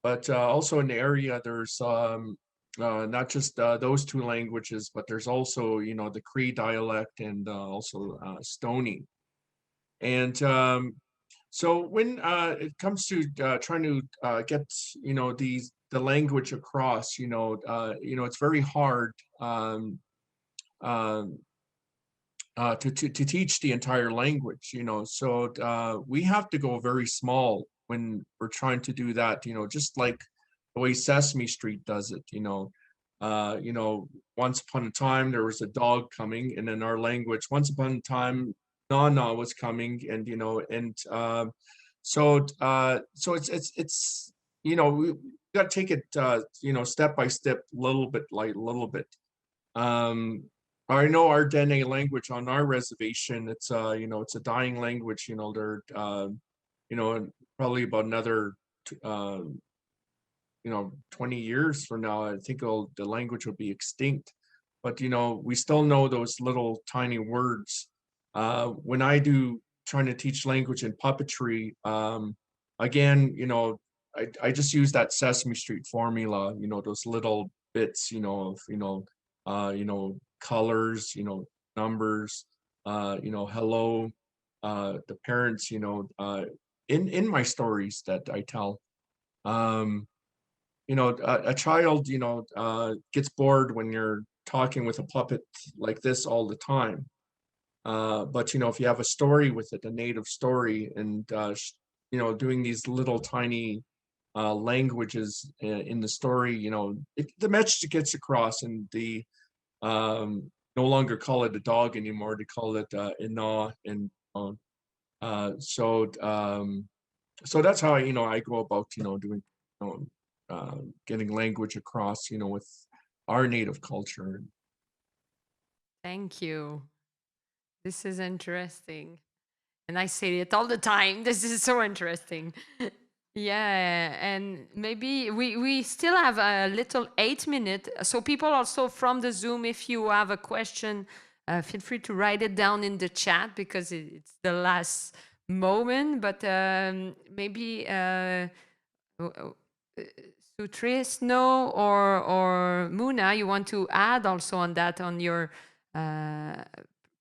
But also in the area, there's not just those two languages, but there's also, you know, the Cree dialect and also Stony. And so when it comes to trying to get, you know, the language across, you know, it's very hard to teach the entire language, you know. So we have to go very small when we're trying to do that, you know, just like the way Sesame Street does it, you know. Once upon a time there was a dog coming, and in our language, once upon a time Nana was coming, and you know, and so it's you know, we got to take it you know, step by step, little bit, I know our Dene language on our reservation, it's you know, it's a dying language, you know. They're you know, probably about another you know, 20 years from now, I think the language will be extinct. But you know, we still know those little tiny words. When I do trying to teach language and puppetry, again, you know, I just use that Sesame Street formula, you know, those little bits, you know, of, you know, colors, you know, numbers, you know, hello, the parents, you know, in my stories that I tell. You know, a child, you know, gets bored when you're talking with a puppet like this all the time. But, you know, if you have a story with it, a native story, and, you know, doing these little tiny languages in the story, you know, the message gets across, and the no longer call it a dog anymore, they call it Ina, and so that's how you know, I go about, you know, doing, you know, getting language across, you know, with our native culture. Thank you. This is interesting. And I say it all the time. This is so interesting. Yeah, and maybe we still have a little 8 minutes. So people also from the Zoom, if you have a question, feel free to write it down in the chat, because it's the last moment. But maybe Sutrisno or Muna, you want to add also on that, on your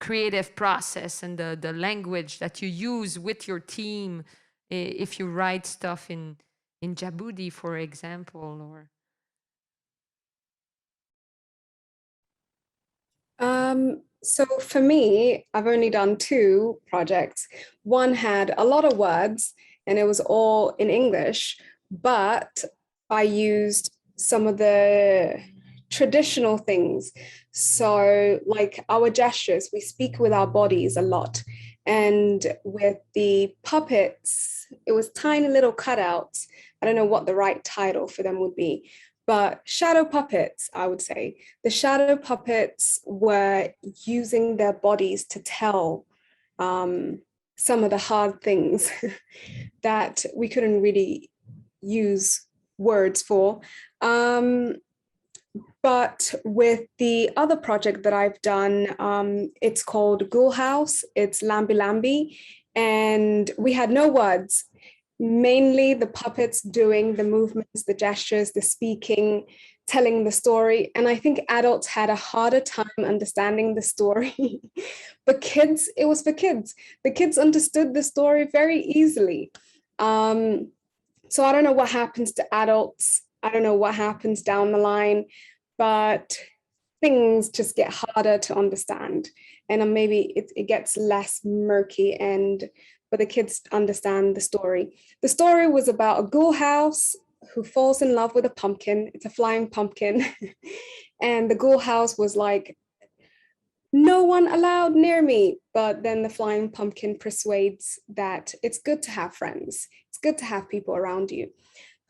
creative process and the language that you use with your team, if you write stuff in Djibouti, for example, or So for me, I've only done 2 projects. One had a lot of words and it was all in English, but I used some of the traditional things. So like our gestures, we speak with our bodies a lot. And with the puppets, it was tiny little cutouts. I don't know what the right title for them would be, but shadow puppets, I would say. The shadow puppets were using their bodies to tell some of the hard things that we couldn't really use words for. But with the other project that I've done, it's called Ghoul House. It's Lambi Lambi. And we had no words, mainly the puppets doing the movements, the gestures, the speaking, telling the story. And I think adults had a harder time understanding the story. But kids, it was for kids. The kids understood the story very easily. So I don't know what happens to adults. I don't know what happens down the line, but things just get harder to understand. And maybe it gets less murky, but the kids understand the story. The story was about a ghoul house who falls in love with a pumpkin. It's a flying pumpkin. And the ghoul house was like, no one allowed near me. But then the flying pumpkin persuades that it's good to have friends. It's good to have people around you.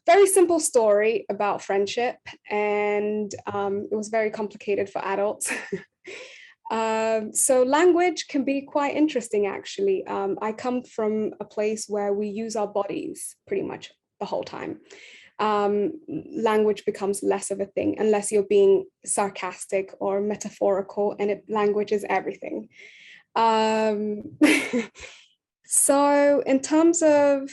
Very simple story about friendship, and it was very complicated for adults. So language can be quite interesting, actually. I come from a place where we use our bodies pretty much the whole time. Language becomes less of a thing unless you're being sarcastic or metaphorical, and language is everything. So in terms of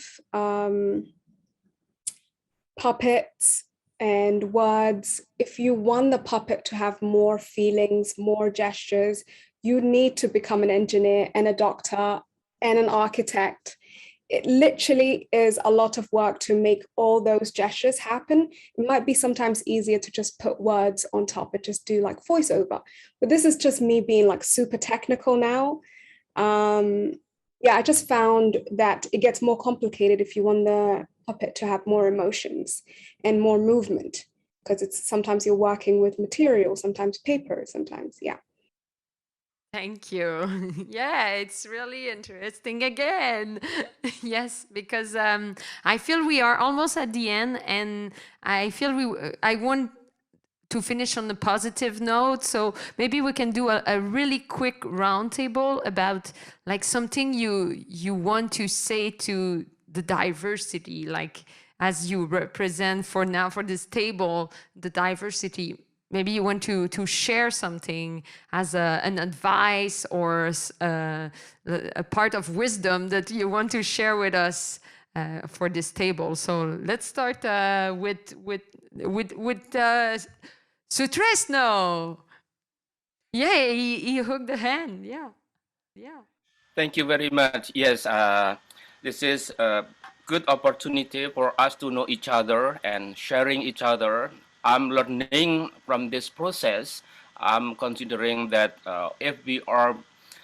puppets and words, if you want the puppet to have more feelings, more gestures, you need to become an engineer and a doctor and an architect. It literally is a lot of work to make all those gestures happen. It might be sometimes easier to just put words on top and just do like voiceover. But this is just me being like super technical now. Yeah, I just found that it gets more complicated if you want the puppet to have more emotions and more movement, because it's sometimes you're working with material, sometimes paper, sometimes, yeah. Thank you. Yeah, it's really interesting again. Yes, because I feel we are almost at the end, and I feel I want to finish on a positive note. So maybe we can do a really quick roundtable about like something you want to say to the diversity, like as you represent for now for this table, the diversity. Maybe you want to share something as an advice or a part of wisdom that you want to share with us for this table. So let's start with Sutrisno. Yeah, he hooked the hand. Yeah, yeah. Thank you very much. Yes, this is a good opportunity for us to know each other and sharing each other. I'm learning from this process. I'm considering that if we are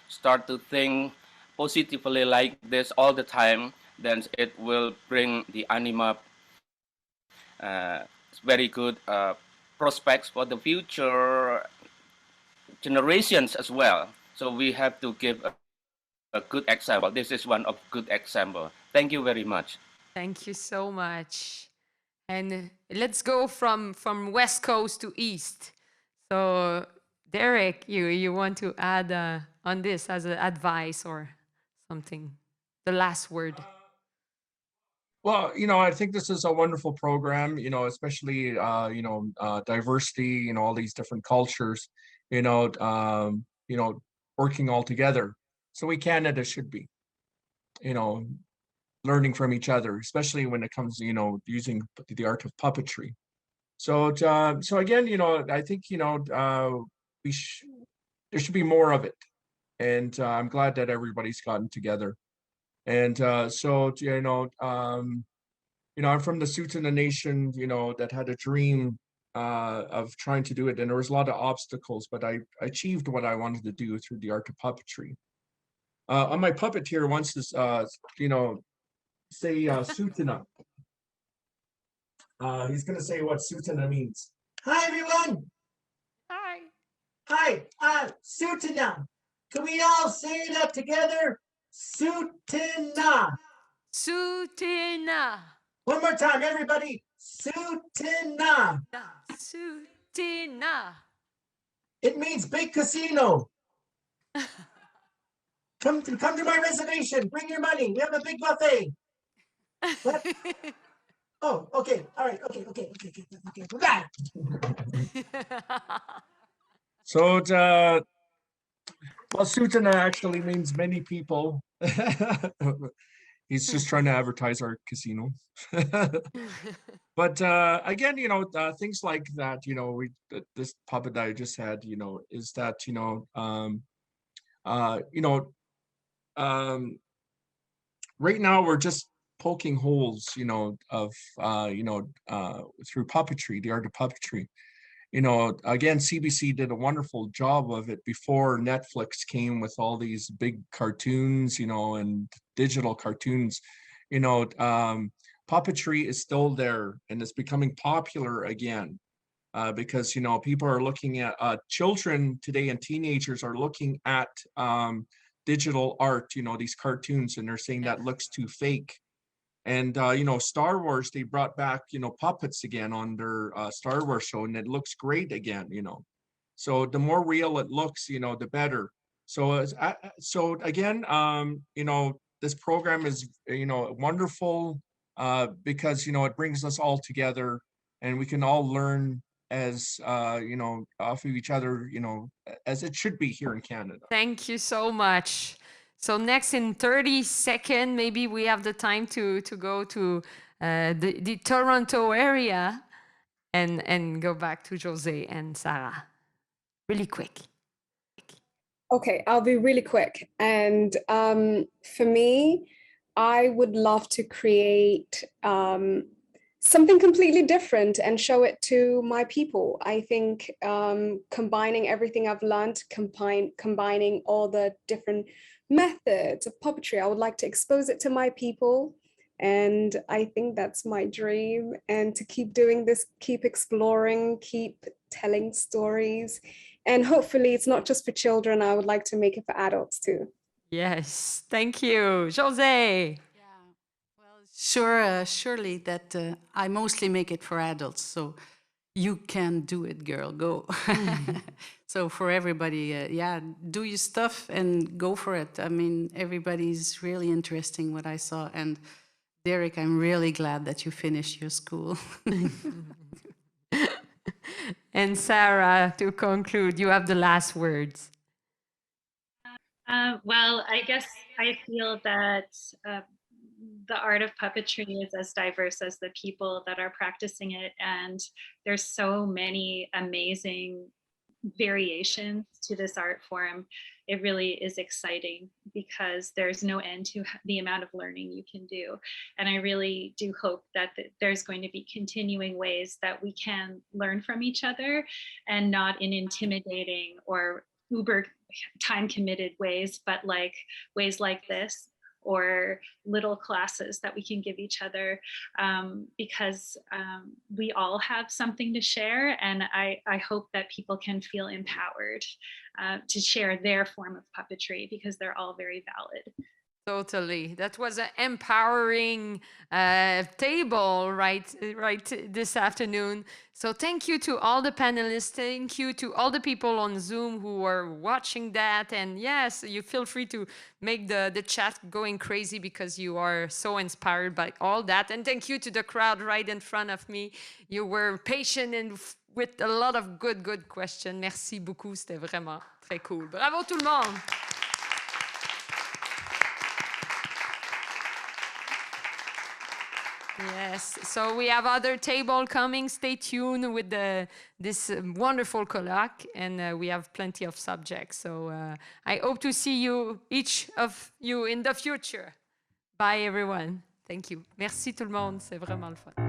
start to think positively like this all the time, then it will bring the anima very good prospects for the future generations as well. So we have to give a good example. This is one of good example. Thank you very much. Thank you so much. And let's go from West Coast to East. So DerRic, you want to add on this as an advice or something? The last word. Well, I think this is a wonderful program, especially, diversity, all these different cultures, working all together. So Canada should be, learning from each other, especially when it comes, using the art of puppetry. So, so again, I think, there should be more of it. And I'm glad that everybody's gotten together. And so, I'm from the Sutrisno Nation, that had a dream of trying to do it. And there was a lot of obstacles, but I achieved what I wanted to do through the art of puppetry. On my puppet here wants to, say Sutrisno. He's going to say what Sutrisno means. Hi, everyone. Hi. Hi, Sutrisno. Can we all say that together? Sutrisno. Sutrisno. One more time, everybody. Sutrisno. Sutrisno. It means big casino. Come to my reservation. Bring your money. We have a big buffet. Oh, okay. All right. Okay. We're back. So, well, Sutrisno actually means many people. He's just trying to advertise our casino. But again, things like that, this puppet that I just had, is that, right now we're just poking holes, of, through puppetry, the art of puppetry. Again, CBC did a wonderful job of it before Netflix came with all these big cartoons, and digital cartoons. Puppetry is still there and it's becoming popular again, because, people are looking at, children today and teenagers are looking at digital art, these cartoons, and they're saying that looks too fake. And, Star Wars, they brought back, puppets again on their Star Wars show, and it looks great again, So the more real it looks, the better. So, so again, this program is, wonderful, because, it brings us all together and we can all learn as, off of each other, as it should be here in Canada. Thank you so much. So next in 30 seconds, maybe we have the time to go to the Toronto area and go back to José and Sara. Really quick. Okay, I'll be really quick. And for me, I would love to create something completely different and show it to my people. I think combining everything I've learned, combining all the different methods of puppetry, I would like to expose it to my people. And I think that's my dream. And to keep doing this, keep exploring, keep telling stories. And hopefully it's not just for children. I would like to make it for adults too. Yes, thank you. José. Sure, surely that I mostly make it for adults, so you can do it, girl, go. So for everybody, yeah, do your stuff and go for it. I mean, everybody's really interesting what I saw, and DerRic, I'm really glad that you finished your school. And Sara, to conclude, you have the last words. Well, I guess I feel that the art of puppetry is as diverse as the people that are practicing it. And there's so many amazing variations to this art form. It really is exciting because there's no end to the amount of learning you can do. And I really do hope that there's going to be continuing ways that we can learn from each other, and not in intimidating or uber time committed ways, but like ways like this, or little classes that we can give each other, because we all have something to share. And I hope that people can feel empowered to share their form of puppetry, because they're all very valid. Totally. That was an empowering table right this afternoon. So thank you to all the panelists. Thank you to all the people on Zoom who are watching that. And yes, you feel free to make the chat going crazy because you are so inspired by all that. And thank you to the crowd right in front of me. You were patient and with a lot of good questions. Merci beaucoup. C'était vraiment très cool. Bravo tout le monde. Yes, so we have other table coming. Stay tuned with this wonderful colloque, and we have plenty of subjects. So I hope to see you, each of you, in the future. Bye, everyone. Thank you. Merci tout le monde. C'est vraiment le fun.